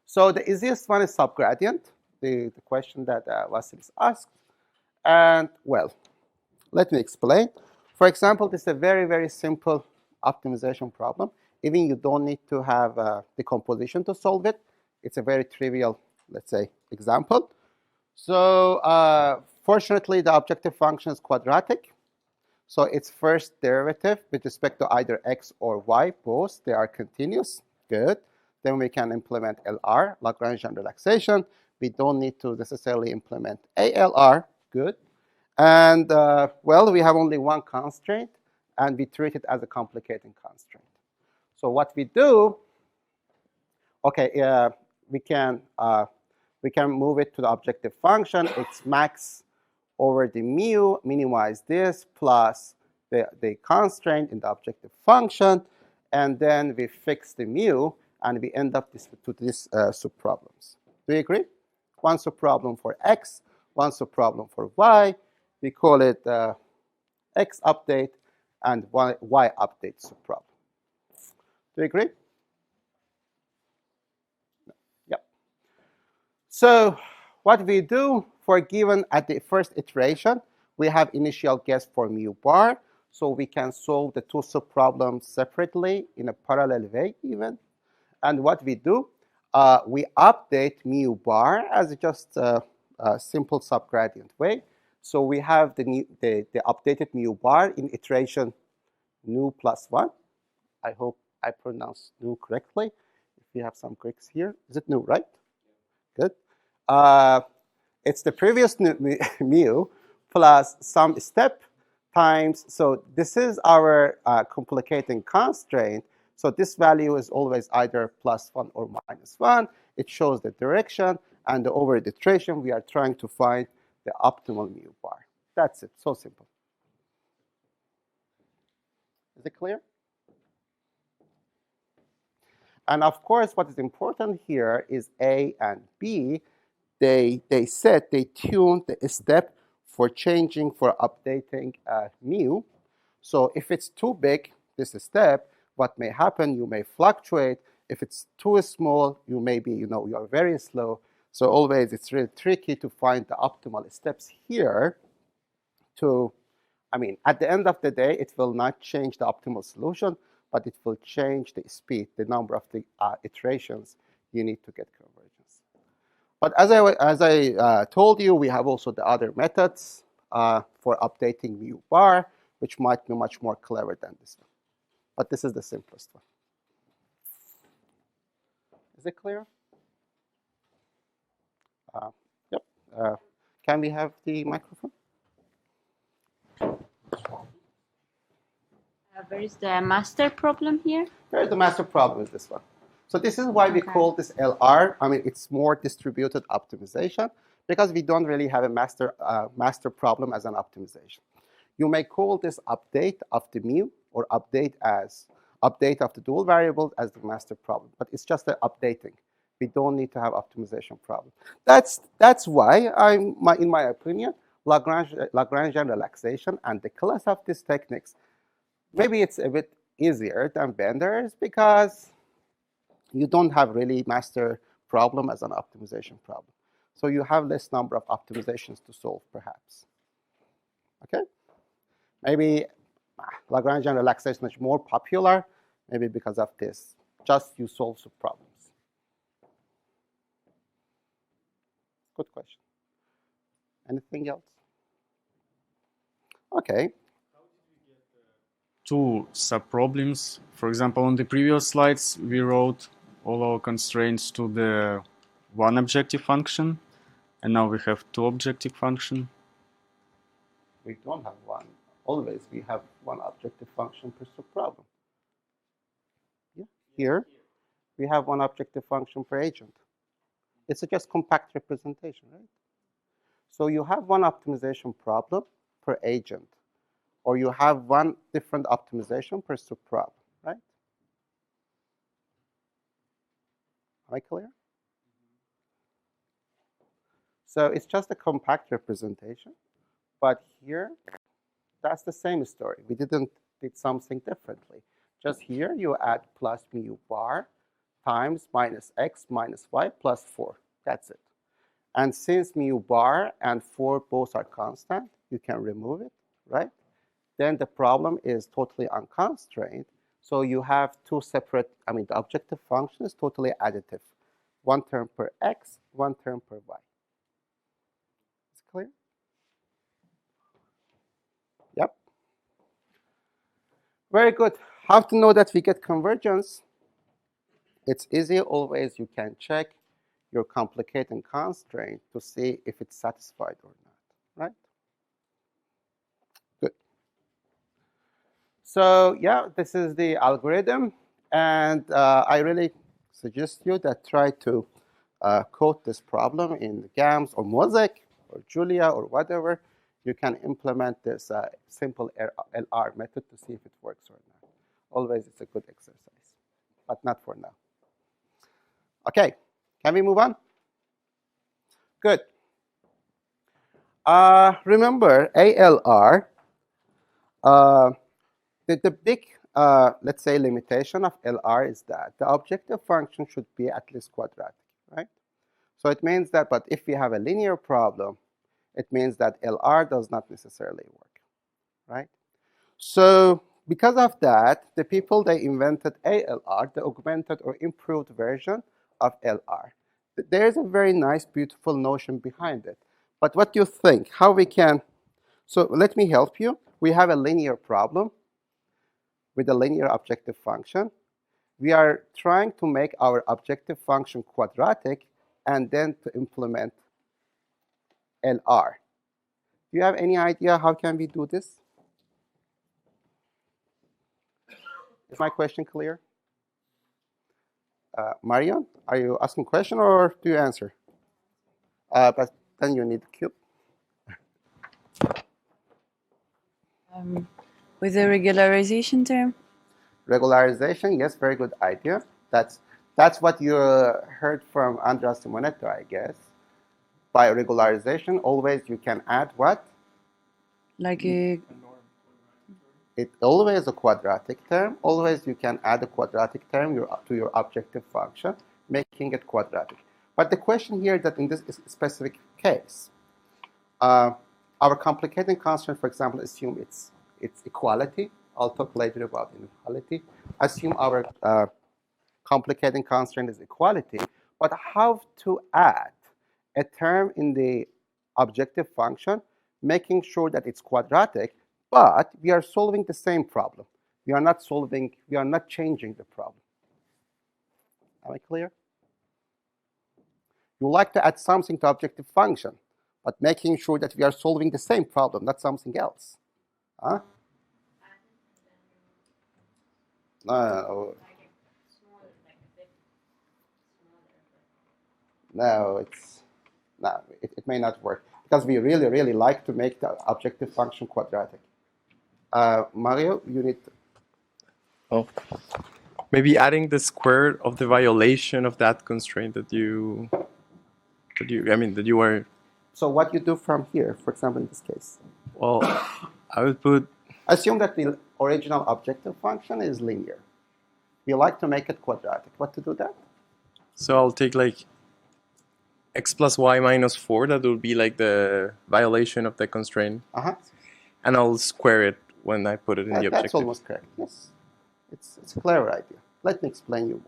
So the easiest one is subgradient, the question that Vasilis asked. And well, let me explain. For example, this is a very, very simple optimization problem. Even you don't need to have decomposition to solve it. It's a very trivial, let's say, example. So fortunately, the objective function is quadratic. So its first derivative with respect to either x or y, both, they are continuous. Good. Then we can implement LR, Lagrangian relaxation. We don't need to necessarily implement ALR. Good. And, well, we have only one constraint, and we treat it as a complicating constraint. So what we do, okay, we can move it to the objective function. It's max over the mu, minimize this, plus the constraint in the objective function, and then we fix the mu, and we end up to these subproblems. Do you agree? One subproblem for x, one subproblem for y. We call it x update and y update subproblem. Do you agree? No. Yep. So what we do for given at the first iteration, we have initial guess for mu bar. So we can solve the two subproblems separately in a parallel way even. And what we do, we update mu bar as just a simple subgradient way. So we have the updated mu bar in iteration nu plus 1. I hope I pronounced nu correctly. If you have some Greeks here. Is it nu, right? Good. It's the previous mu plus some step times. So this is our complicating constraint. So this value is always either plus 1 or minus 1. It shows the direction. And over the iteration, we are trying to find the optimal mu bar. That's it. So simple. Is it clear? And of course, what is important here is A and B. They tune the step for changing, for updating mu. So if it's too big, this step, what may happen, you may fluctuate. If it's too small, you may be, you're very slow. So always, it's really tricky to find the optimal steps here at the end of the day, it will not change the optimal solution, but it will change the speed, the number of the iterations you need to get convergence. But as I told you, we have also the other methods for updating mu bar, which might be much more clever than this one. But this is the simplest one. Is it clear? Yep. Can we have the microphone? Where is the master problem here? There is the master problem is this one. So this is why we call this LR. It's more distributed optimization because we don't really have a master problem as an optimization. You may call this update of the mu or update of the dual variables as the master problem, but it's just an updating. We don't need to have optimization problem. That's why in my opinion, Lagrangian relaxation and the class of these techniques, maybe it's a bit easier than Bender's because you don't have really master problem as an optimization problem. So you have less number of optimizations to solve, perhaps. Okay? Maybe Lagrangian relaxation is more popular, maybe because of this. Just you solve some problems. Good question. Anything else? Okay. two subproblems. For example, on the previous slides, we wrote all our constraints to the one objective function, and now we have two objective function. We don't have one. Always we have one objective function per subproblem. Yeah. Here, we have one objective function per agent. It's just compact representation, right? So you have one optimization problem per agent, or you have one different optimization per subproblem, right? Am I clear? So it's just a compact representation, but here, that's the same story. We did something differently. Just here, you add plus mu bar times minus x minus y plus 4. That's it. And since mu bar and 4 both are constant, you can remove it, right? Then the problem is totally unconstrained. So you have two separate, the objective function is totally additive. One term per x, one term per y. Is it clear? Yep. Very good. How to know that we get convergence? It's easy. Always you can check your complicating constraint to see if it's satisfied or not, right? Good. So yeah, this is the algorithm, and I really suggest you that try to code this problem in GAMS or Mosaic or Julia or whatever. You can implement this simple LR method to see if it works or not. Always it's a good exercise, but not for now. Okay, can we move on? Good. Remember, ALR, the big, let's say, limitation of LR is that the objective function should be at least quadratic, right? So it means that, but if we have a linear problem, it means that LR does not necessarily work, right? So because of that, the people, they invented ALR, the augmented or improved version of LR. There's a very nice, beautiful notion behind it. But what do you think? How we can? So let me help you. We have a linear problem with a linear objective function. We are trying to make our objective function quadratic and then to implement LR. Do you have any idea how can we do this? Is my question clear? Marion, are you asking a question or do you answer? But then you need the cube. With the regularization term? Regularization, yes, very good idea. That's what you heard from Andrea Simonetto, I guess. By regularization, always you can add what? Like a... It's always a quadratic term. Always you can add a quadratic term to your objective function, making it quadratic. But the question here is that in this specific case, our complicating constant, for example, assume it's equality. I'll talk later about inequality. Assume our complicating constraint is equality. But how to add a term in the objective function, making sure that it's quadratic, but we are solving the same problem. We are not changing the problem. Am I clear? You like to add something to objective function, but making sure that we are solving the same problem, not something else. Huh? No. No, it may not work because we really, really like to make the objective function quadratic. Mario, you need to... Oh, maybe adding the square of the violation of that constraint that you are. So what you do from here, for example, in this case? Well, I would put. Assume that the original objective function is linear. We like to make it quadratic. What to do that? So I'll take like x plus y minus 4. That will be like the violation of the constraint. And I'll square it when I put it in the objective. That's almost correct. Yes, it's a clever idea. Let me explain you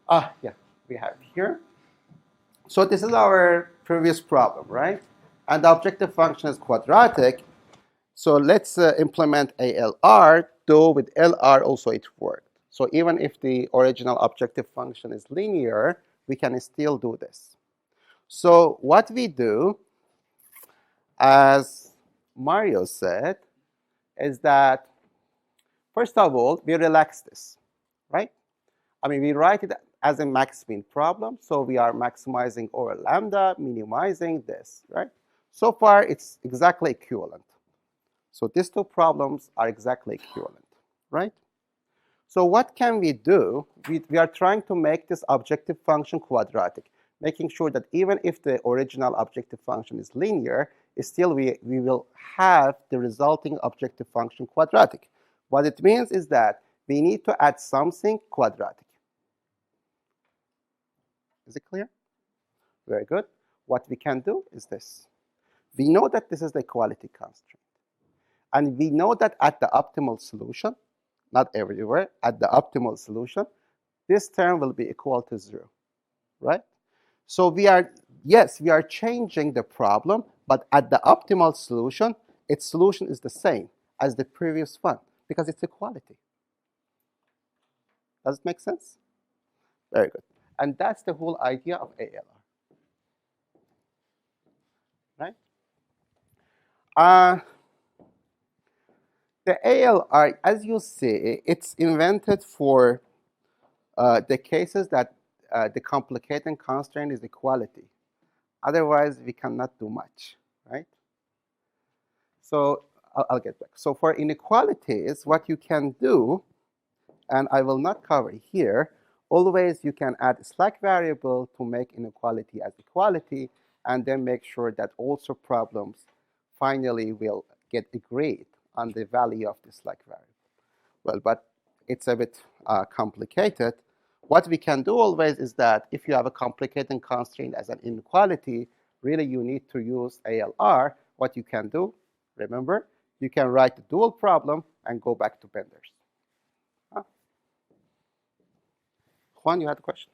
more. Yeah, we have here. So this is our previous problem, right? And the objective function is quadratic. So let's implement ALR, though with LR also it worked. So even if the original objective function is linear, we can still do this. So what we do, as Mario said, is that, first of all, we relax this, right? I mean, we write it as a max-min problem, so we are maximizing over lambda, minimizing this, right? So far, it's exactly equivalent. So these two problems are exactly equivalent, right? So what can we do? We are trying to make this objective function quadratic, making sure that even if the original objective function is linear, still we will have the resulting objective function quadratic. What it means is that we need to add something quadratic. Is it clear? Very good. What we can do is this. We know that this is the equality constraint. And we know that at the optimal solution, not everywhere, at the optimal solution, this term will be equal to 0, right? So we are changing the problem, but at the optimal solution, its solution is the same as the previous one because it's equality. Does it make sense? Very good. And that's the whole idea of ALR, right? The ALR, as you see, it's invented for the cases that the complicating constraint is equality. Otherwise, we cannot do much, right? So I'll get back. So for inequalities, what you can do, and I will not cover here, always you can add a slack variable to make inequality as equality, and then make sure that also problems finally will get agreed on the value of the slack variable. Well, but it's a bit complicated. What we can do always is that if you have a complicating constraint as an inequality, really you need to use ALR. What you can do, remember, you can write the dual problem and go back to Bender's. Huh? Juan, you had a question?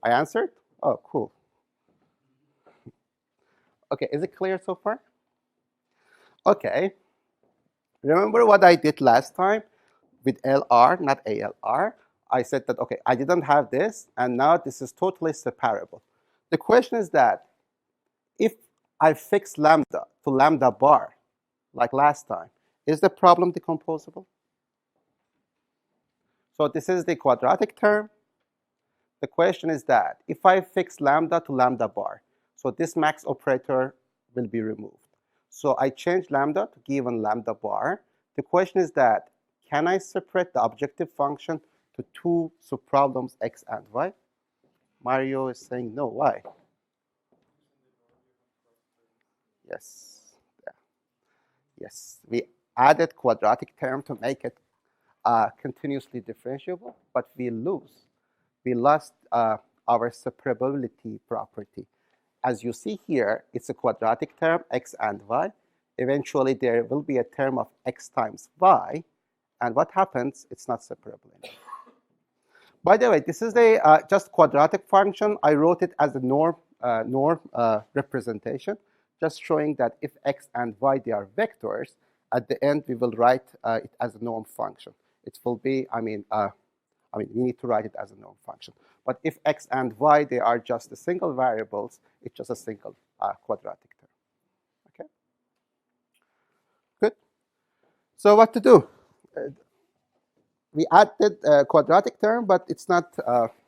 I answered? Oh, cool. Okay, is it clear so far? Okay. Remember what I did last time with LR, not ALR? I said that, okay, I didn't have this, and now this is totally separable. The question is that if I fix lambda to lambda bar, like last time, is the problem decomposable? So this is the quadratic term. The question is that if I fix lambda to lambda bar, so this max operator will be removed. So I change lambda to given lambda bar. The question is that, can I separate the objective function to two subproblems x and y? Mario is saying no. Why? Yes. Yeah. Yes. We added quadratic term to make it continuously differentiable, but we lost our separability property. As you see here, it's a quadratic term, x and y. Eventually, there will be a term of x times y. And what happens? It's not separable anymore. By the way, this is a just quadratic function. I wrote it as a norm representation, just showing that if x and y, they are vectors, at the end, we will write it as a norm function. It will be, we need to write it as a norm function. But if x and y, they are just the single variables, it's just a single quadratic term. Okay? Good. So what to do? We added a quadratic term, but it's not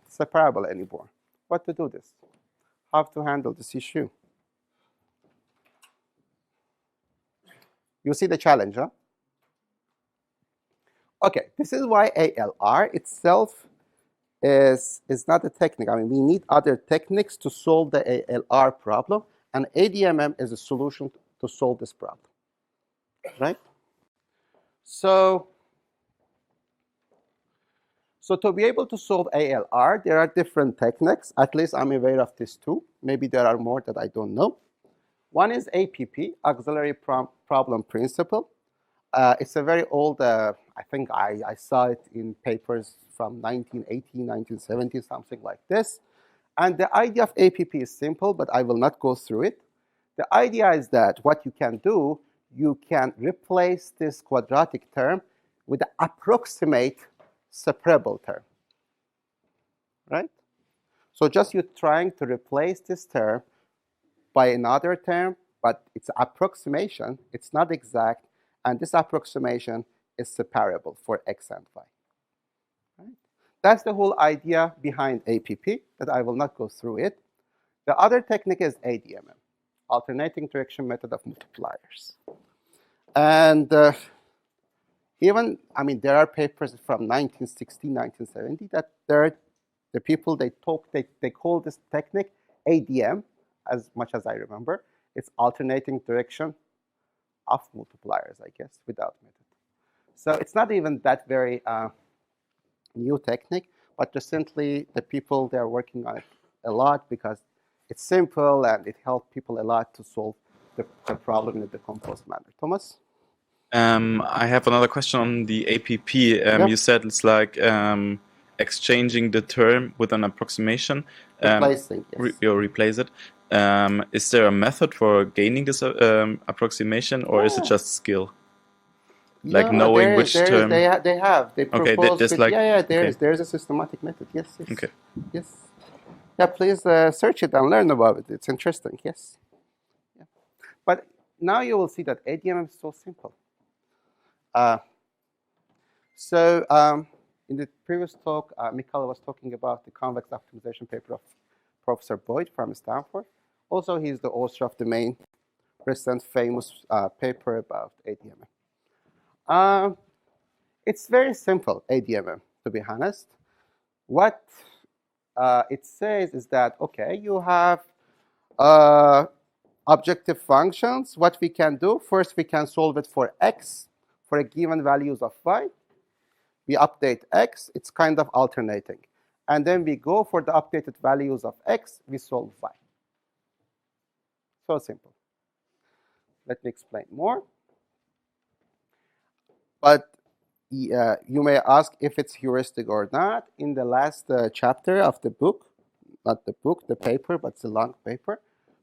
separable anymore. What to do this? How to handle this issue? You see the challenge, huh? Okay, this is why ALR itself is not a technique. I mean, we need other techniques to solve the ALR problem, and ADMM is a solution to solve this problem, right? So to be able to solve ALR, there are different techniques. At least I'm aware of these two. Maybe there are more that I don't know. One is APP, Auxiliary Problem Principle. It's a very old, I think I saw it in papers from 1980, 1970, something like this. And the idea of APP is simple, but I will not go through it. The idea is that what you can do, you can replace this quadratic term with the approximate separable term, right? So just you're trying to replace this term by another term, but it's approximation, it's not exact, and this approximation is separable for x and y. Right? That's the whole idea behind APP, that I will not go through it. The other technique is ADMM, alternating direction method of multipliers. And even, I mean, there are papers from 1960, 1970 that the people they call this technique ADM, as much as I remember. It's alternating direction of multipliers, I guess, without method. So it's not even that very new technique, but recently the people, they're working on it a lot because it's simple and it helped people a lot to solve the problem in a decomposed manner. Thomas? I have another question on the APP. You said it's like exchanging the term with an approximation. Replacing, yes. You replace it. Is there a method for gaining this approximation, or is it just skill? Like knowing which term? They propose there's a systematic method. Yes. Okay. Yes. Yeah, please search it and learn about it. It's interesting. Yes. Yeah. But now you will see that ADMM is so simple. In the previous talk, Mikhail was talking about the convex optimization paper of Professor Boyd from Stanford. Also, he's the author of the main recent famous paper about ADMM. It's very simple, ADMM, to be honest. What it says is that, okay, you have objective functions. What we can do, first we can solve it for x, for a given values of y. We update x, it's kind of alternating. And then we go for the updated values of x, we solve y. So simple. Let me explain more. But you may ask if it's heuristic or not. In the last chapter of the book, not the book, the paper, but it's a long paper,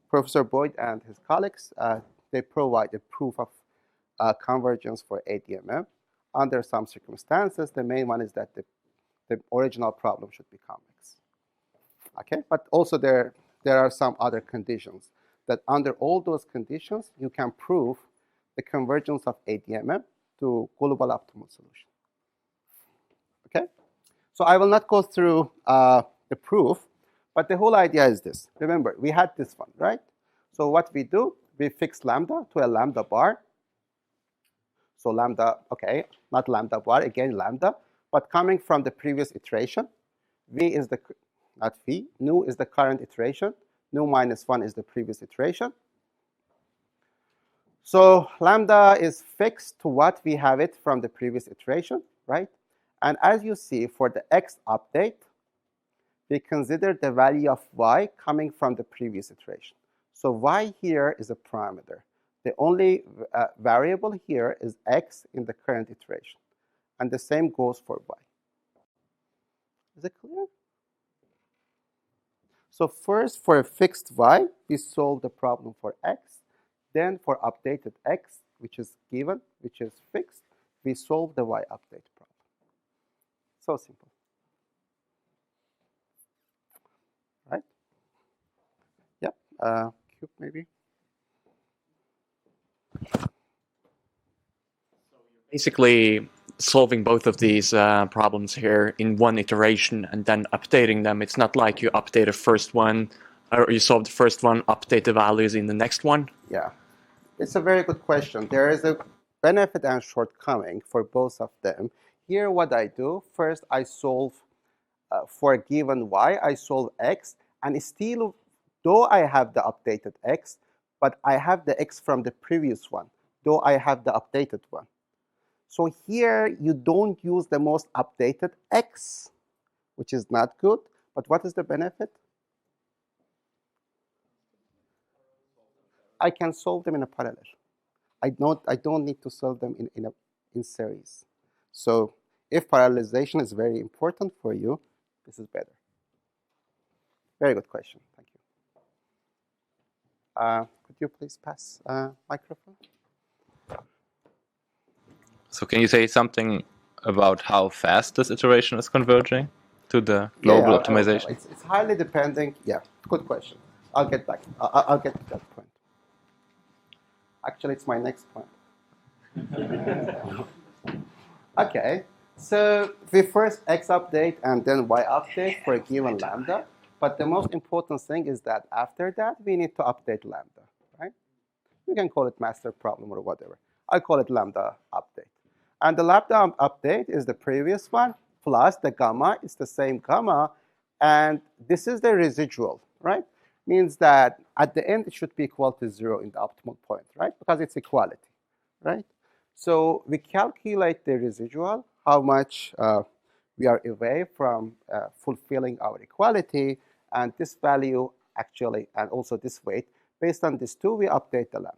Professor Boyd and his colleagues, they provide a proof of convergence for ADMM. Under some circumstances, the main one is that the original problem should be convex. Okay, but also there are some other conditions that under all those conditions, you can prove the convergence of ADMM to global optimal solution. Okay, so I will not go through the proof, but the whole idea is this. Remember, we had this one, right? So what we do, we fix lambda to a lambda bar. So lambda, okay, not lambda bar, again lambda, but coming from the previous iteration, v is the, not v, nu is the current iteration, nu minus 1 is the previous iteration. So lambda is fixed to what we have it from the previous iteration, right? And as you see, for the x update, we consider the value of y coming from the previous iteration. So y here is a parameter. The only variable here is x in the current iteration. And the same goes for y. Is it clear? So first, for a fixed y, we solve the problem for x. Then for updated x, which is given, which is fixed, we solve the y update problem. So simple. Right? Yep. Cube maybe. Basically, solving both of these problems here in one iteration and then updating them. It's not like you update the first one, or you solve the first one, update the values in the next one. Yeah, it's a very good question. There is a benefit and shortcoming for both of them. Here, what I do, first I solve for a given y, I solve x, and still, though I have the updated x, but I have the x from the previous one, though I have the updated one. So here, you don't use the most updated x, which is not good. But what is the benefit? I can solve them in a parallel. I don't need to solve them in series. So if parallelization is very important for you, this is better. Very good question. Thank you. Could you please pass microphone? So can you say something about how fast this iteration is converging to the global optimization? It's highly depending. Yeah, good question. I'll get back. I'll get to that point. Actually, it's my next point. Okay, so we first x update and then y update for a given lambda. But the most important thing is that after that, we need to update lambda, right? You can call it master problem or whatever. I call it lambda update. And the lambda update is the previous one, plus the gamma is the same gamma. And this is the residual, right? Means that at the end, it should be equal to 0 in the optimal point, right? Because it's equality, right? So we calculate the residual, how much we are away from fulfilling our equality. And this value actually, and also this weight, based on this two, we update the lambda.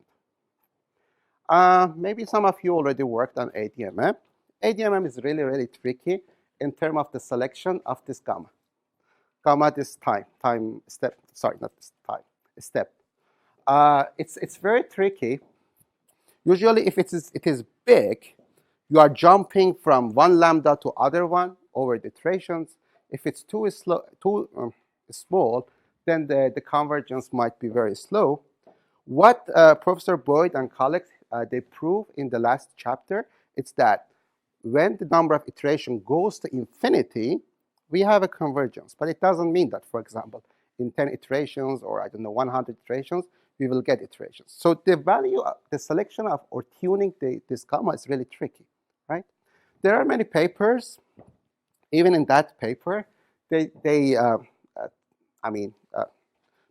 Maybe some of you already worked on ADMM. ADMM is really, really tricky in terms of the selection of this gamma. Gamma, this time step, sorry, not this time, step. It's very tricky. Usually, if it is big, you are jumping from one lambda to other one over the iterations. If it's too small, then the convergence might be very slow. What Professor Boyd and colleagues they prove in the last chapter is that when the number of iteration goes to infinity, we have a convergence. But it doesn't mean that, for example, in 10 iterations or, I don't know, 100 iterations, we will get iterations. So the value, the selection of or tuning this gamma is really tricky, right? There are many papers. Even in that paper, they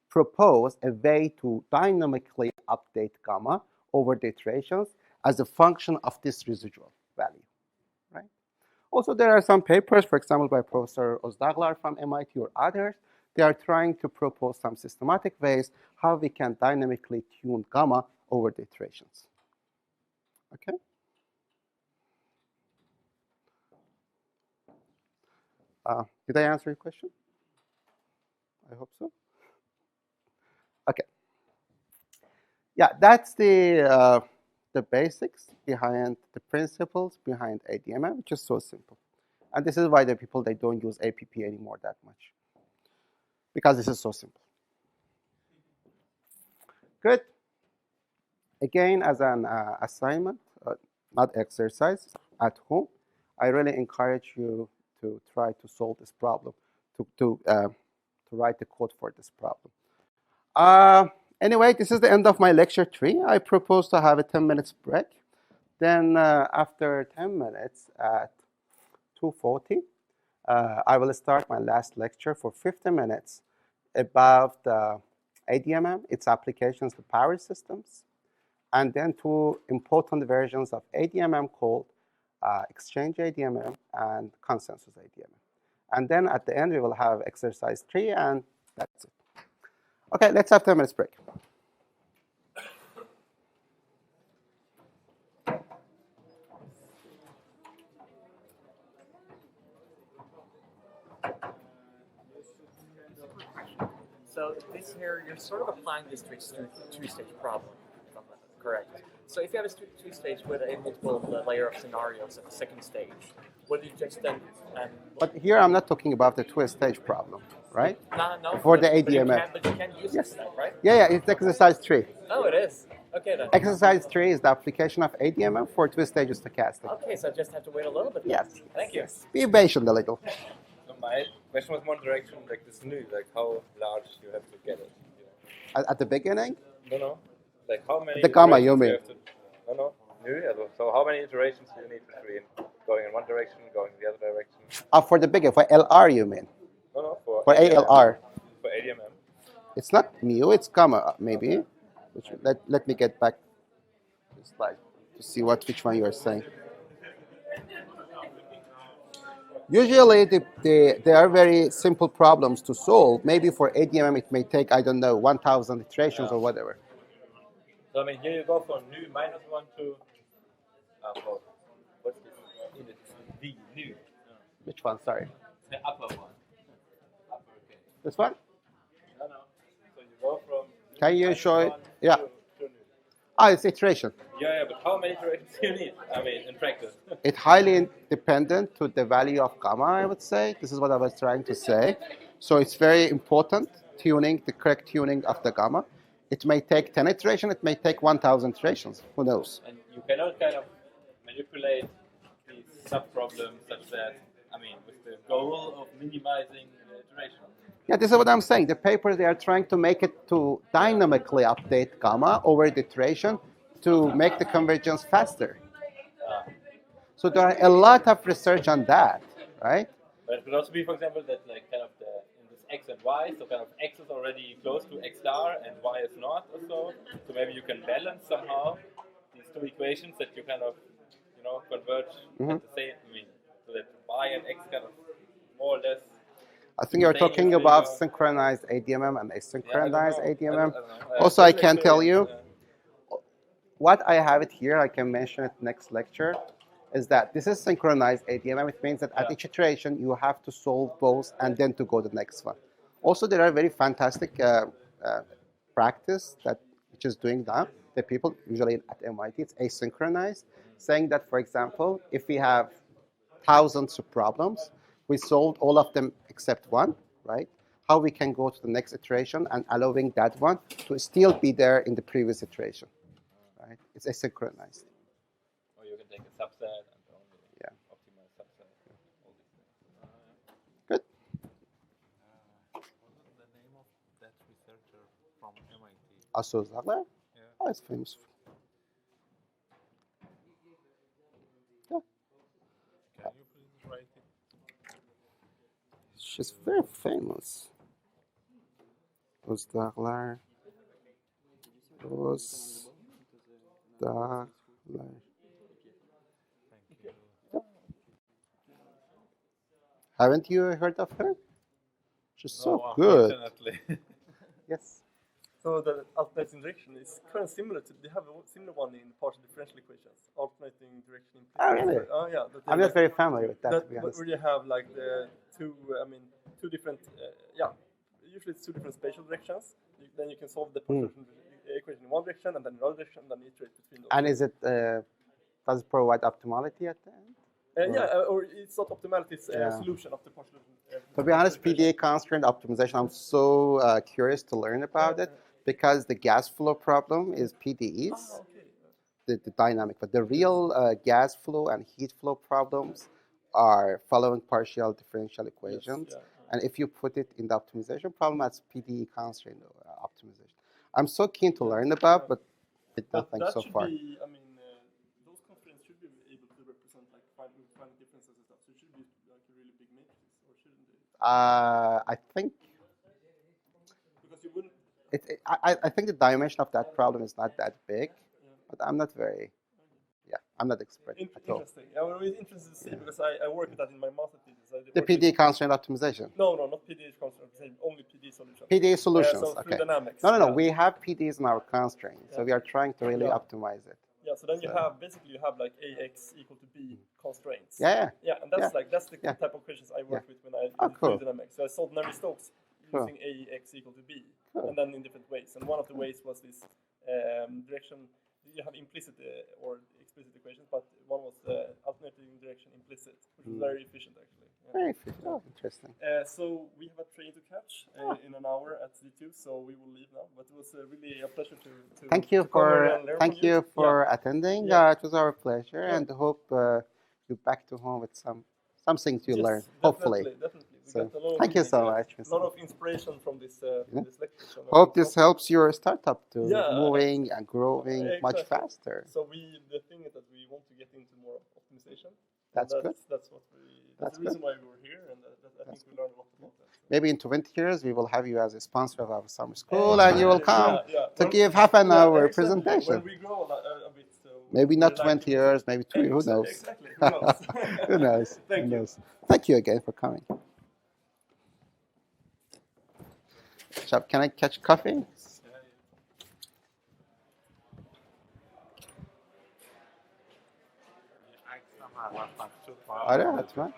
propose a way to dynamically update gamma over the iterations as a function of this residual value, right? Also, there are some papers, for example, by Professor Ozdaglar from MIT or others. They are trying to propose some systematic ways how we can dynamically tune gamma over the iterations. Okay? Did I answer your question? I hope so. Okay. Yeah, that's the basics behind the principles behind ADMM, which is so simple. And this is why the people, they don't use APP anymore that much, because this is so simple. Good. Again, as an assignment, not exercise, at home, I really encourage you to try to solve this problem, to write the code for this problem. Anyway, this is the end of my lecture 3. I propose to have a 10 minutes break. Then after 10 minutes at 2:40, I will start my last lecture for 50 minutes about ADMM, its applications to power systems, and then 2 important versions of ADMM called Exchange ADMM and Consensus ADMM. And then at the end, we will have exercise 3, and that's it. Okay, let's have 10 minutes break. So this here, you're sort of applying this to a two-stage problem, if I'm correct. So if you have a two-stage with a multiple layer of scenarios at the second stage, would you just then... But here I'm not talking about the two-stage problem, right? No, for the ADMM. But you can use this then, right? Yeah, it's exercise 3. Oh, it is? Okay, then. Exercise 3 is the application of ADMM for two-stage stochastic. Okay, so I just have to wait a little bit. Yes. Thank you. Yes. Be patient a little. So my question was more direction, like this new, like how large you have to get it. You know? At the beginning? No. Like how many... The gamma, you mean? No. New. So how many iterations do you need between going in one direction, going in the other direction? For the beginning, for LR, you mean? No, for ALR. For ADMM. It's not mu, it's gamma, maybe. Let me get back to the slide to see which one you are saying. Usually, they are very simple problems to solve. Maybe for ADMM, it may take, I don't know, 1,000 iterations or whatever. So, I mean, here you go from new minus 1 to... what's this? In the V, new. Which one? Sorry. The upper one. This one? No. So you go from... Can you show it? Yeah. It's iteration. Yeah, but how many iterations do you need? I mean, in practice. It's highly dependent to the value of gamma, I would say. This is what I was trying to say. So it's very important tuning, the correct tuning of the gamma. It may take 10 iterations, it may take 1,000 iterations. Who knows? And you cannot kind of manipulate these sub-problems such that, I mean, with the goal of minimizing the iteration. Yeah, this is what I'm saying. The paper, they are trying to make it to dynamically update gamma over the iteration to make the convergence faster. So there are a lot of research on that, right? But it could also be, for example, that like kind of in this x and y, so kind of x is already close to x star and y is not, or so. So maybe you can balance somehow these two equations that you kind of, converge at the same. I mean, so that y and x kind of more or less. I think you're talking about synchronized ADMM and asynchronized ADMM. Also, I can tell you what I have it here. I can mention it next lecture. Is that this is synchronized ADMM. It means that at each iteration you have to solve both and then to go to the next one. Also, there are very fantastic practice which is doing that. The people usually at MIT, it's asynchronized, saying that, for example, if we have thousands of problems, we solved all of them except one, right? How we can go to the next iteration and allowing that one to still be there in the previous iteration, right? It's asynchronized. Or you can take a subset and only optimize subset. All these things. Good. What was the name of that researcher from MIT? Also Zagler? Yeah. Oh, it's famous. Yeah. Can you please write it? She's very famous. Zagler. Zagler. Haven't you heard of her? She's so good. Unfortunately. Yes. So the alternating direction is kind of similar to, they have a similar one in partial differential equations, alternating direction. Oh, really? Oh, yeah. I'm not very familiar with that, to be honest. Where you have like the two different, usually it's two different spatial directions. Then you can solve the partial equation in one direction and then another direction and then iterate between those. And is it, does it provide optimality at the end? Or it's not optimality, it's a solution of the partial. To be honest, PDA constraint optimization, I'm so curious to learn about it because the gas flow problem is PDEs, the dynamic, but the real gas flow and heat flow problems are following partial differential equations. Yes, and if you put it in the optimization problem, that's PDE constraint optimization. I'm so keen to learn about, but did nothing so far. Be, those constraints should be able to represent like finding differences and stuff. So it should be like a really big matrix, or shouldn't it? I think. Because you wouldn't. I think the dimension of that problem is not that big, but I'm not very. Yeah, I'm not expert at all. Interesting. I was really interested to see because I work with that in my master thesis. The PDE constraint optimization. No, not PDE constraint optimization. Only PDE solutions. PDE solutions. So okay. Dynamics. No. We have PDEs in our constraint, so we are trying to really optimize it. Yeah. So then you have basically like AX equal to B constraints. Yeah. Yeah, and that's that's the type of questions I work with when I do dynamics. So I solved Navier-Stokes using AX equal to B, and then in different ways. And one of the ways was this direction. You have implicit or explicit equations, but one was alternating direction implicit, which was very efficient actually. Yeah. Very efficient. Oh, interesting. So we have a train to catch in an hour at C2, so we will leave now. But it was really a pleasure to thank you for attending. It was our pleasure, and hope you're back to home with something to learn. Hopefully. Definitely. So, thank you so much. A lot of inspiration from this lecture. So hope this helps your startup to moving and growing much faster. So the thing is that we want to get into more optimization. That's good. That's the reason why we were here, and I think we learned a lot about that. Maybe in 20 years we will have you as a sponsor of our summer school, and you will come to give half an hour presentation. When we grow a bit. Maybe not 20 years, maybe 2 years. Who knows? Exactly. Who knows? Thank you. Thank you again for coming. Can I catch coffee? That's right.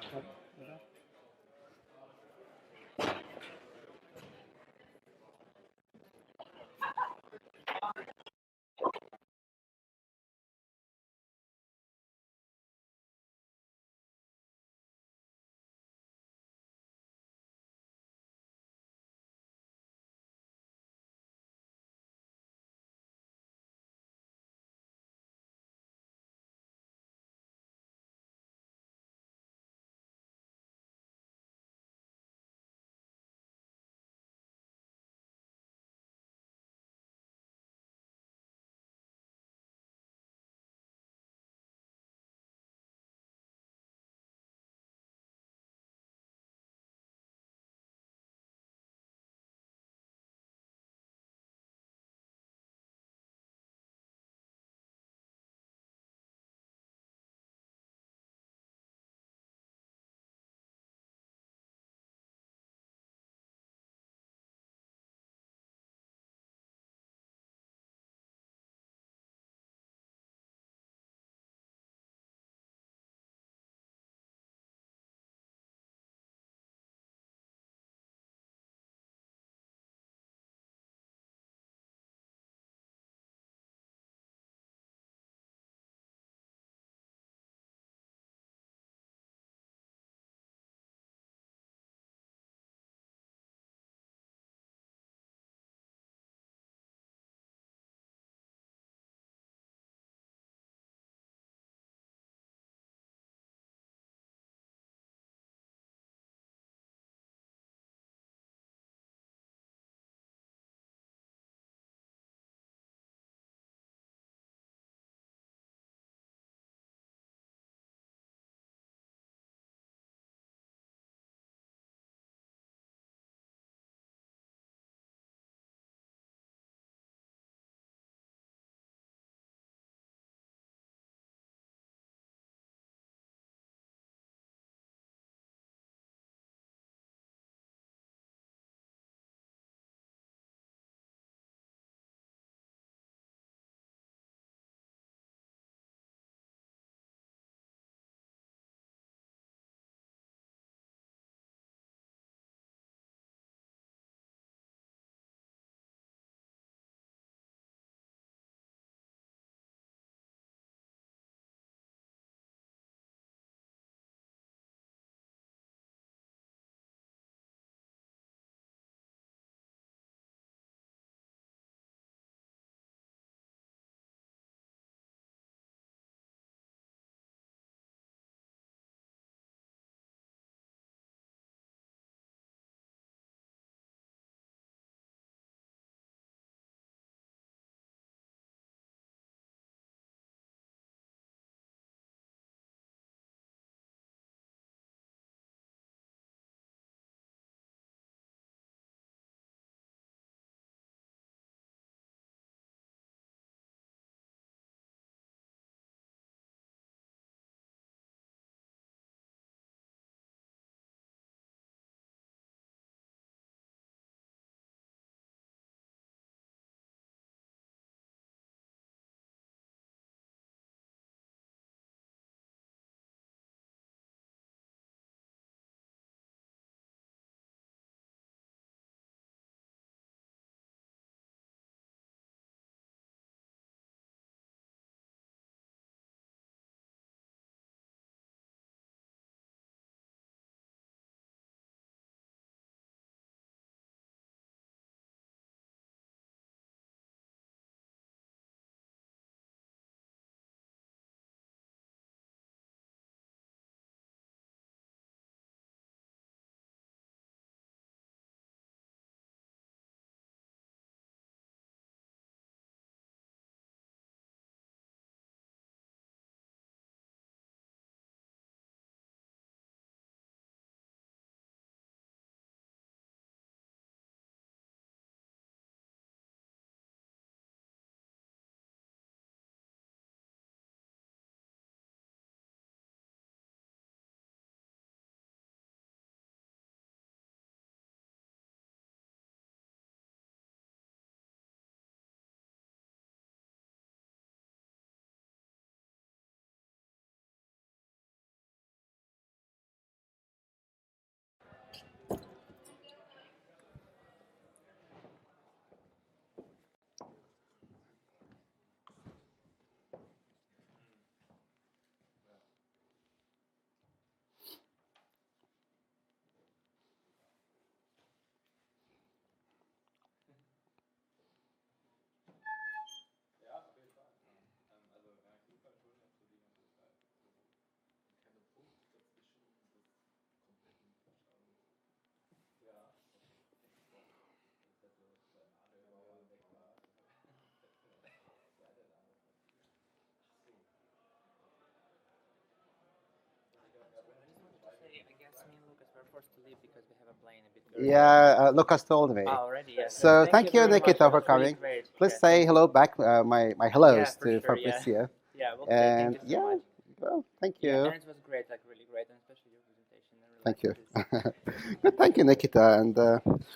we're forced to leave because we have a plane a bit early. Yeah, Lucas told me. Oh, already, yes. So thank you, very much. Nikita, That for was really coming. great. Please Yeah, say thank hello back, my hellos Yeah, for to sure, yeah. Fabricio. Yeah, well, And thank you so much. well, thank you. Yeah, and it was great, like really great, and especially your presentation. I really Thank you. liked this. Good, thank you, Nikita, and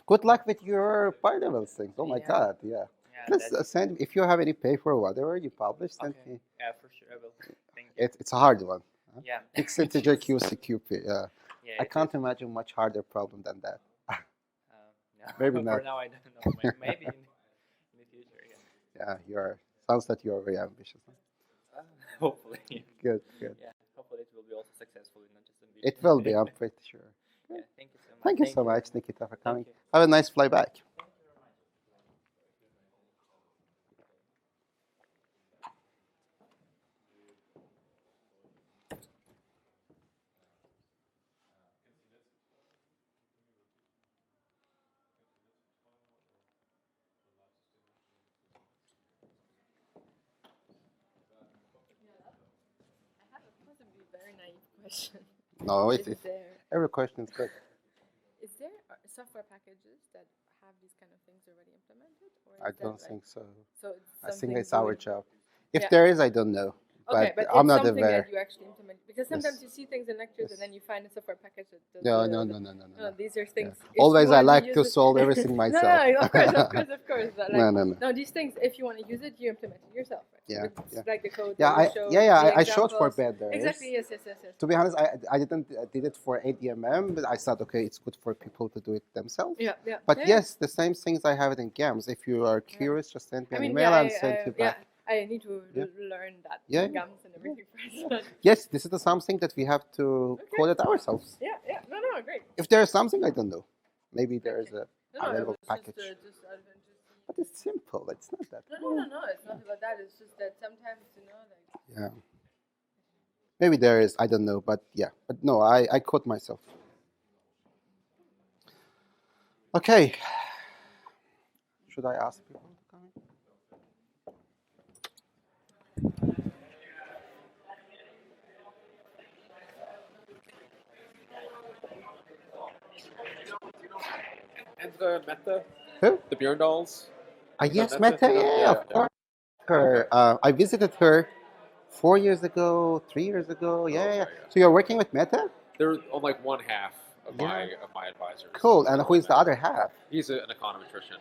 good luck with your pi-level things. Oh my Yeah. God, yeah. Yeah, Please that's- send if you have any paper or whatever you publish. Send Okay. me. Yeah, for sure, I will. Thank you. It's a hard one. Huh? Yeah. Mixed integer QCQP. Yeah. Yeah, I it can't is. imagine much harder problem than that. No. Maybe not. For now, I don't know. Maybe in the future, yeah. Yeah, sounds that you are very ambitious. Huh? Hopefully. Good, good. Yeah, hopefully it will be also successful, not just ambitious. It will be, I'm pretty sure. Yeah, thank you so much. Thank you so much, Nikita, for coming. you. Have a nice fly back. I have a possibly very naive question. No, Is there every question is good. is there software packages that have these kind of things already implemented, or I is that, don't like- think so. So it's I think something it's our doing- job. If Yeah. there is, I don't know. Okay, but I'm it's not something aware. that you actually implement, because sometimes Yes. you see things in lectures and then you find a software package that does No, the- no, the- no, no, no, no. These are things. Yeah. if you Always I want like use to it- solve everything myself. No, of course. But No, no, no. No, these things, if you want to use it, you implement it yourself. Right? Yeah, It's yeah. like the code. Yeah, that you showed, the I showed for examples. better. Exactly. Yes. To be honest, I didn't did it for ADMM, but I thought, okay, it's good for people to do it themselves. Yeah, yeah. But Yeah. yes, the same things I have it in GAMS. If you are curious, just send me an email yeah, and send you back. Yeah, I need to Yeah. learn that Yeah. gums and everything first. Yes, this is something that we have to code it ourselves. Yeah. No, great. If there is something I don't know, maybe there is a No, it available was package. just But it's simple. It's not that. No, it's not about that. It's just that sometimes, like. Yeah. Maybe there is. I don't know. But yeah. But no, I caught myself. Okay. Should I ask people to come in? And the Meta? Who? The Björndals? Yes, Meta? Meta. Yeah, of course. Her. I visited her 4 years ago, 3 years ago. Yeah. So you're working with Meta? They're on like one half of Yeah. my advisors. Cool. And who is the other half? He's an econometrician.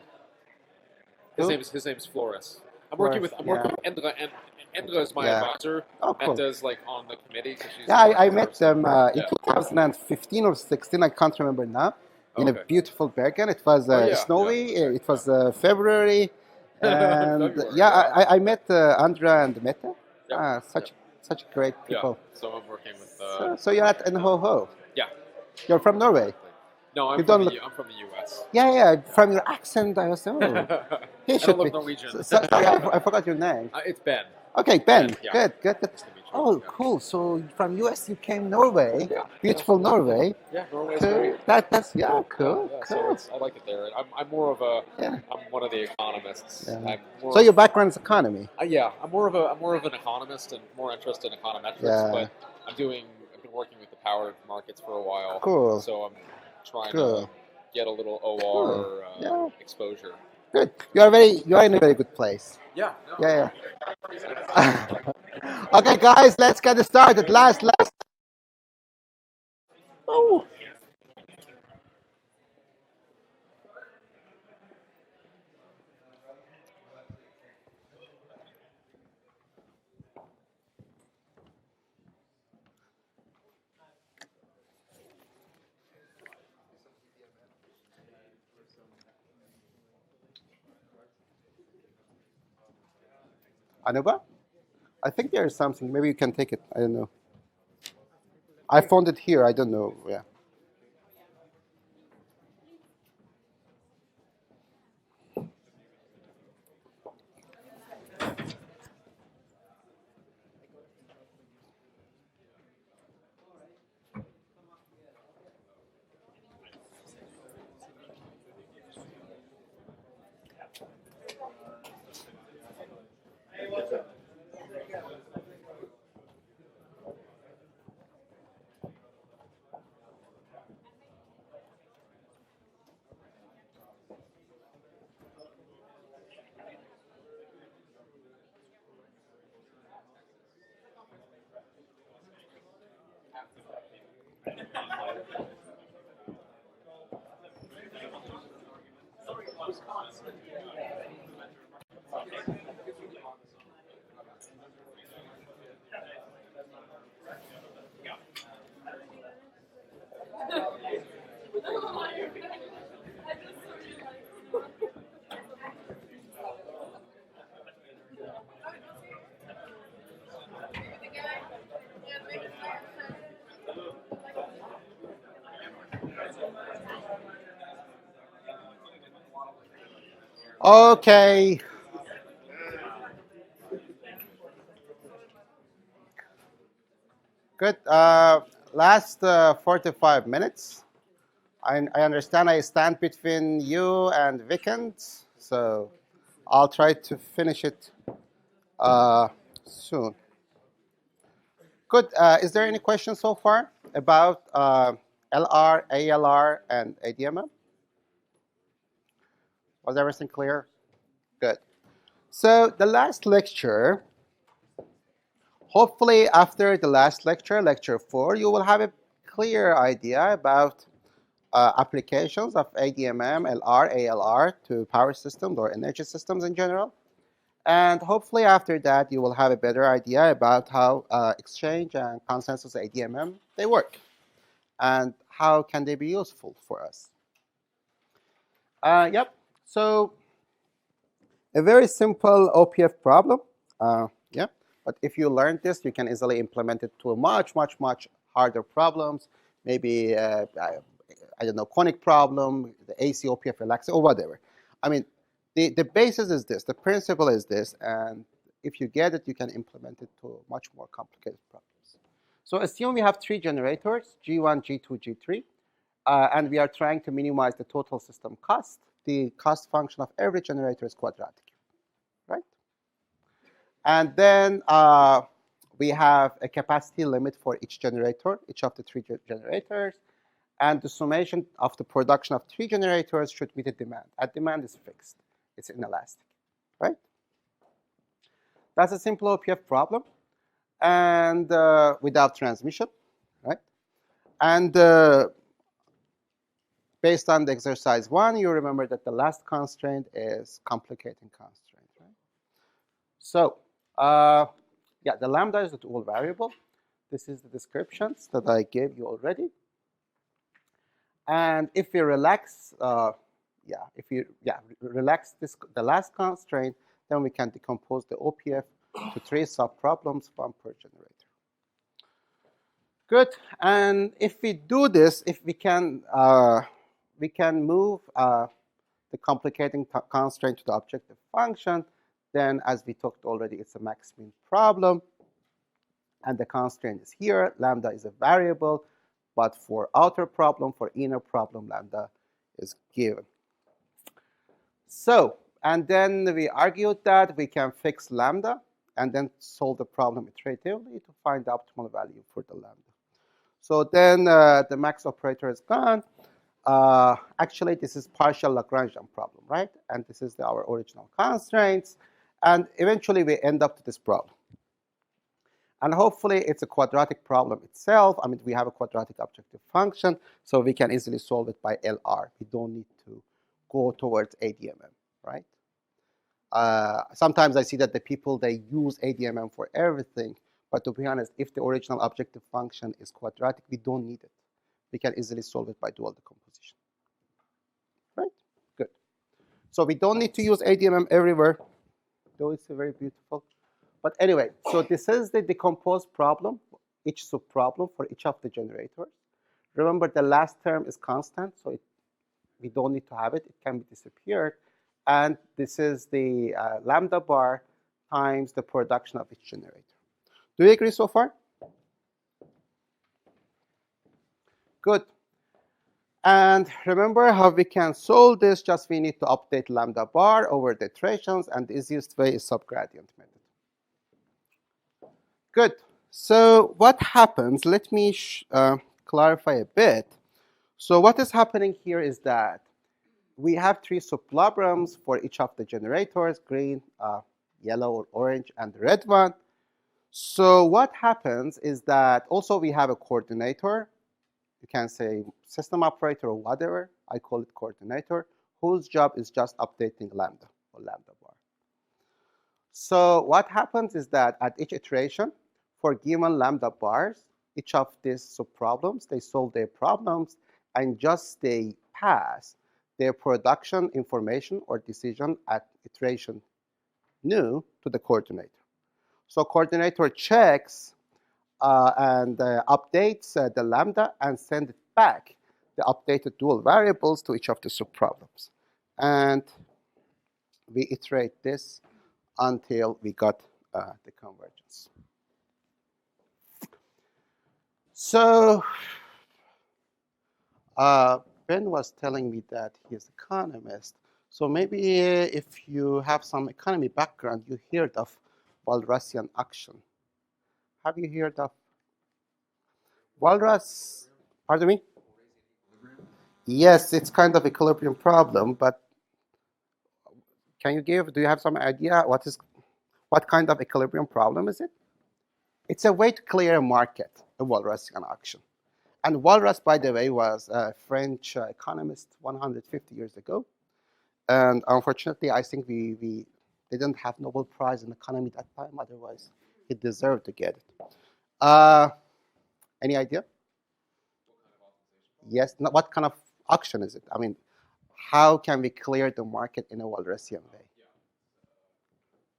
Who? His name's Floris. I'm working with Endra, and Endra is my Yeah. advisor. Oh, cool. Meta's like on the committee. So she's Yeah, the I met them in Yeah. 2015 or 16. I can't remember now. In a Okay. beautiful Bergen. It was Oh, yeah, snowy. It was February, and February, yeah, I met Andra and Meta. Yeah, Such great people. Yeah. So I'm working with. So you're at NHOHO. Yeah. You're from Norway. No, I'm You from, don't I'm from the U.S. Yeah. From your accent, I was. Oh, I don't look Norwegian. Sorry, I forgot your name. It's Ben. Okay, Ben. Yeah. Good. Oh, cool. So from US you came Norway, beautiful Norway. Yeah, Norway's to- great. That's cool. Yeah, cool. so I like it there. I'm more of a. I'm one of the economists. Yeah. I'm more So your background is economy. Yeah, I'm more of an economist and more interested in econometrics. Yeah. But I've been working with the power markets for a while. Cool. So I'm trying Cool. to get a little OR Cool. Yeah. exposure. Good. You are in a very good place. Yeah. Yeah. Okay, guys, let's get started. Last. Oh. Anuba? I think there is something. Maybe you can take it. I don't know. I found it here. I don't know. Yeah. Okay. Good. Last 45 minutes. I understand I stand between you and Vikend, so I'll try to finish it soon. Good. Is there any questions so far about LR, ALR, and ADMM? Was everything clear? Good. So the last lecture, hopefully after the last lecture, lecture 4, you will have a clear idea about applications of ADMM, LR, ALR to power systems or energy systems in general. And hopefully after that, you will have a better idea about how exchange and consensus ADMM, they work. And how can they be useful for us. Yep, so a very simple OPF problem. Yeah, but if you learn this, you can easily implement it to a much harder problems. Maybe, I don't know, conic problem, the AC OPF relaxer, or whatever. I mean, the basis is this, the principle is this, and if you get it, you can implement it to much more complicated problems. So assume we have 3 generators, G1, G2, G3, and we are trying to minimize the total system cost. The cost function of every generator is quadratic, right? And then we have a capacity limit for each generator, each of the 3 generators, and the summation of the production of 3 generators should meet the demand. And demand is fixed. It's inelastic, right? That's a simple OPF problem, and without transmission, right? And based on the exercise 1, you remember that the last constraint is complicating constraint, right? So, yeah, the lambda is the dual variable. This is the descriptions that I gave you already. And if we relax, relax the last constraint, then we can decompose the OPF to 3 subproblems, 1 per generator. Good. And if we do this, if we can move the complicating constraint to the objective function, then as we talked already, it's a max-min problem. And the constraint is here. Lambda is a variable. But for outer problem, for inner problem, lambda is given. So, and then we argued that we can fix lambda and then solve the problem iteratively to find the optimal value for the lambda. So then the max operator is gone. Actually, this is partial Lagrangian problem, right? And this is our original constraints. And eventually, we end up to this problem. And hopefully, it's a quadratic problem itself. I mean, we have a quadratic objective function, so we can easily solve it by LR. We don't need to go towards ADMM, right? Sometimes I see that the people, they use ADMM for everything. But to be honest, if the original objective function is quadratic, we don't need it. We can easily solve it by dual decomposition. Right? Good. So we don't need to use ADMM everywhere, though it's very beautiful. But anyway, so this is the decomposed problem, each subproblem for each of the generators. Remember, the last term is constant, so we don't need to have it. It can be disappeared. And this is the lambda bar times the production of each generator. Do you agree so far? Good. And remember how we can solve this, just we need to update lambda bar over the iterations, and the easiest way is subgradient method. Good. So what happens, let me clarify a bit. So what is happening here is that we have 3 subproblems for each of the generators, green, yellow, or orange, and the red one. So what happens is that also we have a coordinator, you can say system operator or whatever, I call it coordinator, whose job is just updating lambda or lambda bar. So what happens is that at each iteration, for given lambda bars, each of these subproblems, they solve their problems and just they pass their production information or decision at iteration new to the coordinator. So coordinator checks and updates the lambda and send it back the updated dual variables to each of the subproblems. And we iterate this until we got the convergence. So Ben was telling me that he is an economist. So maybe if you have some economy background, you heard of Walrasian action. Have you heard of Walrus? Pardon me? Yes, it's kind of equilibrium problem, but do you have some idea what kind of equilibrium problem is it? It's a way to clear a market, a Walrasian action. And Walras, by the way, was a French economist 150 years ago. And unfortunately, I think they didn't have Nobel Prize in economy at that time. Otherwise, he deserved to get it. Any idea? Yes. What kind of action is it? I mean, how can we clear the market in a Walrasian way?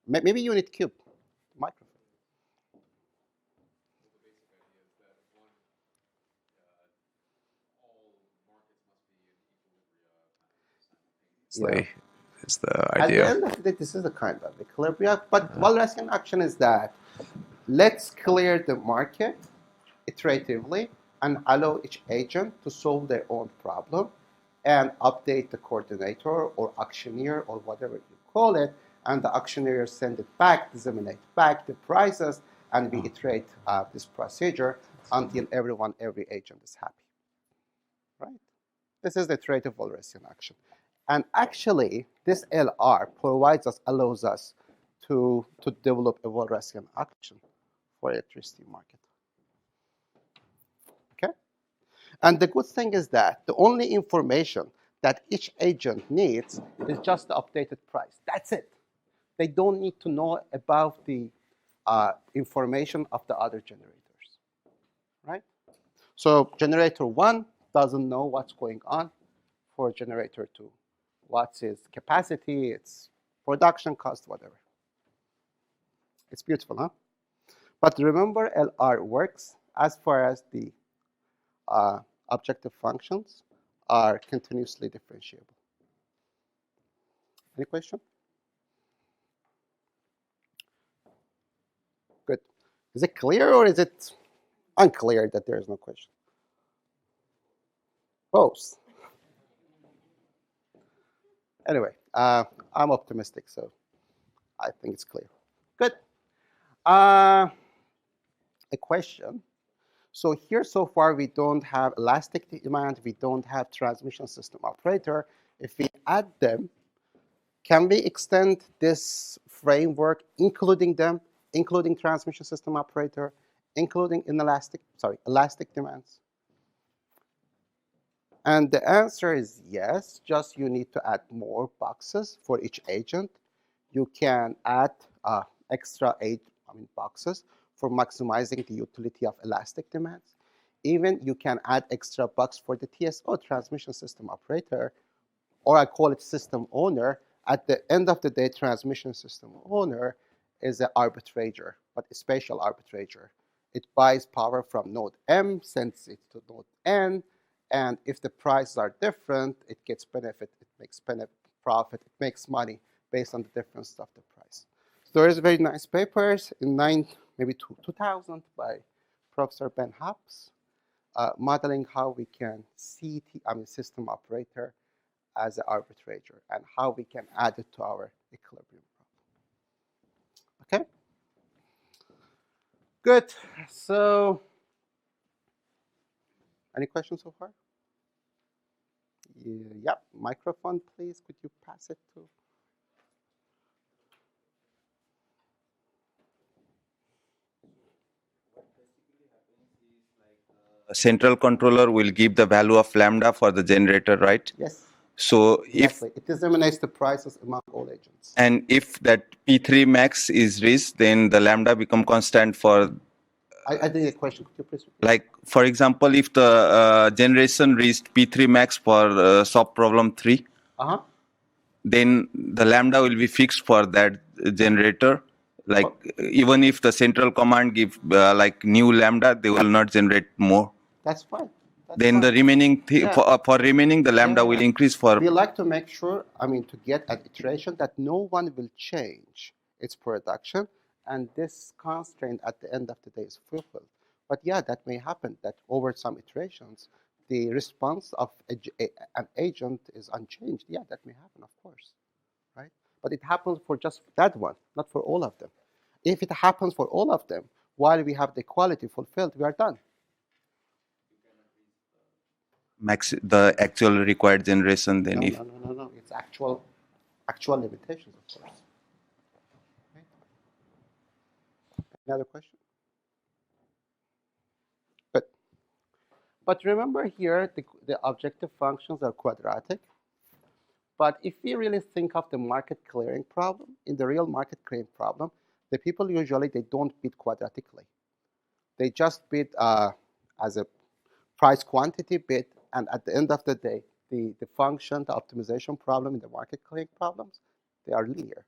Maybe unit cube. Microphone. It's the idea. At the end of the day, this is a kind of equilibrium. But Walrasian action is that let's clear the market iteratively and allow each agent to solve their own problem and update the coordinator or actioneer or whatever you call it, and the actioneer send it back, disseminate back the prices, and we iterate this procedure until every agent is happy. Right? This is the iterative Walrasian action. And actually, this LR allows us to develop a Walrasian action for electricity market. Okay? And the good thing is that the only information that each agent needs is just the updated price. That's it. They don't need to know about the information of the other generators. Right? So generator 1 doesn't know what's going on for generator 2. What's its capacity, its production cost, whatever. It's beautiful, huh? But remember, LR works as far as the objective functions are continuously differentiable. Any question? Good. Is it clear or is it unclear that there is no question? Both. Anyway, I'm optimistic, so I think it's clear. Good. A question. So here, so far, we don't have elastic demand. We don't have transmission system operator. If we add them, can we extend this framework, including them, including transmission system operator, including elastic demands? And the answer is yes, just you need to add more boxes for each agent. You can add extra boxes for maximizing the utility of elastic demands. Even you can add extra bucks for the TSO, transmission system operator, or I call it system owner. At the end of the day, transmission system owner is an arbitrator, but a spatial arbitrator. It buys power from node M, sends it to node N, and if the prices are different, it gets benefit, it makes profit, it makes money based on the difference of the price. So there is very nice papers in 2000 by Professor Ben Hobbs, modeling how we can see system operator as an arbitrator and how we can add it to our equilibrium problem. Okay? Good. So, any questions so far? Yeah, microphone, please. Could you pass it to? central controller will give the value of lambda for the generator, right? Yes. So Exactly. It disseminates the prices among all agents. and if that P3 max is reached, then the lambda become constant for. I think the question. Could you please repeat? Like for example, if the generation reached P3 max for solve problem 3, then the lambda will be fixed for that generator. Like even if the central command give like new lambda, they will not generate more. That's fine. Then the remaining for remaining the lambda will increase for. We like to make sure, to get an iteration that no one will change its production, and this constraint at the end of the day is fulfilled. But yeah, that may happen, that over some iterations, the response of an agent is unchanged. Yeah, that may happen, of course, right? But it happens for just that one, not for all of them. If it happens for all of them, while we have the equality fulfilled, we are done. Max the actual required generation, then No. It's actual limitations, of course. Okay. Any other question? Good. But remember here, the objective functions are quadratic. But if we really think of the market clearing problem, in the real market clearing problem, the people usually, they don't bid quadratically. They just bid as a price quantity bid, and at the end of the day, the function, the optimization problem in the market clearing problems, they are linear.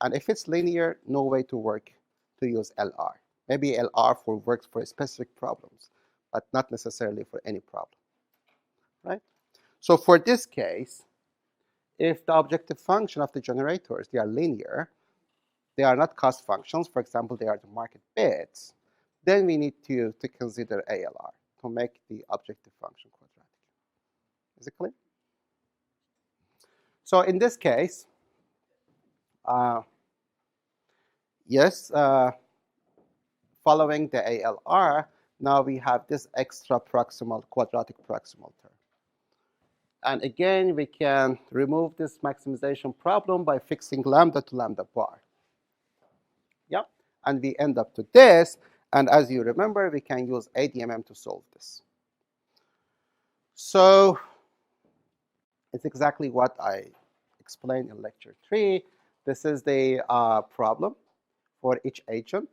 And if it's linear, no way to use LR. Maybe LR works for specific problems, but not necessarily for any problem, right? So for this case, if the objective function of the generators, they are linear, they are not cost functions, for example, they are the market bids, then we need to consider ALR to make the objective function quadratic. Is it clear? So in this case, yes, following the ALR, now we have this extra quadratic proximal term. And again, we can remove this maximization problem by fixing lambda to lambda bar. Yeah, and we end up to this. And as you remember, we can use ADMM to solve this. So it's exactly what I explained in lecture 3. This is the problem for each agent.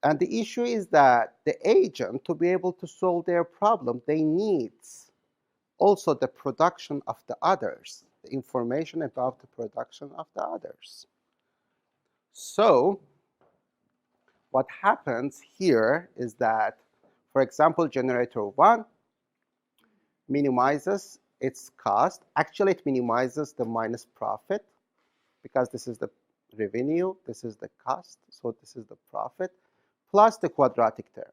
And the issue is that the agent, to be able to solve their problem, they need also the production of the others, the information about the production of the others. So what happens here is that, for example, generator 1 minimizes its cost. Actually, it minimizes the minus profit because this is the revenue, this is the cost, so this is the profit, plus the quadratic term.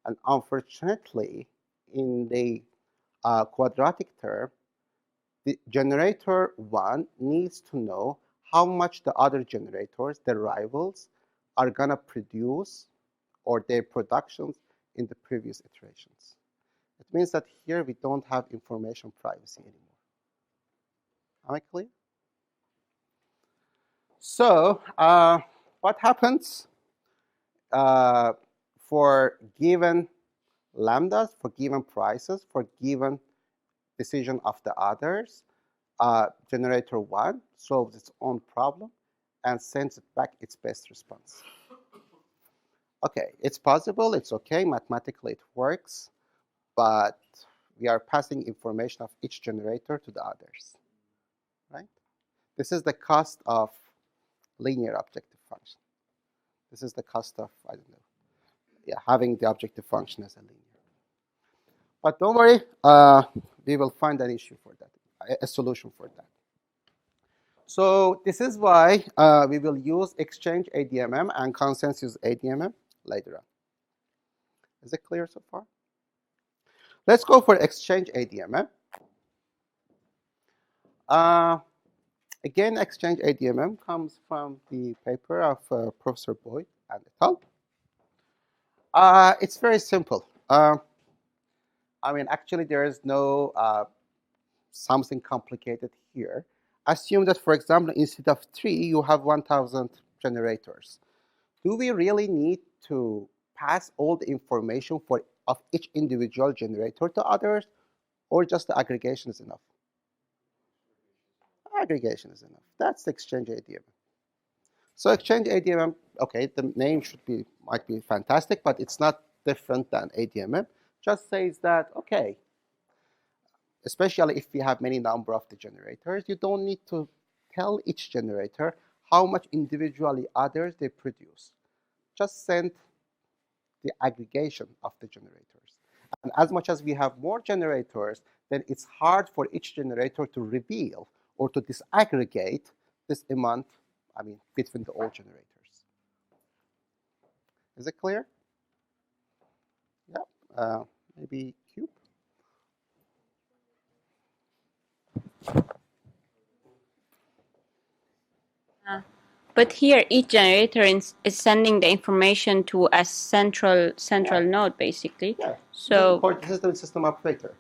And unfortunately, in the quadratic term, the generator 1 needs to know how much the other generators, the rivals, are going to produce or their productions in the previous iterations. It means that here we don't have information privacy anymore. Am I clear? So what happens for given lambdas, for given prices, for given decision of the others, generator 1 solves its own problem and sends it back its best response. Okay, it's possible, it's okay, mathematically it works, but we are passing information of each generator to the others, right? This is the cost of linear objective function. This is the cost of, I don't know, having the objective function as a linear. But don't worry, we will find an issue for that, a solution for that. So this is why we will use exchange ADMM and consensus ADMM later on. Is it clear so far? Let's go for exchange ADMM. Again, exchange ADMM comes from the paper of Professor Boyd and al. It's very simple. Actually, there is no something complicated here. Assume that, for example, instead of 3, you have 1,000 generators. Do we really need to pass all the information for of each individual generator to others, or just the aggregation is enough? Aggregation is enough. That's the exchange ADMM. So exchange ADMM, okay, the name might be fantastic, but it's not different than ADMM. Just says that, okay, especially if we have many number of the generators, you don't need to tell each generator how much individually others they produce. Just send the aggregation of the generators. And as much as we have more generators, then it's hard for each generator to reveal or to disaggregate this amount, between the all generators. Is it clear? Yeah. Maybe cube. But here, each generator is sending the information to a central node, basically. Yeah. So This is the system operator.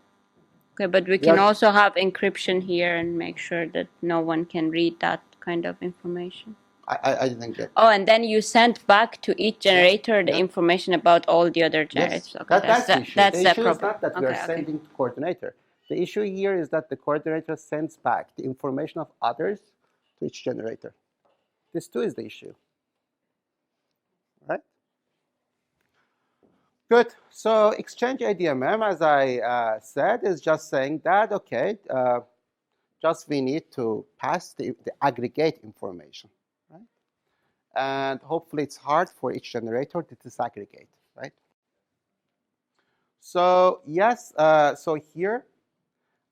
Okay, but we can also have encryption here and make sure that no one can read that kind of information. I didn't get. Oh, and then you send back to each generator the information about all the other generators. Yes. Okay, That's the issue. That's the issue problem. is not that we are sending to coordinator. The issue here is that the coordinator sends back the information of others to each generator. This too is the issue. Right? Good. So exchange ADMM, as I said, is just saying that, okay, just we need to pass the aggregate information. Right? And hopefully it's hard for each generator to disaggregate. Right? So yes, so here,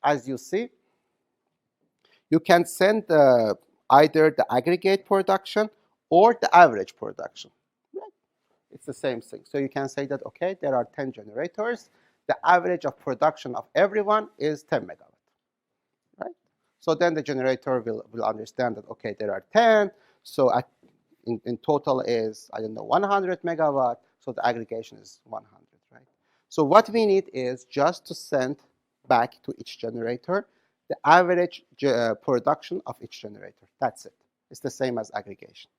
as you see, you can send either the aggregate production or the average production. Right? It's the same thing. So you can say that, okay, there are 10 generators. The average of production of everyone is 10 megawatt. Right? So then the generator will understand that, okay, there are 10. So in total is, I don't know, 100 megawatt. So the aggregation is 100. Right? So what we need is just to send back to each generator the average production of each generator. That's it. It's the same as aggregation.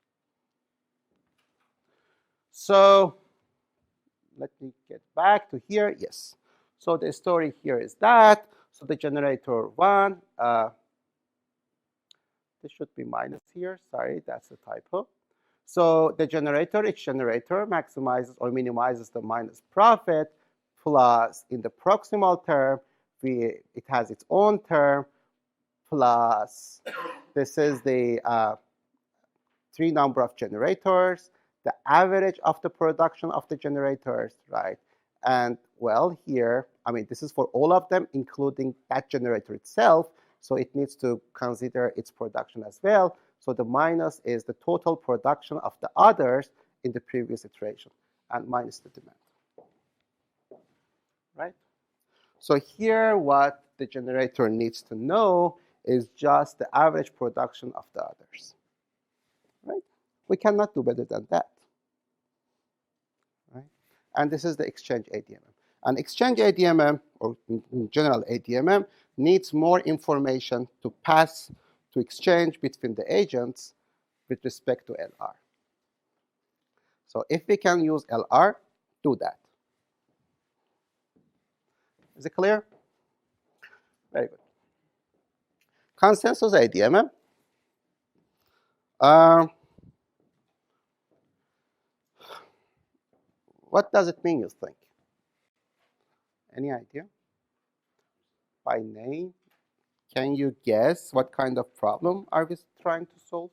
So let me get back to here. Yes. So the story here is that. So the generator 1, this should be minus here. Sorry, that's a typo. So the generator, each generator maximizes or minimizes the minus profit, plus in the proximal term, it has its own term, plus this is the 3 number of generators, the average of the production of the generators, right? And well, here, this is for all of them, including that generator itself. So it needs to consider its production as well. So the minus is the total production of the others in the previous iteration, and minus the demand. Right? So here, what the generator needs to know is just the average production of the others. Right? We cannot do better than that. Right? And this is the exchange ADMM. And exchange ADMM, or in general ADMM, needs more information to pass to exchange between the agents with respect to LR. So if we can use LR, do that. Is it clear? Very good. Consensus ADMM. What does it mean, you think? Any idea? By name? Can you guess what kind of problem are we trying to solve?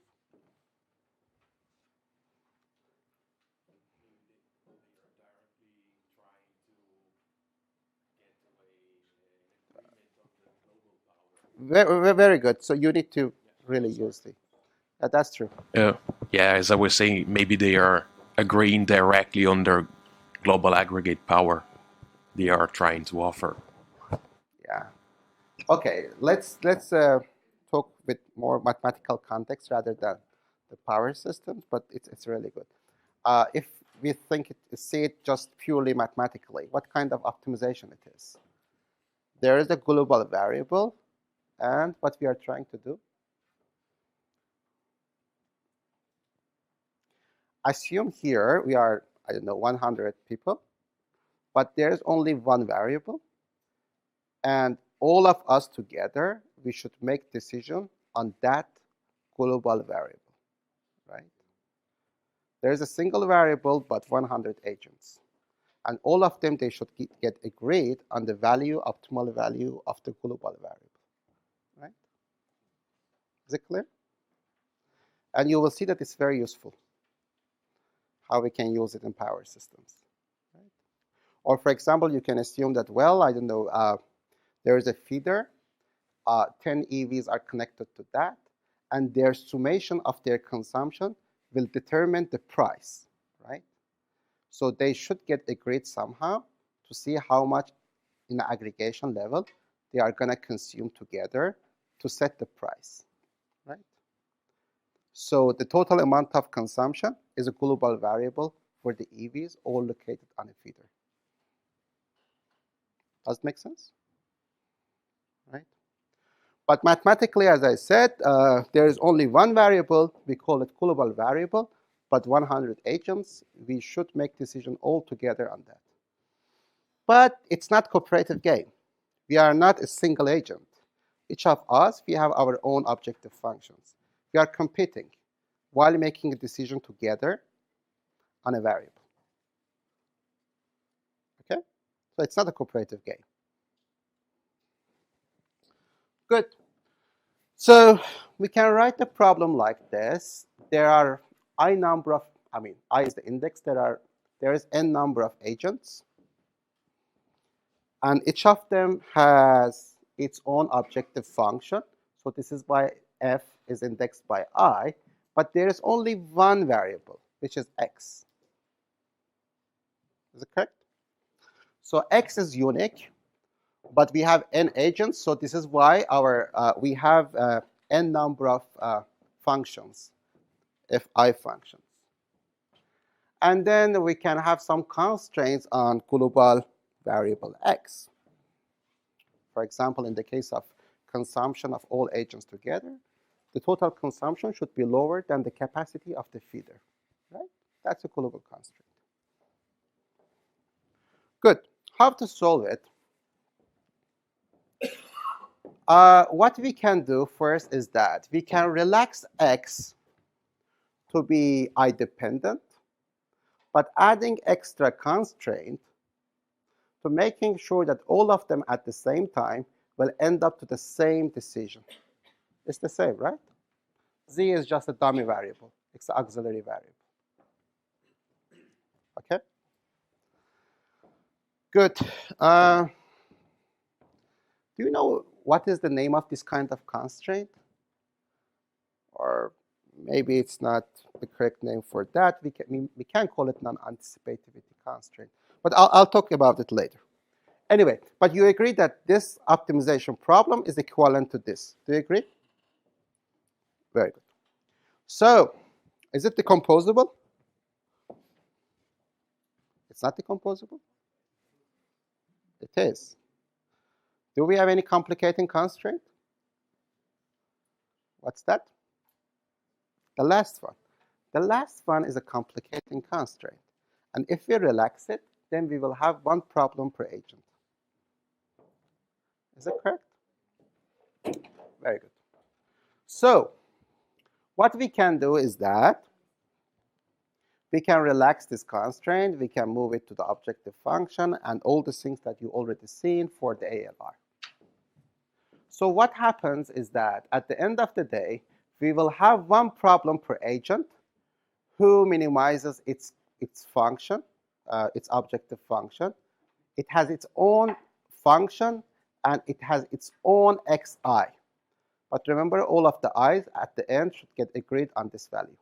Very, very good. So you need to really use the. That's true. Yeah, as I was saying, maybe they are agreeing directly on their global aggregate power they are trying to offer. Yeah. Okay. Let's talk with more mathematical context rather than the power systems, but it's really good. If we see it just purely mathematically, what kind of optimization it is? There is a global variable, and what we are trying to do. Assume here we are, I don't know, 100 people, but there's only one variable, and all of us together, we should make decision on that global variable, right? There's a single variable, but 100 agents. And all of them, they should get agreed on the value, optimal value of the global variable, right? Is it clear? And you will see that it's very useful, how we can use it in power systems. Right? Or for example, you can assume that, well, I don't know, there is a feeder, 10 EVs are connected to that, and their summation of their consumption will determine the price, right? So they should get agreed somehow to see how much in the aggregation level they are going to consume together to set the price, right? So the total amount of consumption is a global variable for the EVs all located on a feeder. Does it make sense? Right? But mathematically, as I said, there is only one variable. We call it global variable, but 100 agents. We should make decision all together on that. But it's not cooperative game. We are not a single agent. Each of us, we have our own objective functions. We are competing while making a decision together on a variable. Okay? So it's not a cooperative game. Good. So we can write the problem like this. There are I is the index. There is n number of agents. And each of them has its own objective function. So this is by f is indexed by I. But there is only one variable, which is x. Is it correct? So x is unique, but we have n agents. So this is why we have n number of functions, fi functions. And then we can have some constraints on global variable x. For example, in the case of consumption of all agents together, the total consumption should be lower than the capacity of the feeder, right? That's a global constraint. Good. How to solve it? What we can do first is that we can relax x to be I-dependent, but adding extra constraint to making sure that all of them at the same time will end up to the same decision. It's the same, right? Z is just a dummy variable. It's an auxiliary variable. Okay? Good. Do you know what is the name of this kind of constraint? Or maybe it's not the correct name for that. We can call it non-anticipativity constraint. But I'll talk about it later. Anyway, but you agree that this optimization problem is equivalent to this. Do you agree? Very good. So, is it decomposable? It's not decomposable? It is. Do we have any complicating constraint? What's that? The last one. The last one is a complicating constraint. And if we relax it, then we will have one problem per agent. Is that correct? Very good. So, what we can do is that we can relax this constraint, we can move it to the objective function, and all the things that you already seen for the ALR. So what happens is that at the end of the day, we will have one problem per agent who minimizes its function, its objective function. It has its own function, and it has its own xi. But remember, all of the i's at the end should get agreed on this value.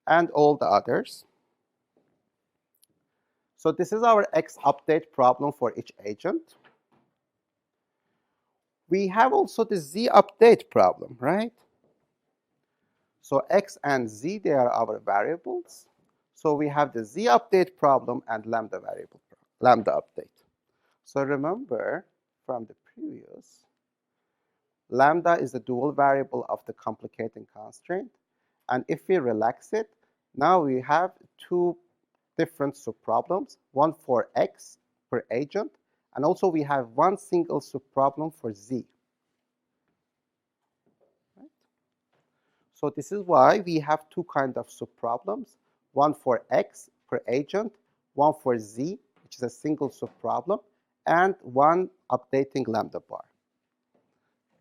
And all the others. So this is our x update problem for each agent. We have also the z update problem, right? So x and z, they are our variables. So we have the z update problem and lambda update. So remember from the previous, lambda is the dual variable of the complicating constraint. And if we relax it, now we have two different subproblems, one for X per agent, and also we have one single subproblem for Z. Right? So this is why we have two kinds of subproblems, one for X per agent, one for Z, which is a single subproblem, and one updating lambda bar.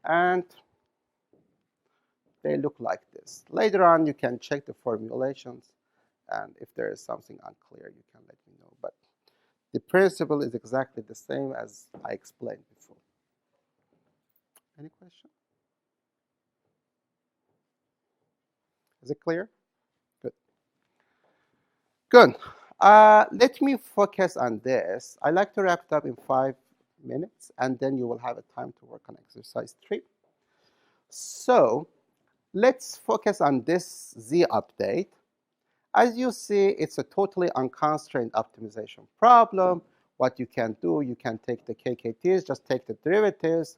And they look like this. Later on, you can check the formulations, and if there is something unclear, you can let me know. But the principle is exactly the same as I explained before. Any question? Is it clear? Good. Good. Let me focus on this. I like to wrap it up in 5 minutes, and then you will have a time to work on exercise 3. So let's focus on this Z update. As you see, it's a totally unconstrained optimization problem. What you can do, you can take the KKTs, just take the derivatives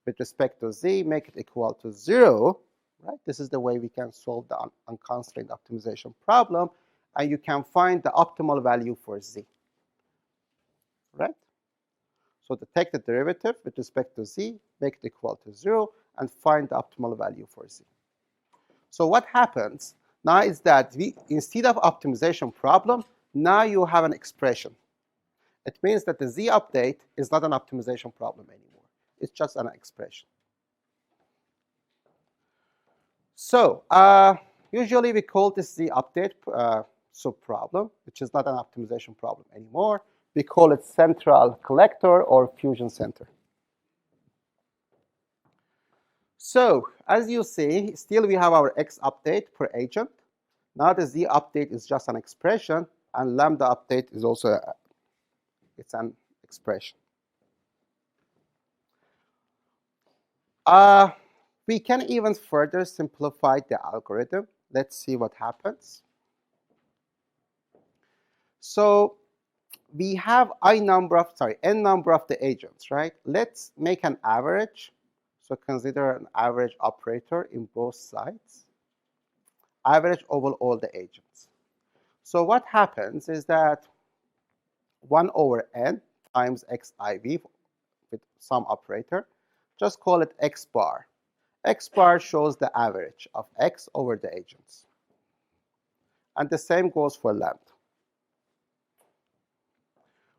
with respect to Z, make it equal to 0. Right? This is the way we can solve the unconstrained optimization problem, and you can find the optimal value for Z. Right? So to take the derivative with respect to Z, make it equal to 0, and find the optimal value for Z. So what happens now is that instead of optimization problem, now you have an expression. It means that the Z update is not an optimization problem anymore. It's just an expression. So usually we call this Z update subproblem, which is not an optimization problem anymore. We call it central collector or fusion center. So as you see, still we have our X update per agent. Now the Z update is just an expression, and lambda update is also it's an expression. We can even further simplify the algorithm. Let's see what happens. So we have n number of the agents, right? Let's make an average. So consider an average operator in both sides. Average over all the agents. So what happens is that 1 over n times xiv with some operator, just call it x bar. X bar shows the average of x over the agents. And the same goes for lambda.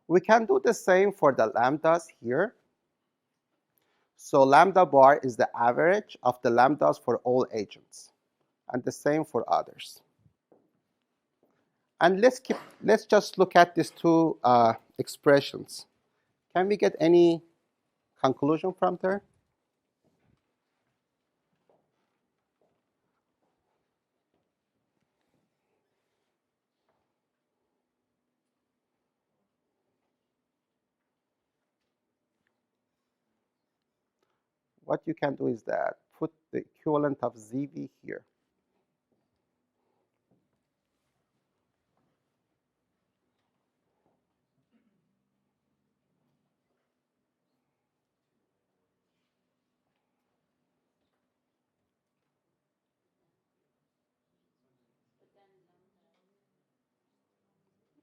We can do the same for the lambdas here. So lambda bar is the average of the lambdas for all agents, and the same for others. And let's just look at these two expressions. Can we get any conclusion from there? What you can do is that put the equivalent of ZV here.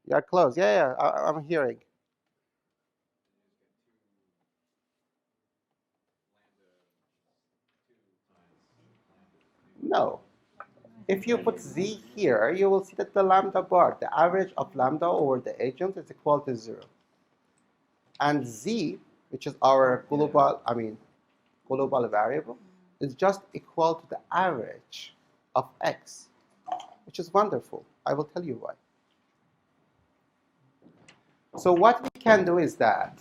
You're close. Yeah, I'm hearing. No. If you put Z here, you will see that the lambda bar, the average of lambda over the agent, is equal to 0. And Z, which is our global variable, is just equal to the average of X, which is wonderful. I will tell you why. So what we can do is that,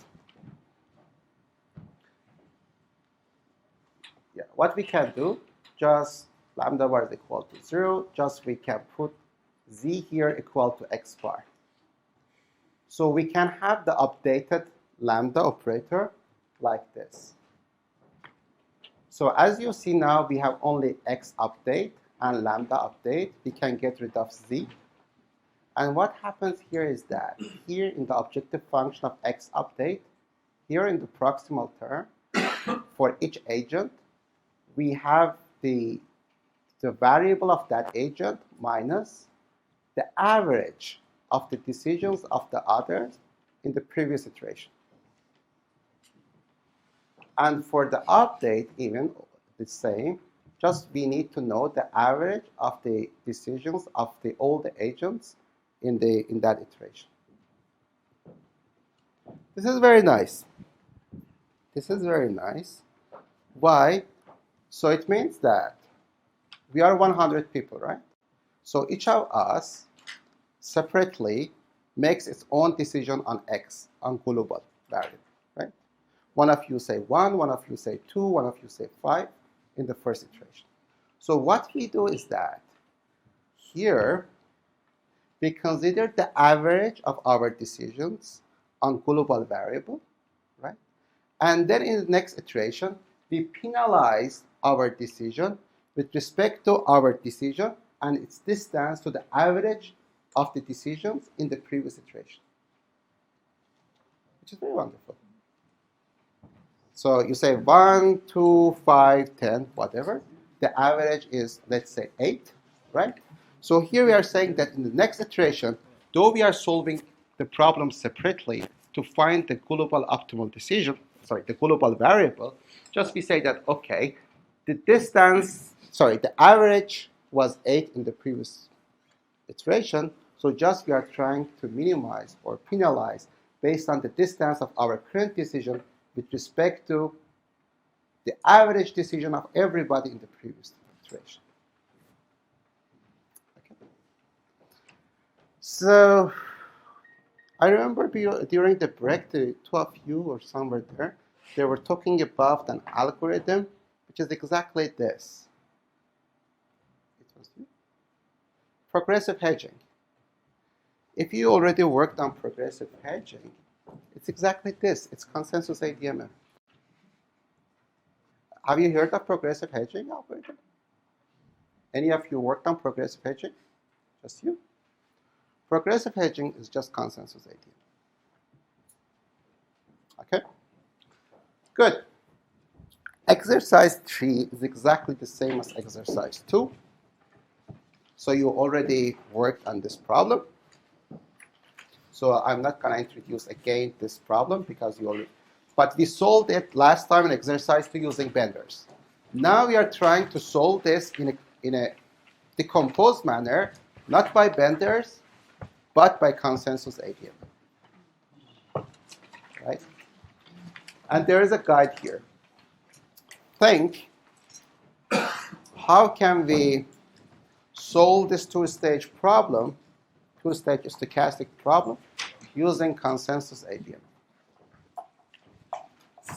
what we can do, just lambda bar is equal to 0, just we can put Z here equal to X bar. So we can have the updated lambda operator like this. So as you see now, we have only X update and lambda update. We can get rid of Z. And what happens here is that here in the objective function of X update, here in the proximal term, for each agent, we have the variable of that agent minus the average of the decisions of the others in the previous iteration. And for the update, even the same, just we need to know the average of the decisions of all the agents in that iteration. This is very nice. This is very nice. Why? So it means that we are 100 people, right? So each of us separately makes its own decision on X, on global variable, right? One of you say 1, one of you say 2, one of you say 5 in the first iteration. So what we do is that here we consider the average of our decisions on global variable, right? And then in the next iteration, we penalize our decision with respect to our decision and its distance to the average of the decisions in the previous iteration, which is very wonderful. So you say 1, 2, 5, 10, whatever. The average is, let's say, 8, right? So here we are saying that in the next iteration, though we are solving the problem separately to find the global optimal decision, the global variable, just we say that, okay, the average was 8 in the previous iteration, so just we are trying to minimize or penalize based on the distance of our current decision with respect to the average decision of everybody in the previous iteration. Okay. So I remember during the break, the two of you or somewhere there, they were talking about an algorithm which is exactly this. It was progressive hedging. If you already worked on progressive hedging, it's exactly this. It's consensus ADMM. Have you heard of progressive hedging algorithm? Any of you worked on progressive hedging? Just you? Progressive hedging is just consensus ADMM. Okay? Good. Exercise 3 is exactly the same as exercise 2. So you already worked on this problem. So I'm not going to introduce again this problem because you already, but we solved it last time in exercise 2 using benders. Now we are trying to solve this in a decomposed manner, not by benders, but by consensus ADMM. Right? And there is a guide here. Think, how can we solve this two-stage problem, two-stage stochastic problem, using consensus ADMM?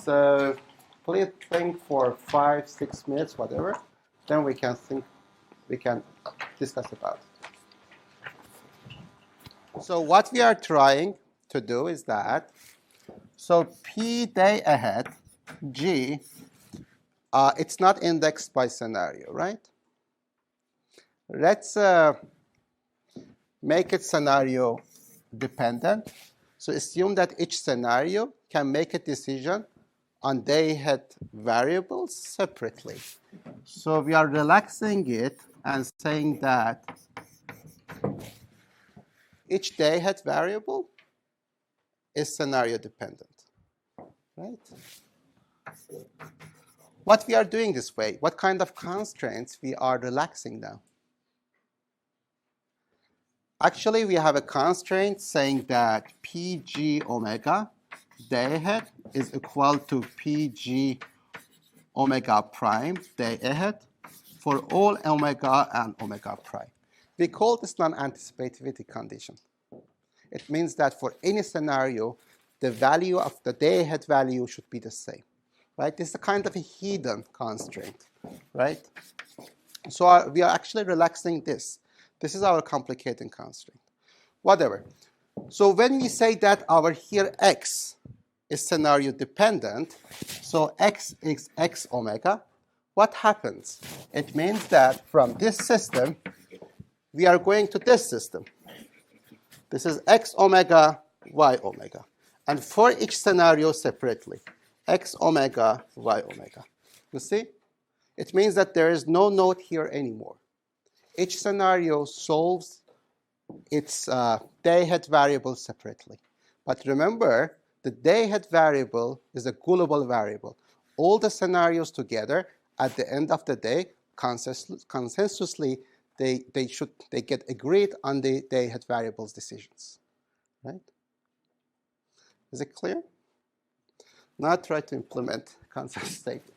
So please think for 5-6 minutes, whatever. Then we can discuss about it. So what we are trying to do is that, so P day ahead, G, it's not indexed by scenario, right? Let's make it scenario dependent. So assume that each scenario can make a decision on day ahead variables separately. So we are relaxing it and saying that each day ahead variable is scenario dependent, right? What we are doing this way, what kind of constraints we are relaxing now? Actually, we have a constraint saying that PG omega day ahead is equal to PG omega prime day ahead for all omega and omega prime. We call this non-anticipativity condition. It means that for any scenario, the value of the day ahead value should be the same, right? This is a kind of a hidden constraint, right? So we are actually relaxing this. This is our complicating constraint. Whatever. So when we say that our here X is scenario dependent, so X is X omega, what happens? It means that from this system, we are going to this system. This is X omega, Y omega. And for each scenario separately, X omega, Y omega. You see? It means that there is no node here anymore. Each scenario solves its day-ahead variable separately. But remember, the day-ahead variable is a global variable. All the scenarios together, at the end of the day, consensusly, they get agreed on the day-ahead variables decisions, right? Is it clear? Now try to implement consensus statement.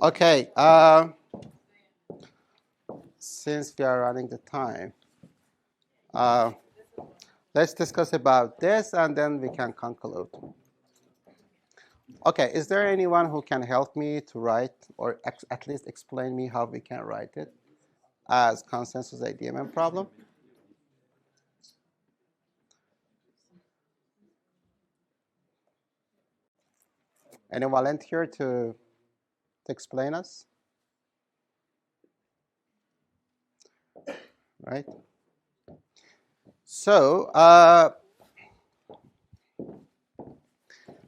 Okay, since we are running the time, let's discuss about this and then we can conclude. Okay, is there anyone who can help me to write or at least explain me how we can write it as consensus ADMM problem? Any volunteer to explain us? Right? So,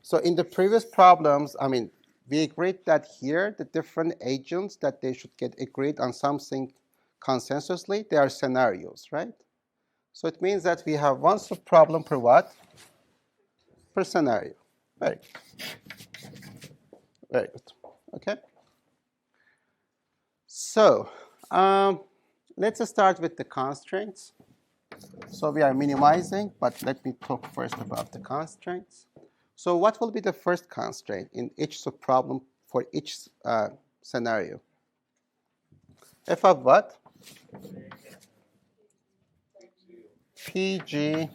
so in the previous problems, I mean, we agreed that here the different agents that they should get agreed on something consensusly, they are scenarios, right? So it means that we have one subproblem per what? Per scenario. Very good. Okay. So let's start with the constraints. So we are minimizing, but let me talk first about the constraints. So what will be the first constraint in each subproblem for each scenario? F of what? PG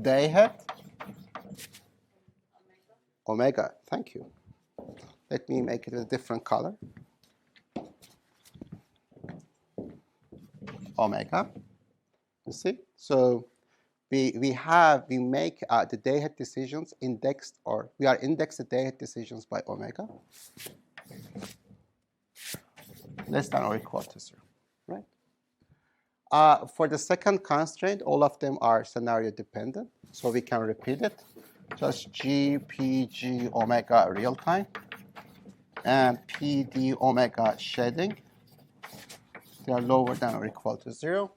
day-ahead omega. Thank you. Let me make it a different color. Omega. You see? So we make the day-ahead decisions indexed, or we are indexed the day-ahead decisions by omega less than or equal to 0, right? For the second constraint, all of them are scenario dependent, so we can repeat it. Just G, PG, omega real time, and PD, omega shading. They are lower than or equal to 0.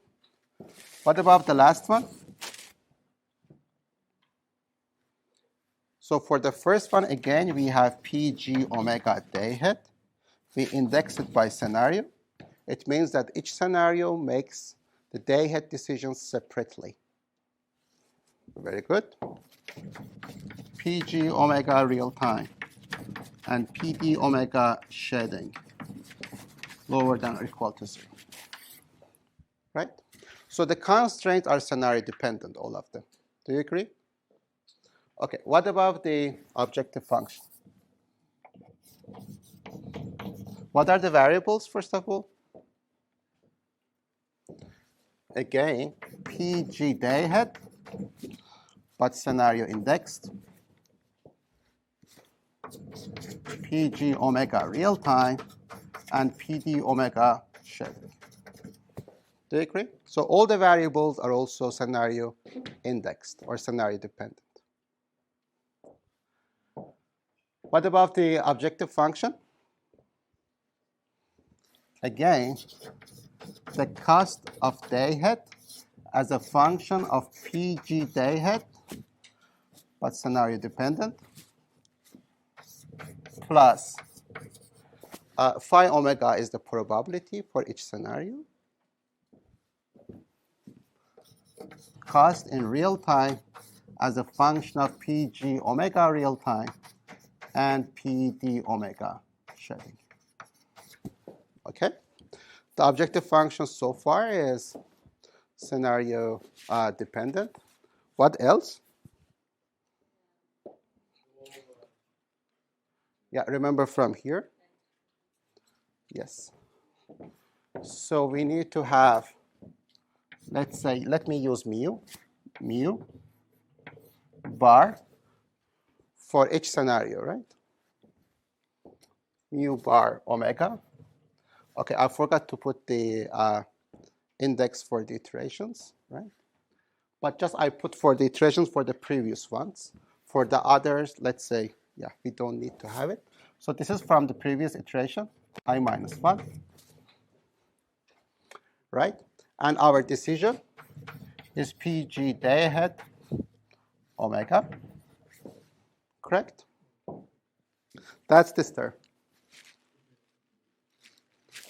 What about the last one? So for the first one, again, we have PG omega day-ahead. We index it by scenario. It means that each scenario makes the day-ahead decisions separately. Very good. PG omega real time and PD omega shading lower than or equal to 0. Right? So the constraints are scenario dependent, all of them. Do you agree? Okay, what about the objective function? What are the variables, first of all? again, PG day ahead, but scenario indexed. PG omega real time, and PD omega schedule. Do you agree? So all the variables are also scenario indexed or scenario dependent. What about the objective function? Again, the cost of day ahead as a function of PG day ahead, but scenario dependent, plus phi omega is the probability for each scenario. Cost in real time as a function of PG omega real time and PD omega shedding. Okay? The objective function so far is scenario dependent. What else? Yeah, remember from here? Yes. So we need to have, let's say, let me use mu bar for each scenario, right? Mu bar omega. Okay, I forgot to put the index for the iterations, right? But just I put for the iterations for the previous ones. For the others, let's say, yeah, we don't need to have it. So this is from the previous iteration, I minus 1, right? And our decision is PG day ahead omega, correct? That's this term.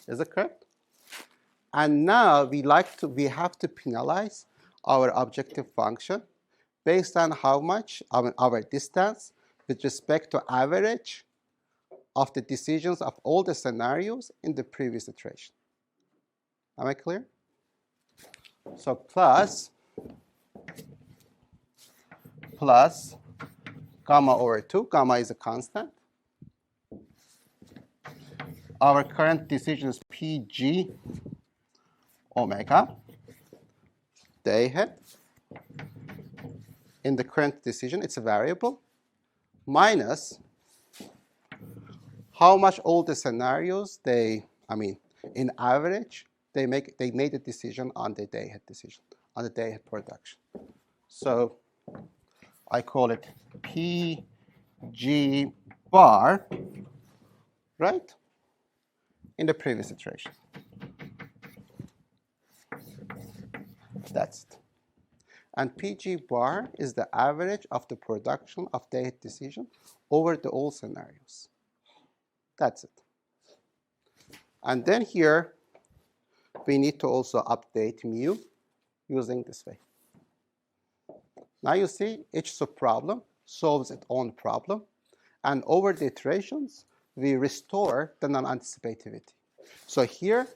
Is it correct? And now we have to penalize our objective function based on how much our distance with respect to average of the decisions of all the scenarios in the previous iteration. Am I clear? So plus gamma over 2, gamma is a constant. Our current decision is PG omega day ahead. In the current decision, it's a variable, minus how much all the scenarios in average, they made a decision on the day ahead decision, on the day ahead production. So I call it PG bar, right, in the previous iteration. That's it. And PG bar is the average of the production of day ahead decision over the all scenarios. That's it. And then here, we need to also update mu using this way. Now you see each subproblem solves its own problem. And over the iterations, we restore the non-anticipativity. So here,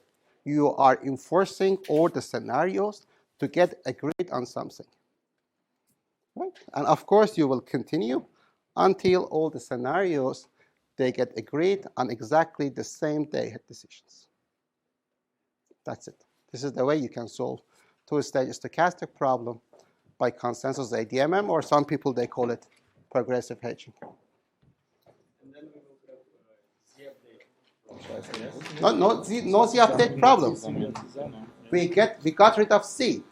you are enforcing all the scenarios to get agreed on something. Right? And of course, you will continue until all the scenarios, they get agreed on exactly the same day ahead decisions. That's it. This is the way you can solve two-stage stochastic problem by consensus ADMM, or some people, they call it progressive hedging. And then we will have No Z update problem. We got rid of C.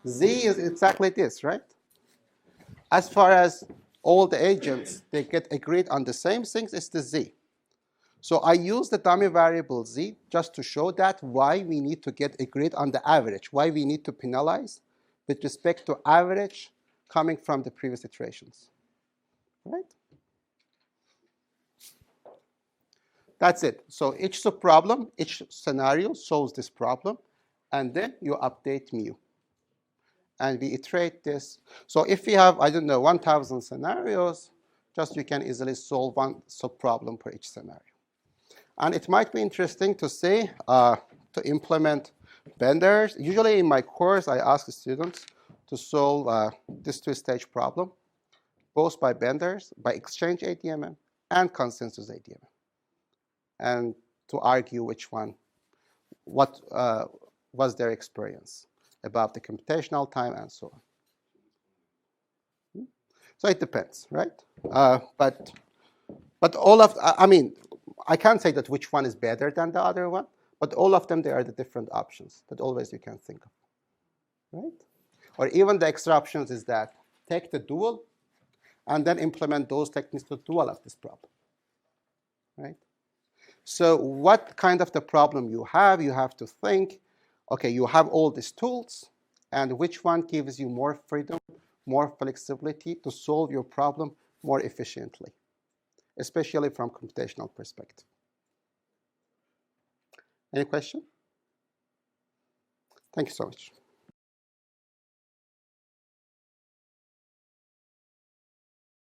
Z is exactly this, right? As far as all the agents, they get agreed on the same things, it's the Z. So I use the dummy variable Z just to show that why we need to get agreed on the average, why we need to penalize with respect to average coming from the previous iterations, right? That's it. So each subproblem, each scenario solves this problem, and then you update mu. And we iterate this. So if we have, 1,000 scenarios, just you can easily solve one subproblem per each scenario. And it might be interesting to see, to implement benders. Usually in my course, I ask the students to solve this two-stage problem, both by benders, by exchange ADMM, and consensus ADMM, and to argue which one what was their experience about the computational time and so on. So it depends, right? But all of, I mean, I can't say that which one is better than the other one, but all of them, they are the different options that always you can think of, right? Or even the extra options is that take the dual and then implement those techniques to dual of this problem, right? So what kind of the problem you have to think, okay, you have all these tools, and which one gives you more freedom, more flexibility to solve your problem more efficiently, especially from computational perspective. Any question? Thank you so much.